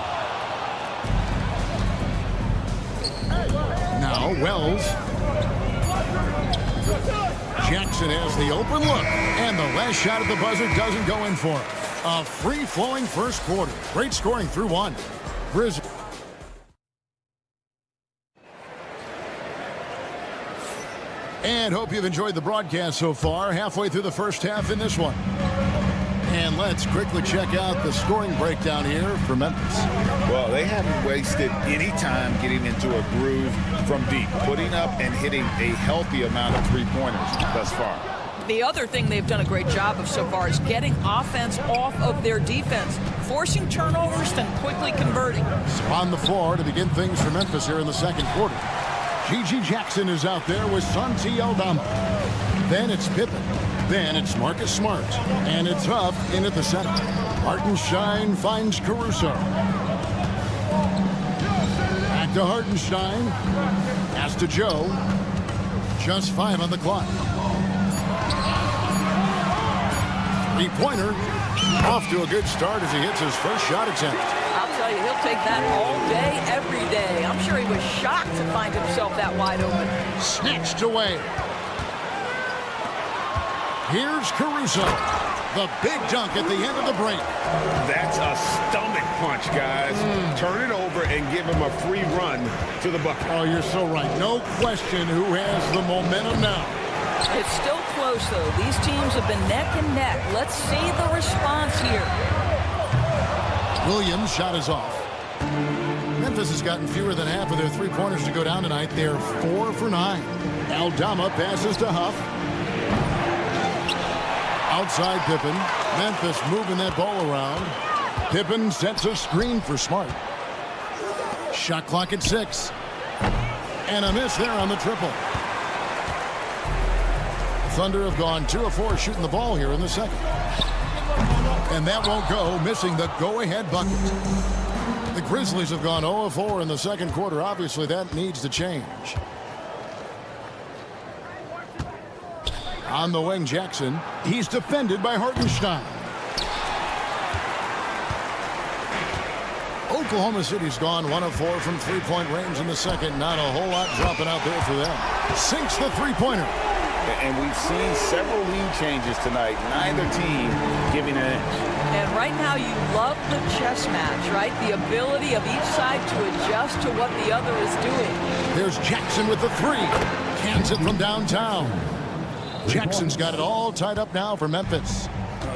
Now Wells. Jackson has the open look, and the last shot at the buzzer doesn't go in for it. A free-flowing first quarter. Great scoring through one. Grizzlies. And hope you've enjoyed the broadcast so far. Halfway through the first half in this one. And let's quickly check out the scoring breakdown here for Memphis. Well, they haven't wasted any time getting into a groove from deep, putting up and hitting a healthy amount of three-pointers thus far. The other thing they've done a great job of so far is getting offense off of their defense, forcing turnovers, then quickly converting. So on the floor to begin things for Memphis here in the second quarter. G.G. Jackson is out there with Santi Aldama. Then it's Pippen. Then it's Marcus Smart. And it's Huff in at the center. Hartenstein finds Caruso. Back to Hartenstein. Pass to Joe. Just 5 on the clock. Three-pointer. Off to a good start as he hits his first shot attempt. I'll tell you, he'll take that all day, every day. I'm sure he was shocked to find himself that wide open. Snatched away. Here's Caruso. The big dunk at the end of the break. That's a stomach punch, guys. Turn it over and give him a free run to the bucket. Oh, you're so right. No question who has the momentum now. It's still close, though. These teams have been neck and neck. Let's see the response here. Williams' shot is off. Memphis has gotten fewer than half of their three-pointers to go down tonight. They're 4 for 9. Aldama passes to Huff. Outside Pippen. Memphis moving that ball around. Pippen sets a screen for Smart. Shot clock at 6. And a miss there on the triple. Thunder have gone 2 of 4 shooting the ball here in the second. And that won't go, missing the go-ahead bucket. The Grizzlies have gone 0 of 4 in the second quarter. Obviously, that needs to change. On the wing, Jackson. He's defended by Hartenstein. Oklahoma City's gone 1 of 4 from three-point range in the second. Not a whole lot dropping out there for them. Sinks the three-pointer. And we've seen several lead changes tonight. Neither team giving an inch. And right now you love the chess match, right? The ability of each side to adjust to what the other is doing. There's Jackson with the 3. Cans it from downtown. Jackson's got it all tied up now for Memphis.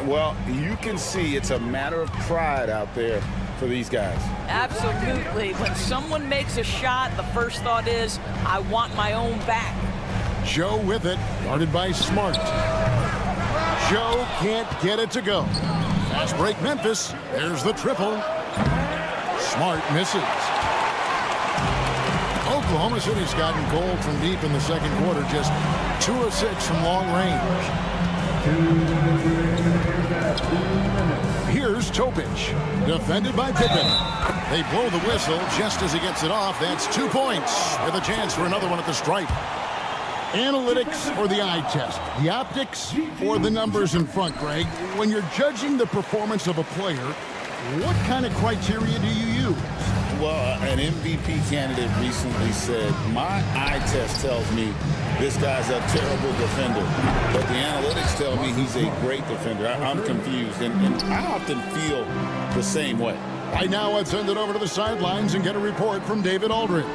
Well, you can see it's a matter of pride out there for these guys. Absolutely. When someone makes a shot, the first thought is, I want my own back. Joe with it, guarded by Smart. Joe can't get it to go. Fast break Memphis. There's the triple. Smart misses. Oklahoma City's gotten cold from deep in the second quarter. Just 2 of 6 from long range. Here's Topic, defended by Pippen. They blow the whistle just as he gets it off. That's 2 points with a chance for another one at the stripe. Analytics or the eye test? The optics or the numbers in front, Greg? When you're judging the performance of a player, what kind of criteria do you use? Well, an MVP candidate recently said, my eye test tells me this guy's a terrible defender, but the analytics tell me he's a great defender. I'm confused, and I often feel the same way. Right now, let's send it over to the sidelines and get a report from David Aldridge.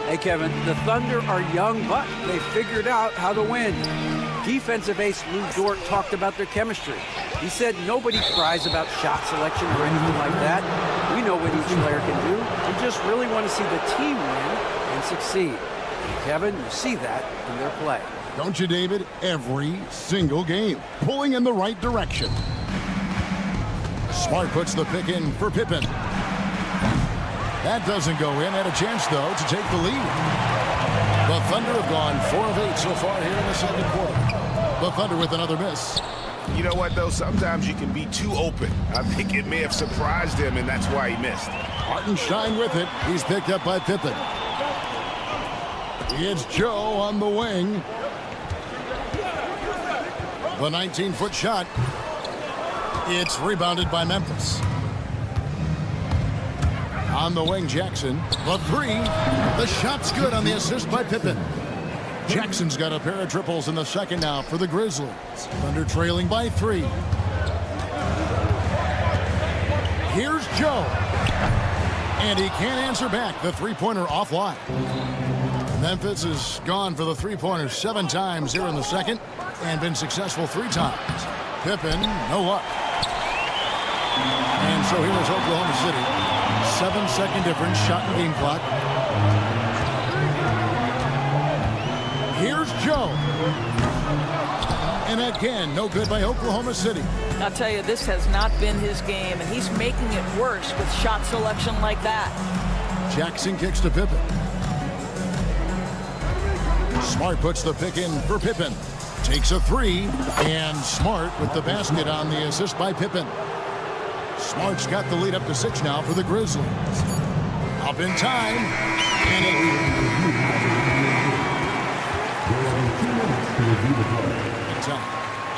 Hey, Kevin, the Thunder are young, but they figured out how to win. Defensive ace Lou Dort talked about their chemistry. He said nobody cries about shot selection or anything like that. We know what each player can do. We just really want to see the team win and succeed. And Kevin, you see that in their play. Don't you, David? Every single game, pulling in the right direction. Smart puts the pick in for Pippen. That doesn't go in. Had a chance, though, to take the lead. The Thunder have gone 4 of 8 so far here in the second quarter. The Thunder with another miss. You know what, though? Sometimes you can be too open. I think it may have surprised him, and that's why he missed. Hartenstein with it. He's picked up by Pippen. It's Joe on the wing. The 19-foot shot. It's rebounded by Memphis. On the wing, Jackson. The three. The shot's good on the assist by Pippen. Jackson's got a pair of triples in the second now for the Grizzlies. Thunder trailing by 3. Here's Joe. And he can't answer back. The three-pointer offline. Memphis has gone for the three-pointer 7 times here in the second and been successful 3 times. Pippen, no luck. And so here is Oklahoma City. 7-second difference, shot and game clock. Here's Joe. And again, no good by Oklahoma City. I'll tell you, this has not been his game, and he's making it worse with shot selection like that. Jackson kicks to Pippen. Smart puts the pick in for Pippen. Takes a 3, and Smart with the basket on the assist by Pippen. Smart's got the lead up to 6 now for the Grizzlies. Up in time, and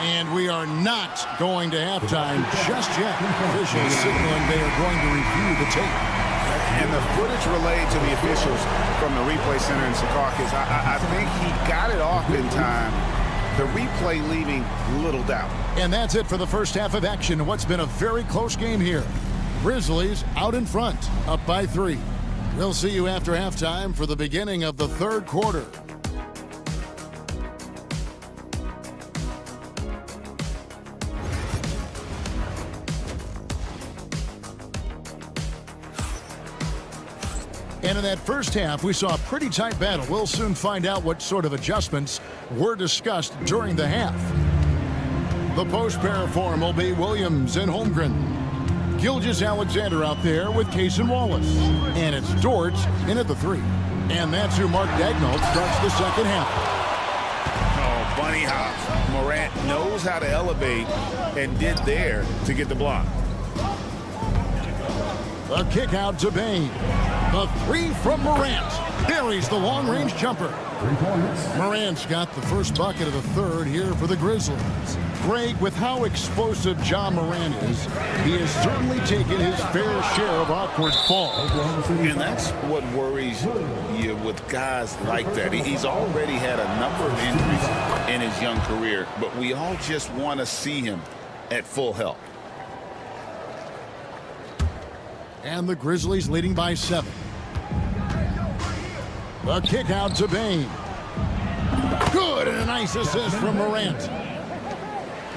and we are not going to halftime just yet. Officials signaling they are going to review the tape. And the footage relayed to the officials from the replay center in Secaucus, I think he got it off in time. The replay leaving little doubt. And that's it for the first half of action. What's been a very close game here. Grizzlies out in front, up by 3. We'll see you after halftime for the beginning of the third quarter. And in that first half, we saw a pretty tight battle. We'll soon find out what sort of adjustments were discussed during the half. The post pair form will be Williams and Holmgren. Gilgeous-Alexander out there with Case and Wallace. And it's Dort in at the 3. And that's who Mark Daigneault starts the second half. Oh, bunny hop. Morant knows how to elevate and did there to get the block. A kick out to Bane. The 3 from Morant. Buries the long-range jumper. 3 points. Morant's got the first bucket of the third here for the Grizzlies. Greg, with how explosive John Morant is, he has certainly taken his fair share of awkward falls. And that's what worries you with guys like that. He's already had a number of injuries in his young career, but we all just want to see him at full health. And the Grizzlies leading by 7. The kick out to Bane. Good, and a nice assist from Morant.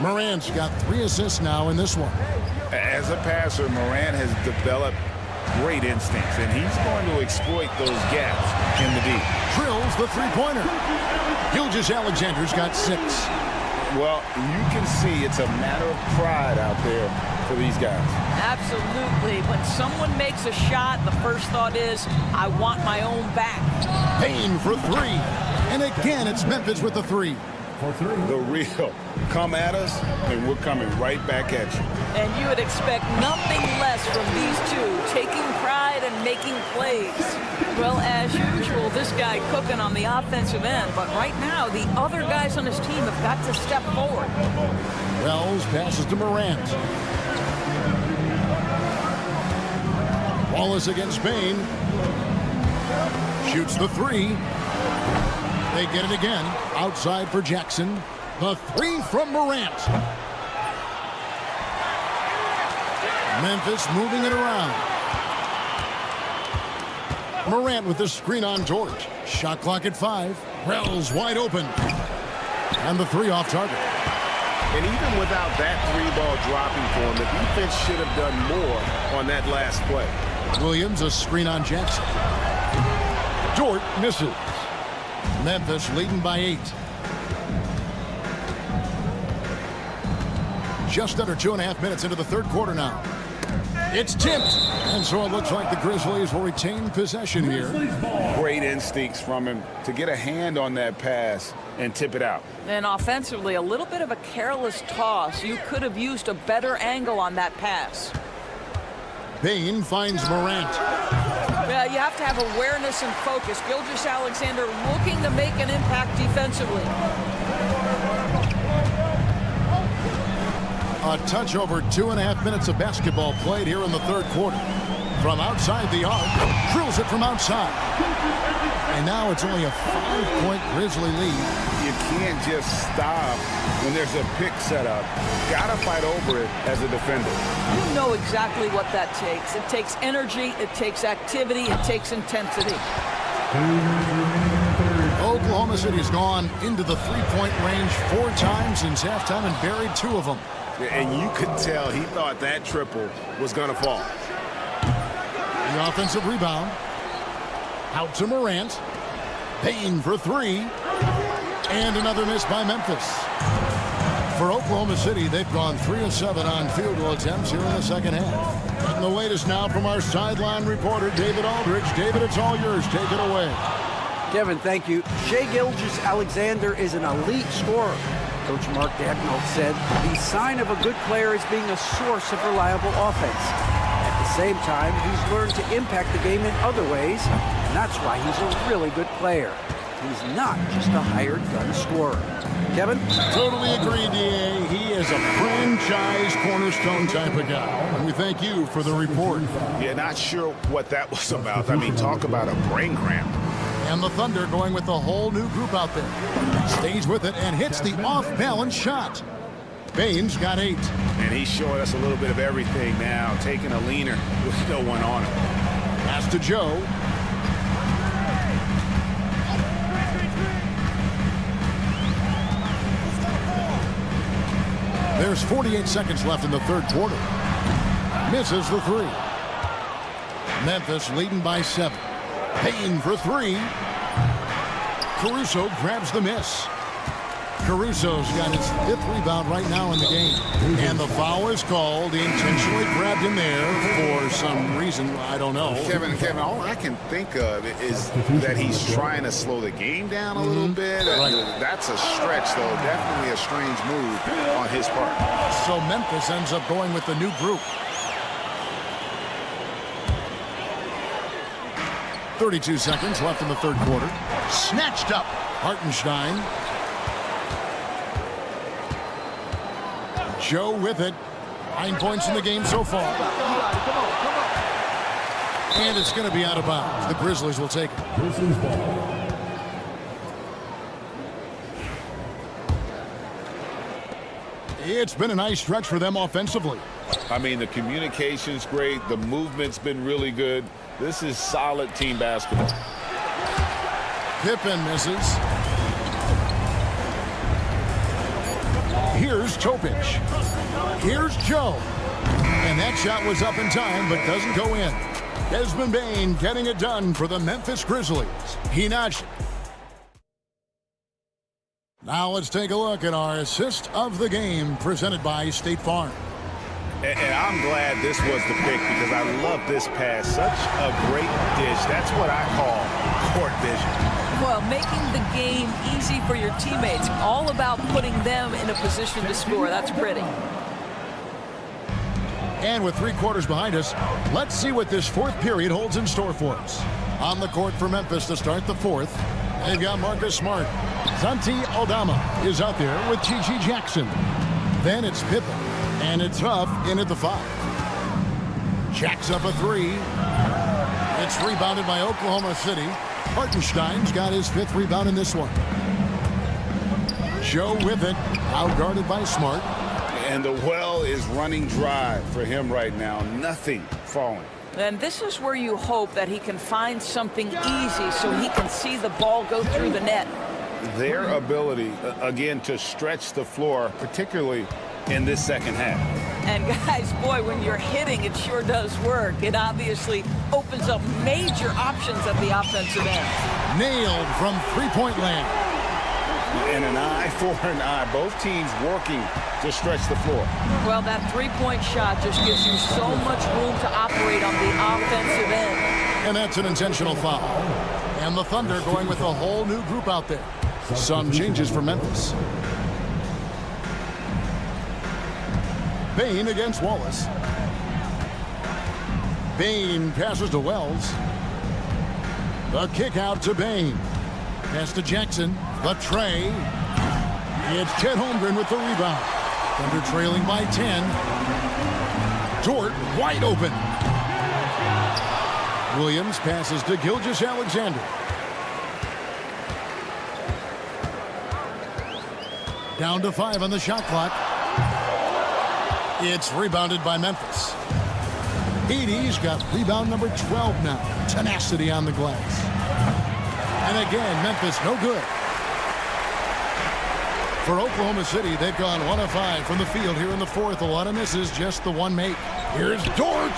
Morant's got 3 assists now in this one. As a passer, Morant has developed great instincts, and he's going to exploit those gaps in the deep. Drills the three-pointer. Gilgeous-Alexander's got 6. Well, you can see it's a matter of pride out there for these guys. Absolutely. When someone makes a shot, the first thought is, I want my own back. Payne for 3. And again, it's Memphis with the 3. The real. Come at us, and we're coming right back at you. And you would expect nothing less from these two, taking pride and making plays. Well, as usual, this guy cooking on the offensive end, but right now, the other guys on his team have got to step forward. Wells passes to Morant. Wallace against Bane. Shoots the 3. They get it again. Outside for Jackson. The 3 from Morant. Memphis moving it around. Morant with the screen on George. Shot clock at 5. Wells wide open. And the 3 off target. And even without that 3-ball dropping for him, the defense should have done more on that last play. Williams a screen on Jackson. Dort misses. Memphis leading by 8. Just under 2.5 minutes into the third quarter now. It's tipped. And so it looks like the Grizzlies will retain possession here. Great instincts from him to get a hand on that pass and tip it out. And offensively, a little bit of a careless toss. You could have used a better angle on that pass. Bane finds Morant. Yeah, you have to have awareness and focus. Gilgeous-Alexander looking to make an impact defensively. A touch over 2.5 minutes of basketball played here in the third quarter. from outside the arc. Drills it from outside. And now it's only a 5-point Grizzly lead. You can't just stop when there's a pick set up. Got to fight over it as a defender. You know exactly what that takes. It takes energy, it takes activity, it takes intensity. Oklahoma City's gone into the three-point range 4 times since halftime and buried 2 of them. And you could tell he thought that triple was going to fall. The offensive rebound. Out to Morant. Payne for 3. And another miss by Memphis. For Oklahoma City, they've gone 3 of 7 on field goal attempts here in the second half. And the latest now from our sideline reporter, David Aldridge. David, it's all yours. Take it away. Kevin, thank you. Shai Gilgeous-Alexander is an elite scorer. Coach Mark Daigneault said the sign of a good player is being a source of reliable offense. At the same time, he's learned to impact the game in other ways, and that's why he's a really good player. He's not just a hired gun scorer. Kevin? Totally agree, D.A. He is a franchise cornerstone type of guy. And we thank you for the report. Yeah, not sure what that was about. I mean, talk about a brain cramp. And the Thunder going with a whole new group out there. Stays with it and hits the off-balance shot. Payne's got 8. And he's showing us a little bit of everything now, taking a leaner with no one on him. Pass to Joe. There's 48 seconds left in the third quarter. Misses the 3. Memphis leading by 7. Payne for 3. Caruso grabs the miss. Caruso's got his 5th rebound right now in the game. And the foul is called. He intentionally grabbed him there for some reason. I don't know. Kevin, all I can think of is that he's trying to slow the game down a little bit. Right. That's a stretch, though. Definitely a strange move on his part. So Memphis ends up going with the new group. 32 seconds left in the third quarter. Snatched up. Hartenstein. Joe with it. 9 points in the game so far. And it's going to be out of bounds. The Grizzlies will take it. Grizzlies ball. It's been a nice stretch for them offensively. I mean, the communication's great. The movement's been really good. This is solid team basketball. Pippen misses. Here's Topic. Here's Joe. And that shot was up in time, but doesn't go in. Desmond Bane getting it done for the Memphis Grizzlies. He notched it. Now let's take a look at our assist of the game presented by State Farm. And I'm glad this was the pick because I love this pass. Such a great dish. That's what I call court vision. Well, making the game easy for your teammates. All about putting them in a position to score. That's pretty. And with 3 quarters behind us, let's see what this 4th period holds in store for us. On the court for Memphis to start the 4th, they've got Marcus Smart. Santi Aldama is out there with Gigi Jackson. Then it's Pippen. And it's Huff in at the 5. Jacks up a 3. It's rebounded by Oklahoma City. Hartenstein's got his 5th rebound in this one. Joe with it, outguarded by Smart. And the well is running dry for him right now. Nothing falling. And this is where you hope that he can find something easy so he can see the ball go through the net. Their ability, again, to stretch the floor, particularly in this second half. And guys, boy, when you're hitting, it sure does work. It obviously opens up major options at the offensive end. Nailed from 3-point land. And an eye for an eye. Both teams working to stretch the floor. Well, that 3-point shot just gives you so much room to operate on the offensive end. And that's an intentional foul. And the Thunder going with a whole new group out there. Some changes for Memphis. Bane against Wallace. Bane passes to Wells. The kick out to Bane. Pass to Jackson. The tray. It's Chet Holmgren with the rebound. Thunder trailing by 10. Dort wide open. Williams passes to Gilgeous-Alexander. Down to 5 on the shot clock. It's rebounded by Memphis. Edey's got rebound number 12 now. Tenacity on the glass. And again, Memphis no good. For Oklahoma City, they've gone 1 of 5 from the field here in the fourth. A lot of misses, just the one make. Here's Dort.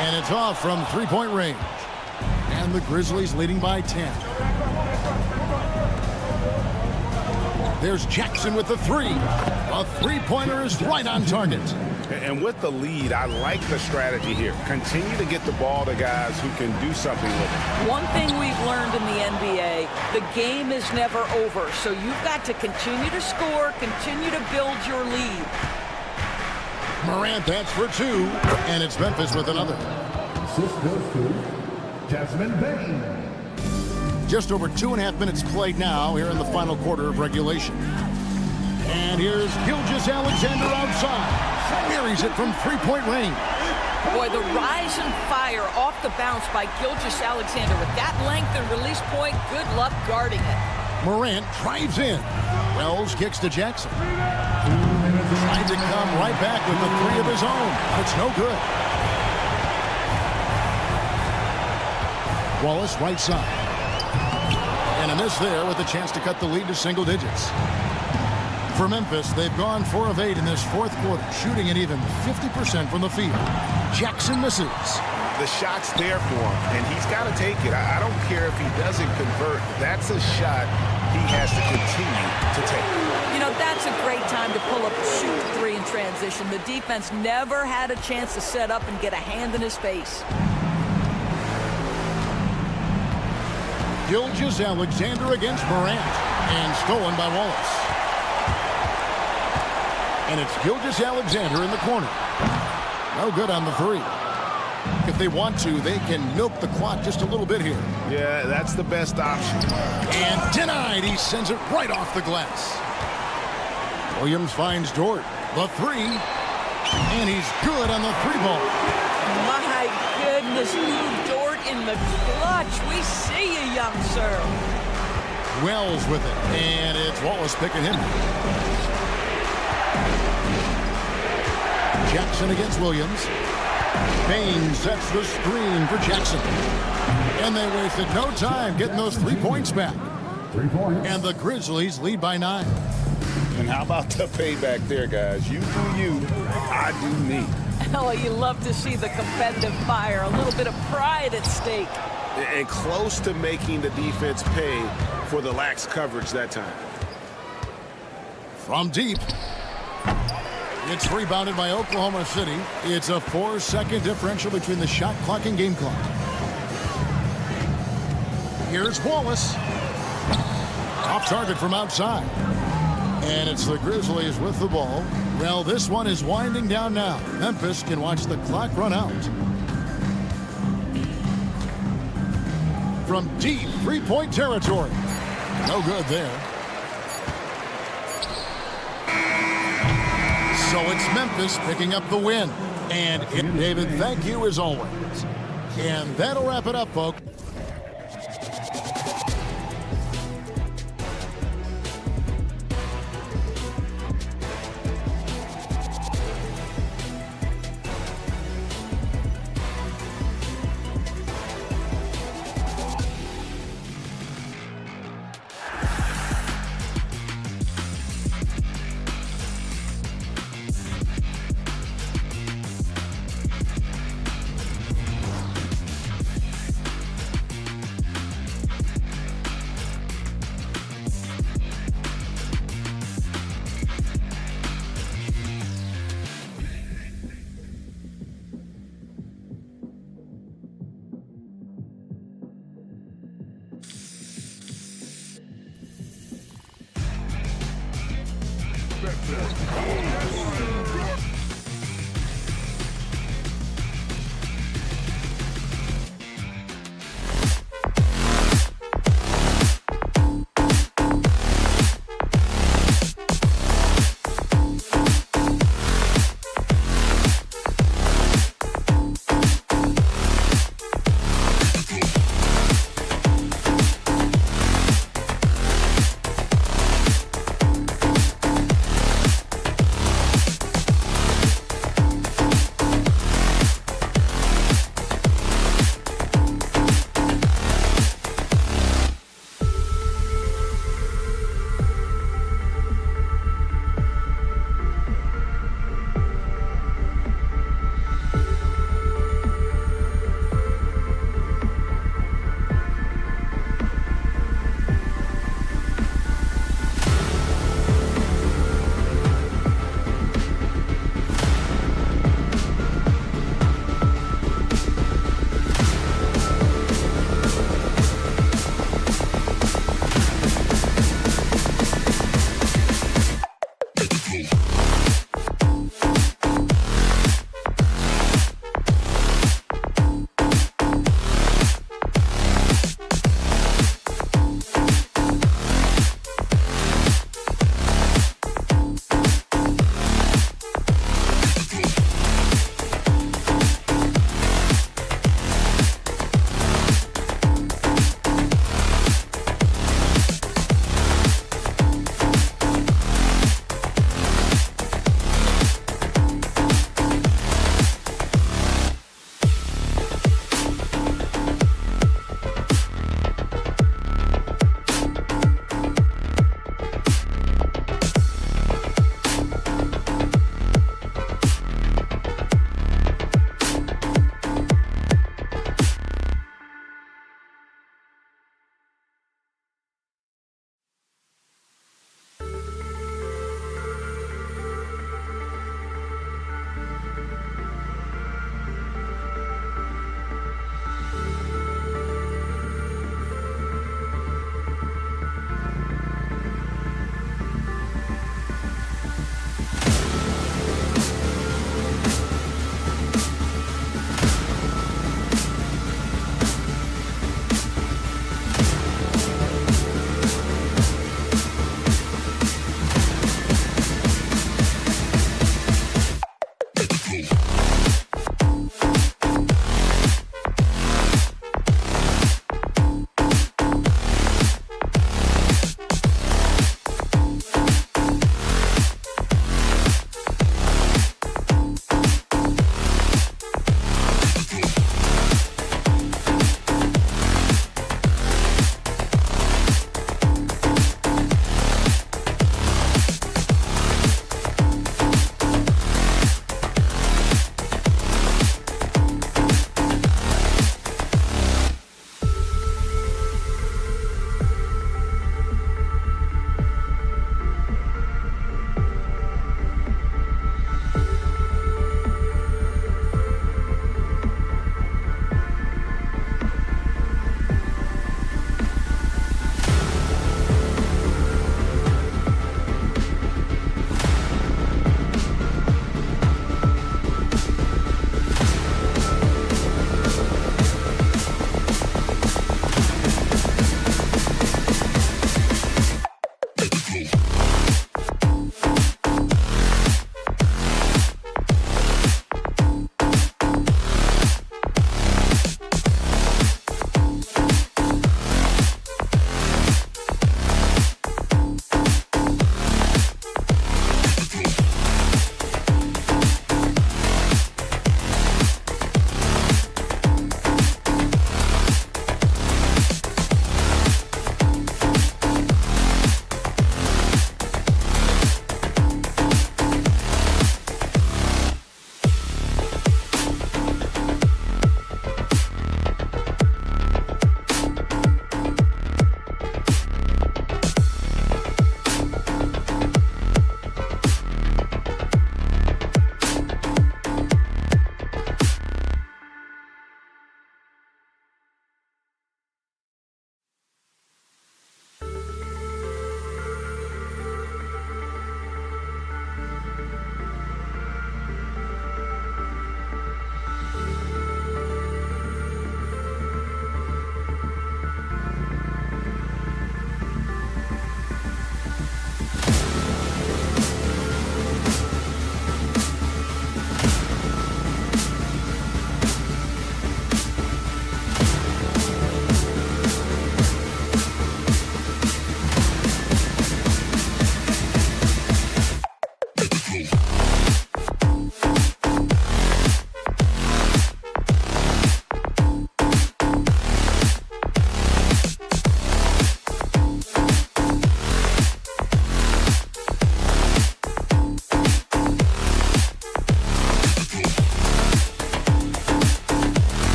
And it's off from three-point range. And the Grizzlies leading by 10. There's Jackson with the 3. A three-pointer is right on target. And with the lead, I like the strategy here. Continue to get the ball to guys who can do something with it. One thing we've learned in the NBA, the game is never over. So you've got to continue to score, continue to build your lead. Morant, that's for 2. And it's Memphis with another. Assist goes to Desmond Bain. Just over 2.5 minutes played now here in the final quarter of regulation. And here's Gilgeous-Alexander outside. Buries it from three-point range. Boy, the rise and fire off the bounce by Gilgeous-Alexander. With that length and release point, good luck guarding it. Morant drives in. Wells kicks to Jackson. Tried to come right back with the 3 of his own. It's no good. Wallace right side. And a miss there with a chance to cut the lead to single digits. For Memphis, they've gone 4 of 8 in this fourth quarter, shooting at even 50% from the field. Jackson misses. The shot's there for him, and he's got to take it. I don't care if he doesn't convert. That's a shot he has to continue to take. You know, that's a great time to pull up a shoot 3 in transition. The defense never had a chance to set up and get a hand in his face. Gilgeous-Alexander against Morant, and stolen by Wallace. And it's Gilgeous-Alexander in the corner. No good on the 3. If they want to, they can milk the clock just a little bit here. Yeah, that's the best option. And denied. He sends it right off the glass. Williams finds Dort. The 3. And he's good on the 3 ball. My goodness, Lou Dort in the clutch. We see you, young sir. Wells with it. And it's Wallace picking him. Jackson against Williams. Bain sets the screen for Jackson. And they wasted no time getting those 3 points back. 3 points. And the Grizzlies lead by 9. And how about the payback there, guys? You do you, I do me. Oh, you love to see the competitive fire. A little bit of pride at stake. And close to making the defense pay for the lax coverage that time. From deep. It's rebounded by Oklahoma City. It's a 4-second differential between the shot clock and game clock. Here's Wallace. Off target from outside. And it's the Grizzlies with the ball. Well, this one is winding down now. Memphis can watch the clock run out. From deep three-point territory. No good there. So it's Memphis picking up the win. And David, thank you as always. And that'll wrap it up, folks.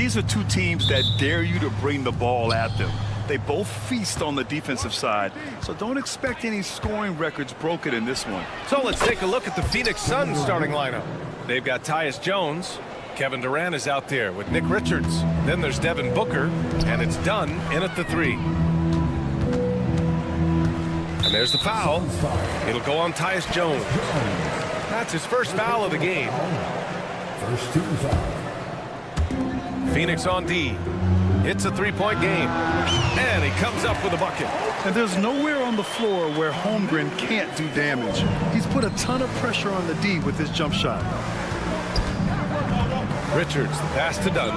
these are two teams that dare you to bring the ball at them. They both feast on the defensive side, so don't expect any scoring records broken in this one. So let's take a look at the Phoenix Suns starting lineup. They've got Tyus Jones. Kevin Durant is out there with Nick Richards. Then there's Devin Booker, and it's Dunn in at the 3. And there's the foul. It'll go on Tyus Jones. That's his first foul of the game. First team foul. Phoenix on D. It's a 3-point game. And he comes up with a bucket. And there's nowhere on the floor where Holmgren can't do damage. He's put a ton of pressure on the D with his jump shot. Richards, the pass to Dunn.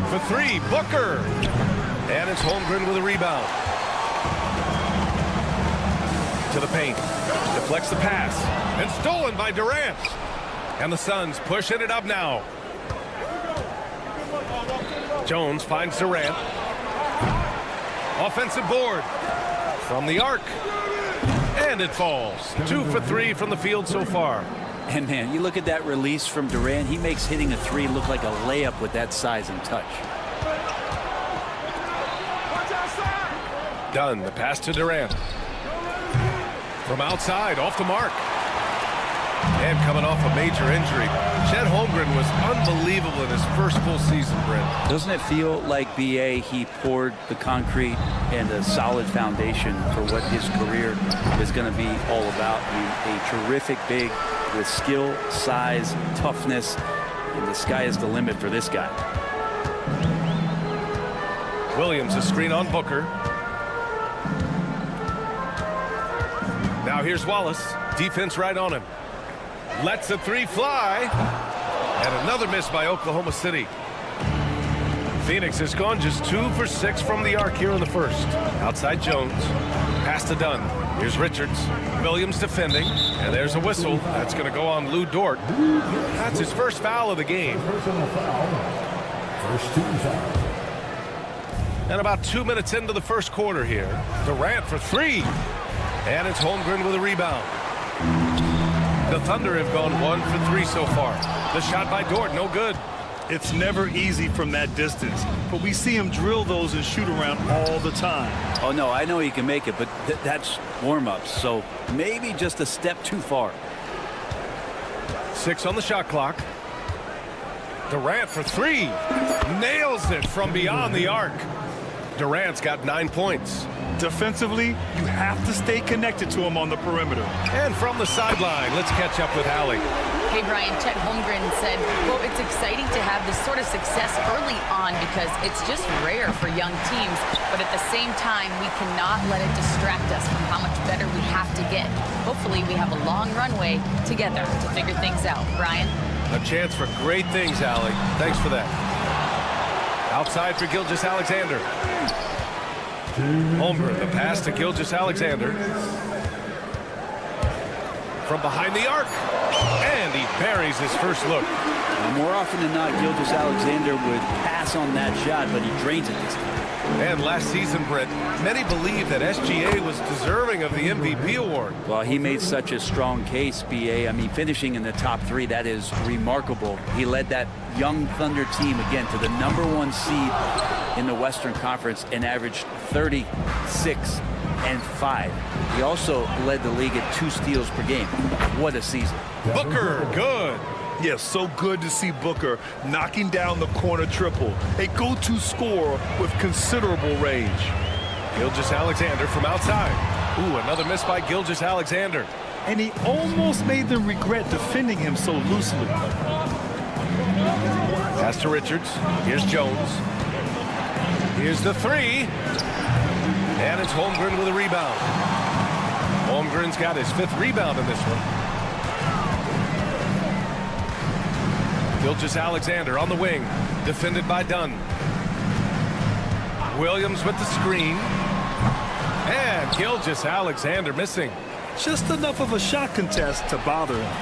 For 3, Booker. And it's Holmgren with a rebound. To the paint. Deflects the pass. And stolen by Durant. And the Suns pushing it up now. Jones finds Durant. Offensive board from the arc. And it falls. 2 for 3 from the field so far. And man, you look at that release from Durant. He makes hitting a 3 look like a layup with that size and touch. Dunn, the pass to Durant. From outside, off the mark. And coming off a major injury, Chet Holmgren was unbelievable in his first full season, Brent. Doesn't it feel like, B.A., he poured the concrete and a solid foundation for what his career is going to be all about? I mean, a terrific big with skill, size, toughness, and the sky is the limit for this guy. Williams, a screen on Booker. Now here's Wallace. Defense right on him. Lets a 3 fly. And another miss by Oklahoma City. Phoenix has gone just 2 for 6 from the arc here in the first. Outside Jones. Pass to Dunn. Here's Richards. Williams defending. And there's a whistle. That's going to go on Lou Dort. That's his first foul of the game. Personal foul. First team foul. And about 2 minutes into the first quarter here. Durant for 3. And it's Holmgren with a rebound. The Thunder have gone 1 for 3 so far. The shot by Dort, no good. It's never easy from that distance, but we see him drill those and shoot around all the time. Oh, no, I know he can make it, but that's warm-ups, so maybe just a step too far. 6 on the shot clock. Durant for 3. Nails it from beyond the arc. Durant's got 9 points. Defensively, you have to stay connected to him on the perimeter. And from the sideline, let's catch up with Hallie. Hey, Brian, Chet Holmgren said, well, it's exciting to have this sort of success early on because it's just rare for young teams. But at the same time, we cannot let it distract us from how much better we have to get. Hopefully, we have a long runway together to figure things out. Brian? A chance for great things, Hallie. Thanks for that. Outside for Gilgeous-Alexander. Holmgren, the pass to Gilgeous-Alexander. From behind the arc. And he buries his first look. And more often than not, Gilgeous-Alexander would pass on that shot, but he drains it this time. And last season, Brett, many believe that SGA was deserving of the MVP award. Well, he made such a strong case, B.A. I mean, finishing in the top 3, that is remarkable. He led that young Thunder team, again, to the #1 seed in the Western Conference and averaged 36 and 5. He also led the league at 2 steals per game. What a season. Booker, good. Yes, so good to see Booker knocking down the corner triple. A go-to scorer with considerable range. Gilgeous-Alexander from outside. Ooh, another miss by Gilgeous-Alexander. And he almost made them regret defending him so loosely. Pass to Richards. Here's Jones. Here's the 3. And it's Holmgren with a rebound. Holmgren's got his 5th rebound in this one. Gilgeous-Alexander on the wing. Defended by Dunn. Williams with the screen. And Gilgeous-Alexander missing. Just enough of a shot contest to bother him.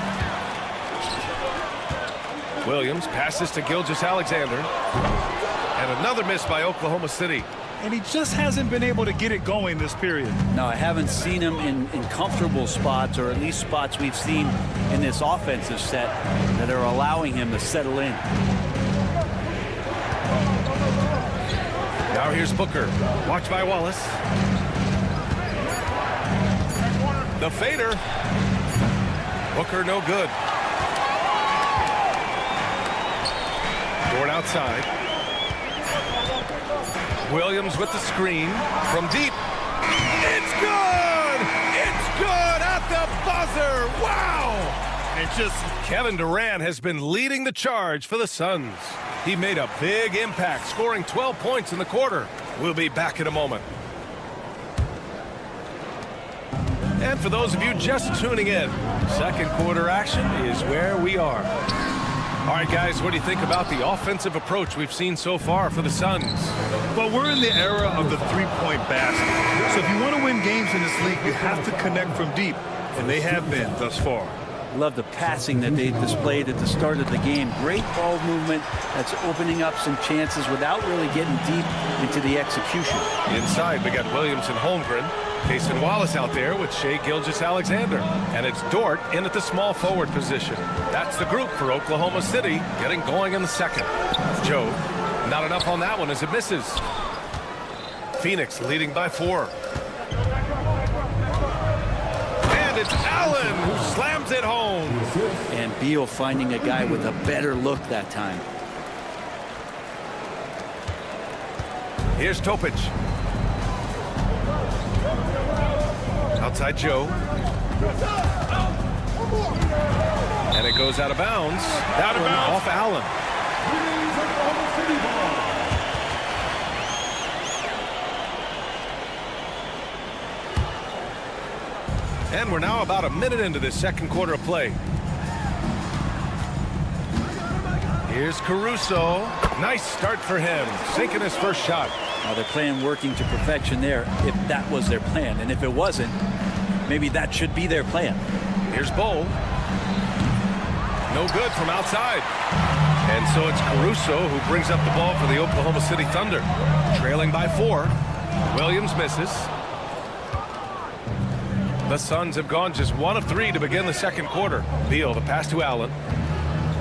Williams passes to Gilgeous-Alexander. And another miss by Oklahoma City. And he just hasn't been able to get it going this period. No, I haven't seen him in comfortable spots, or at least spots we've seen in this offensive set that are allowing him to settle in. Now here's Booker. Watch by Wallace. The fader. Booker no good. Dort outside. Williams with the screen from deep. It's good! It's good at the buzzer! Wow! And just Kevin Durant has been leading the charge for the Suns. He made a big impact, scoring 12 points in the quarter. We'll be back in a moment. And for those of you just tuning in, second quarter action is where we are. All right, guys, what do you think about the offensive approach we've seen so far for the Suns? Well, we're in the era of the three-point basket. So if you want to win games in this league, you have to connect from deep, and they have been thus far. Love the passing that they displayed at the start of the game. Great ball movement that's opening up some chances without really getting deep into the execution. Inside, we got Williams and Holmgren. Case and Wallace out there with Shai Gilgeous-Alexander. And it's Dort in at the small forward position. That's the group for Oklahoma City, getting going in the second. Joe, not enough on that one as it misses. Phoenix leading by 4. And it's Allen who slams it home. And Beal finding a guy with a better look that time. Here's Topic. Outside Joe. And it goes out of bounds. That one off Allen. And we're now about a minute into this second quarter of play. Here's Caruso. Nice start for him, sinking his first shot. Now they're playing working to perfection there if that was their plan. And if it wasn't, maybe that should be their plan. Here's Bowl. No good from outside. And so it's Caruso who brings up the ball for the Oklahoma City Thunder. Trailing by 4. Williams misses. The Suns have gone just 1 of 3 to begin the second quarter. Beal, the pass to Allen.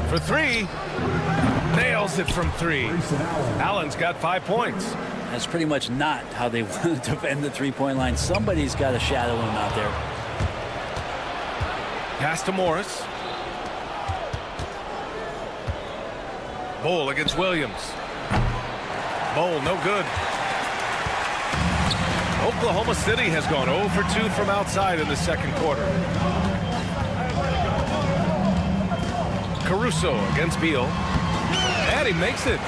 For 3. Nails it from 3. Allen's got 5 points. That's pretty much not how they want to defend the three-point line. Somebody's got to shadow him out there. Pass to Morris. Bowl against Williams. Bowl, no good. Oklahoma City has gone 0 for 2 from outside in the second quarter. Caruso against Beal. And he makes it.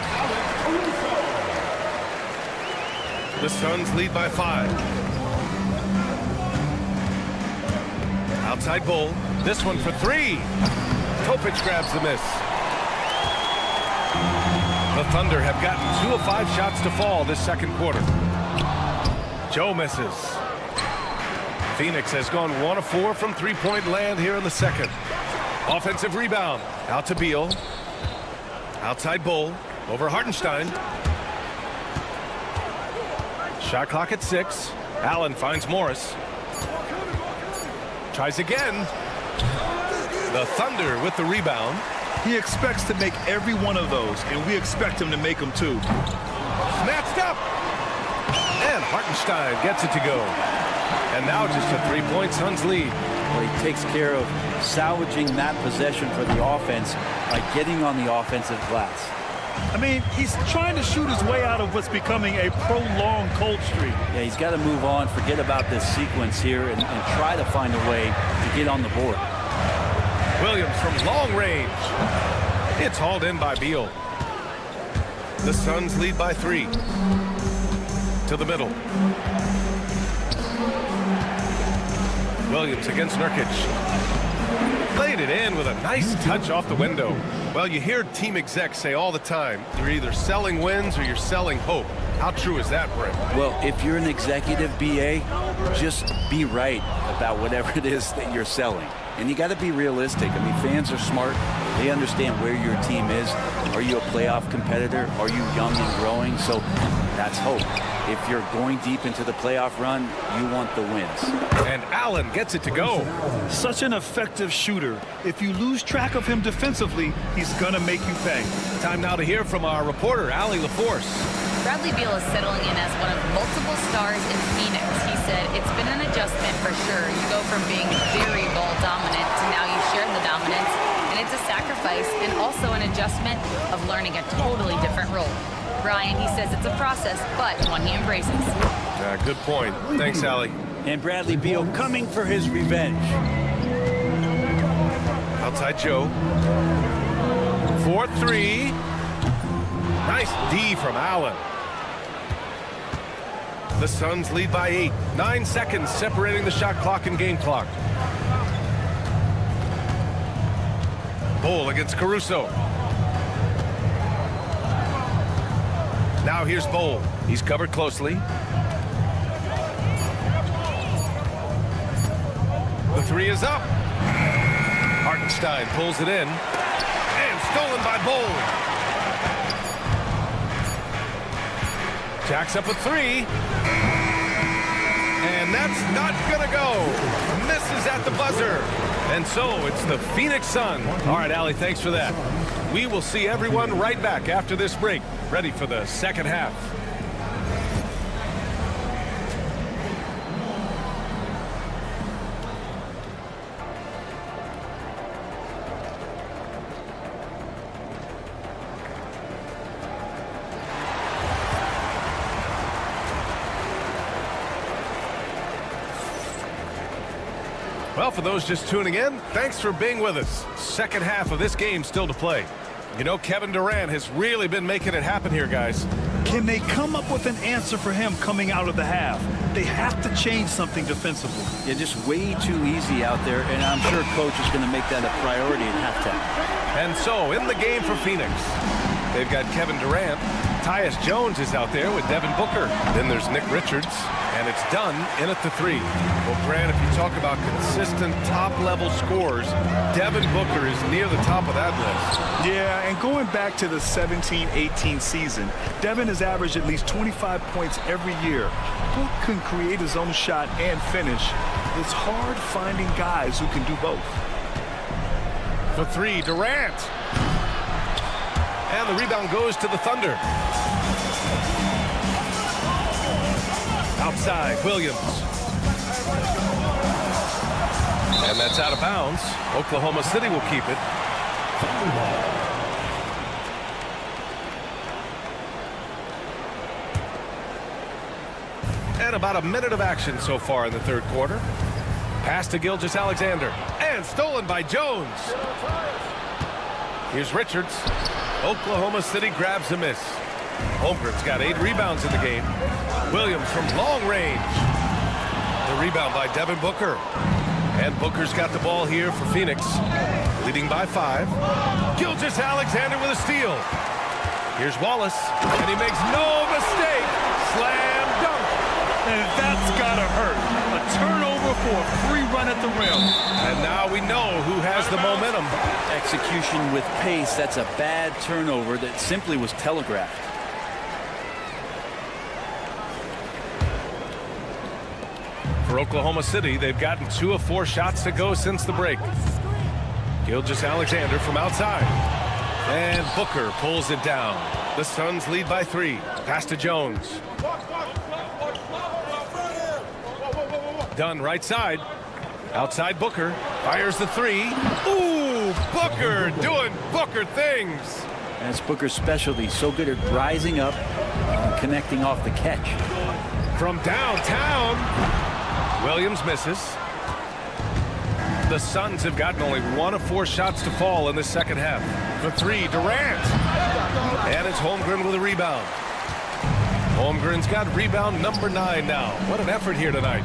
The Suns lead by 5. Outside Bowl. This one for 3. Topic grabs the miss. The Thunder have gotten 2 of 5 shots to fall this second quarter. Joe misses. Phoenix has gone 1 of 4 from three-point land here in the second. Offensive rebound. Out to Beal. Outside Bowl. Over Hartenstein. Shot clock at 6. Allen finds Morris. Tries again. The Thunder with the rebound. He expects to make every one of those, and we expect him to make them too. Snatched up. And Hartenstein gets it to go. And now just a 3-point Suns lead. Well, he takes care of salvaging that possession for the offense by getting on the offensive glass. I mean, he's trying to shoot his way out of what's becoming a prolonged cold streak. Yeah, he's got to move on, forget about this sequence here, and try to find a way to get on the board. Williams from long range. It's hauled in by Beal. The Suns lead by 3. To the middle. Williams against Nurkic. Played it in with a nice touch off the window. Well, you hear team execs say all the time, you're either selling wins or you're selling hope. How true is that, Brent? Well, if you're an executive BA, just be right about whatever it is that you're selling. And you got to be realistic. I mean, fans are smart. They understand where your team is. Are you a playoff competitor? Are you young and growing? So that's hope. If you're going deep into the playoff run, you want the wins. And Allen gets it to go. Such an effective shooter. If you lose track of him defensively, he's going to make you pay. Time now to hear from our reporter, Allie LaForce. Bradley Beal is settling in as one of multiple stars in Phoenix. He said, it's been an adjustment for sure. You go from being very ball dominant to now you share the dominance. And it's a sacrifice and also an adjustment of learning a totally different role. Brian, he says it's a process, but one he embraces. Good point. Thanks, Allie. And Bradley Beal coming for his revenge. Outside Joe. 4-3. Nice D from Allen. The Suns lead by 8. 9 seconds separating the shot clock and game clock. Bol against Caruso. Now here's Bol. He's covered closely. The three is up. Hartenstein pulls it in. And stolen by Bol. Jacks up a three. And that's not gonna go. Misses at the buzzer. And so it's the Phoenix Suns. All right, Allie, thanks for that. We will see everyone right back after this break. Ready for the second half. Well, for those just tuning in, thanks for being with us. Second half of this game still to play. You know, Kevin Durant has really been making it happen here, guys. Can they come up with an answer for him coming out of the half? They have to change something defensively. Yeah, just way too easy out there, and I'm sure coach is going to make that a priority at halftime. And so, in the game for Phoenix, they've got Kevin Durant. Tyus Jones is out there with Devin Booker. Then there's Nick Richards, and it's done in at the three. Well, Grant, if you talk about consistent top-level scores, Devin Booker is near the top of that list. Yeah, and going back to the 17-18 season, Devin has averaged at least 25 points every year. Book can create his own shot and finish. It's hard finding guys who can do both. For three, Durant. And the rebound goes to the Thunder. Outside, Williams. And that's out of bounds. Oklahoma City will keep it. And about a minute of action so far in the third quarter. Pass to Gilgeous-Alexander. And stolen by Jones. Here's Richards. Oklahoma City grabs a miss. Holmgren's got 8 rebounds in the game. Williams from long range. The rebound by Devin Booker. And Booker's got the ball here for Phoenix. Leading by 5. Gilgeous-Alexander with a steal. Here's Wallace. And he makes no mistake. Slam dunk. And that's gotta hurt. A turnover for a free run at the rim. And now we know who has the momentum. Execution with pace. That's a bad turnover that simply was telegraphed. For Oklahoma City, they've gotten 2 of 4 shots to go since the break. Gilgeous-Alexander from outside. And Booker pulls it down. The Suns lead by 3. Pass to Jones. Dunn right side. Outside Booker. Fires the 3. Ooh, Booker doing Booker things. That's Booker's specialty. So good at rising up and connecting off the catch. From downtown. Williams misses. The Suns have gotten only 1 of 4 shots to fall in the second half. For 3, Durant. And it's Holmgren with a rebound. Holmgren's got rebound number 9 now. What an effort here tonight.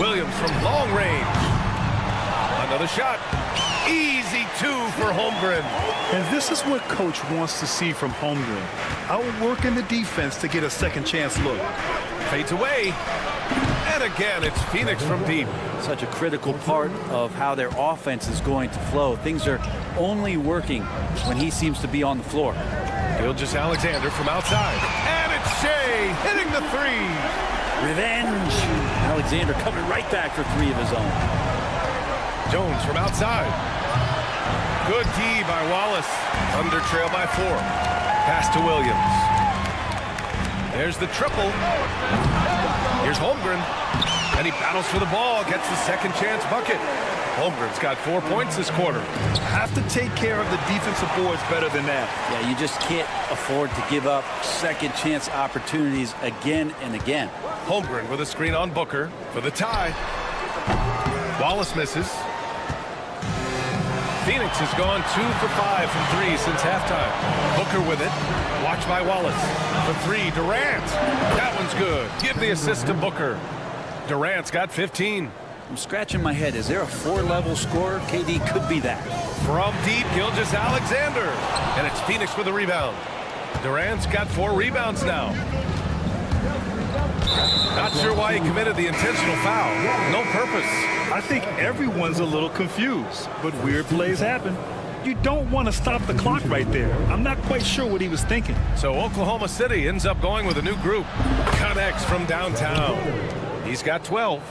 Williams from long range. Another shot. Easy 2 for Holmgren. And this is what coach wants to see from Holmgren. Outworking the defense to get a second chance look. Fades away. And again, it's Phoenix from deep. Such a critical part of how their offense is going to flow. Things are only working when he seems to be on the floor. Gilgeous-Alexander from outside. And it's Shea hitting the 3. Revenge. Alexander coming right back for 3 of his own. Jones from outside. Good D by Wallace. Thunder trail by 4. Pass to Williams. There's the triple. Here's Holmgren. And he battles for the ball, gets the second chance bucket. Holmgren's got 4 points this quarter. Have to take care of the defensive boards better than that. Yeah, you just can't afford to give up second chance opportunities again and again. Holmgren with a screen on Booker for the tie. Wallace misses. Phoenix has gone 2 for 5 from 3 since halftime. Booker with it. Watched by Wallace. For 3, Durant. That one's good. Give the assist to Booker. Durant's got 15. I'm scratching my head. Is there a 4-level scorer? KD could be that. From deep, Gilgeous-Alexander. And it's Phoenix with a rebound. Durant's got 4 rebounds now. Not sure why he committed the intentional foul. No purpose. I think everyone's a little confused, but weird plays happen. You don't want to stop the clock right there. I'm not quite sure what he was thinking. So Oklahoma City ends up going with a new group. Connects from downtown. He's got 12.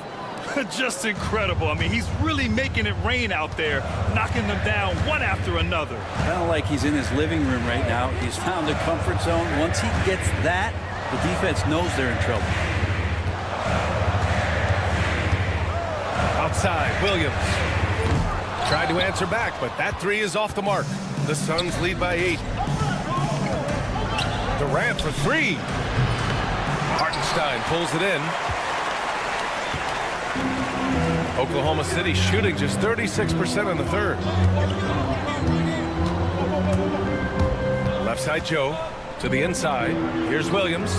Just incredible. I mean, he's really making it rain out there, knocking them down one after another. Kind of like he's in his living room right now. He's found a comfort zone. Once he gets that, the defense knows they're in trouble. Outside, Williams. Tried to answer back, but that 3 is off the mark. The Suns lead by 8. Durant for 3. Hartenstein pulls it in. Oklahoma City shooting just 36% in the third. Left side, Joe. To the inside. Here's Williams.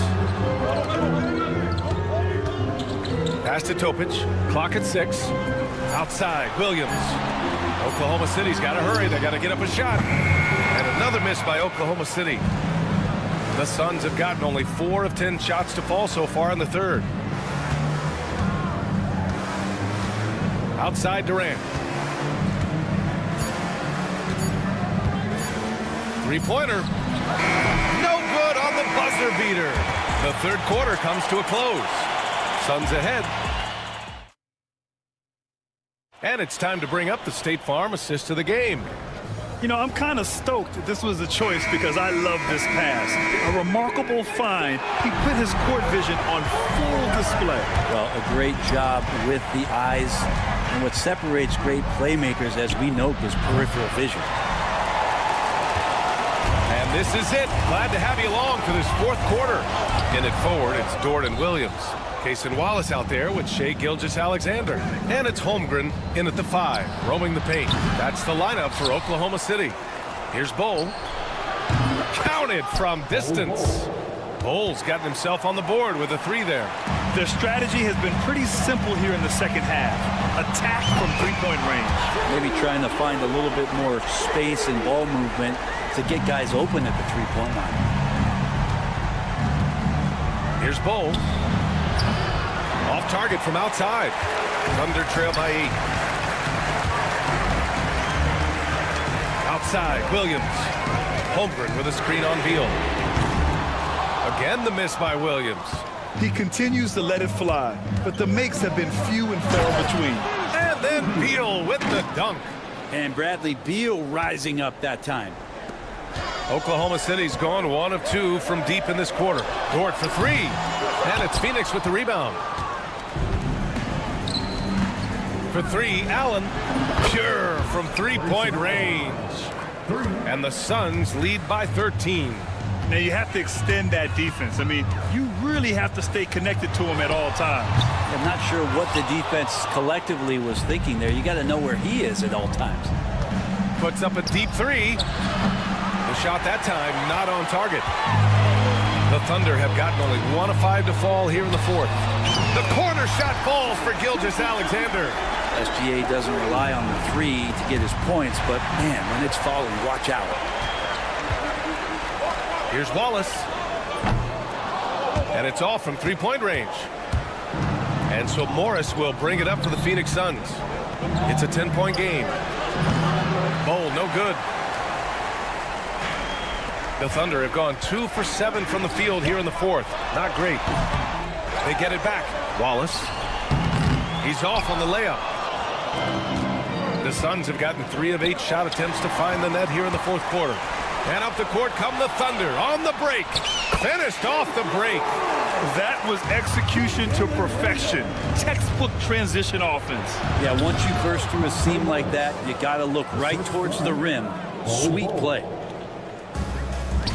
Pass to Topic. Clock at 6. Outside, Williams. Oklahoma City's got to hurry. They got to get up a shot. And another miss by Oklahoma City. The Suns have gotten only 4 of 10 shots to fall so far in the third. Outside, Durant. 3-pointer. No good on the buzzer beater. The third quarter comes to a close. Suns ahead. And it's time to bring up the State Farm assist of the game. You know, I'm kind of stoked that this was a choice because I love this pass. A remarkable find. He put his court vision on full display. Well, a great job with the eyes. And what separates great playmakers, as we note, is peripheral vision. And this is it. Glad to have you along for this fourth quarter. In it forward, it's Jordan Williams. Cason Wallace out there with Shai Gilgeous-Alexander. And it's Holmgren in at the 5, roaming the paint. That's the lineup for Oklahoma City. Here's Bol. Counted from distance. Bol's gotten himself on the board with a 3 there. Their strategy has been pretty simple here in the second half. Attack from 3-point range. Maybe trying to find a little bit more space and ball movement to get guys open at the 3-point line. Here's Bol. Off target from outside. Thunder trail by 8. Outside, Williams. Holmgren with a screen on Beal. Again, the miss by Williams. He continues to let it fly, but the makes have been few and far between. And then Beal with the dunk. And Bradley Beal rising up that time. Oklahoma City's gone 1 of 2 from deep in this quarter. Dort for 3. And it's Phoenix with the rebound. For 3, Allen. Pure from 3-point range. And the Suns lead by 13. Now you have to extend that defense. I mean, you really have to stay connected to him at all times. I'm not sure what the defense collectively was thinking there. You got to know where he is at all times. Puts up a deep 3. The shot that time not on target. The Thunder have gotten only 1 of 5 to fall here in the fourth. The corner shot falls for Gilgeous-Alexander. SGA doesn't rely on the 3 to get his points, but man, when it's falling, watch out. Here's Wallace. And it's off from 3-point range. And so Morris will bring it up for the Phoenix Suns. It's a 10-point game. Bol, no good. The Thunder have gone 2 for 7 from the field here in the fourth. Not great. They get it back. Wallace. He's off on the layup. The Suns have gotten 3 of 8 shot attempts to find the net here in the fourth quarter. And up the court come the Thunder on the break. Finished off the break. That was execution to perfection. Textbook transition offense. Yeah, once you burst through a seam like that, you got to look right towards the rim. Sweet play.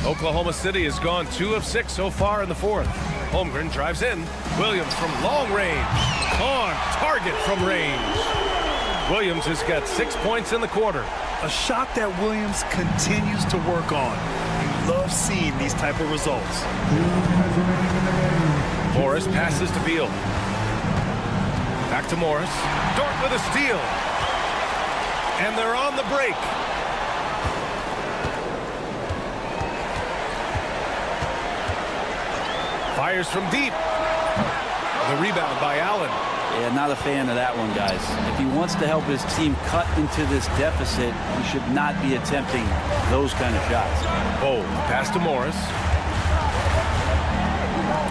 Oklahoma City has gone 2 of 6 so far in the fourth. Holmgren drives in. Williams from long range. On target from range. Williams has got 6 points in the quarter. A shot that Williams continues to work on. You love seeing these type of results. Morris passes to Beal. Back to Morris. Dort with a steal. And they're on the break. Fires from deep. The rebound by Allen. Yeah, not a fan of that one, guys. If he wants to help his team cut into this deficit, he should not be attempting those kind of shots. Oh, pass to Morris.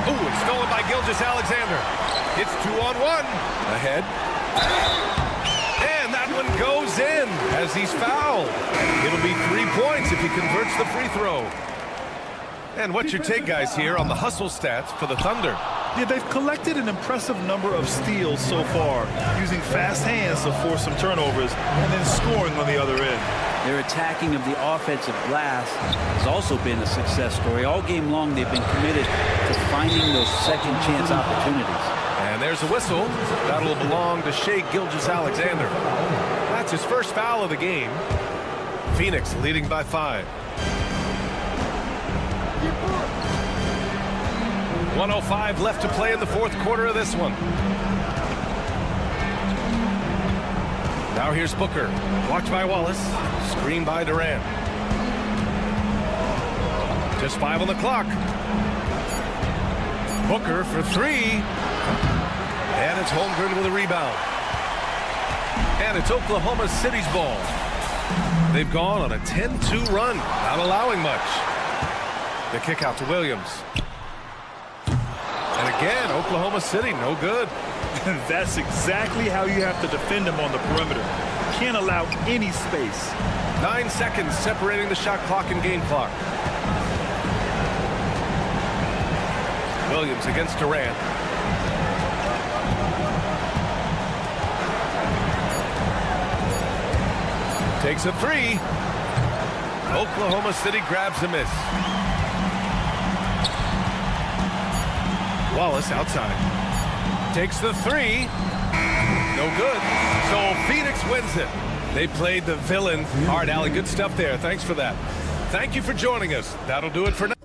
Oh, it's stolen by Gilgeous-Alexander. It's 2-on-1. Ahead. And that one goes in as he's fouled. It'll be 3 points if he converts the free throw. And what's your take, guys, here on the hustle stats for the Thunder? Yeah, they've collected an impressive number of steals so far, using fast hands to force some turnovers and then scoring on the other end. Their attacking of the offensive glass has also been a success story. All game long, they've been committed to finding those second chance opportunities. And there's a whistle. That'll belong to Shai Gilgeous-Alexander. That's his first foul of the game. Phoenix leading by 5. 1:05 left to play in the fourth quarter of this one. Now here's Booker. Blocked by Wallace. Screen by Durant. Just 5 on the clock. Booker for 3. And it's Holmgren with a rebound. And it's Oklahoma City's ball. They've gone on a 10-2 run, not allowing much. The kick out to Williams. And again, Oklahoma City, no good. That's exactly how you have to defend them on the perimeter. Can't allow any space. 9 seconds separating the shot clock and game clock. Williams against Durant. Takes a 3. Oklahoma City grabs a miss. Wallace outside. Takes the 3. No good. So Phoenix wins it. They played the villain hard. Allie, good stuff there. Thanks for that. Thank you for joining us. That'll do it for now.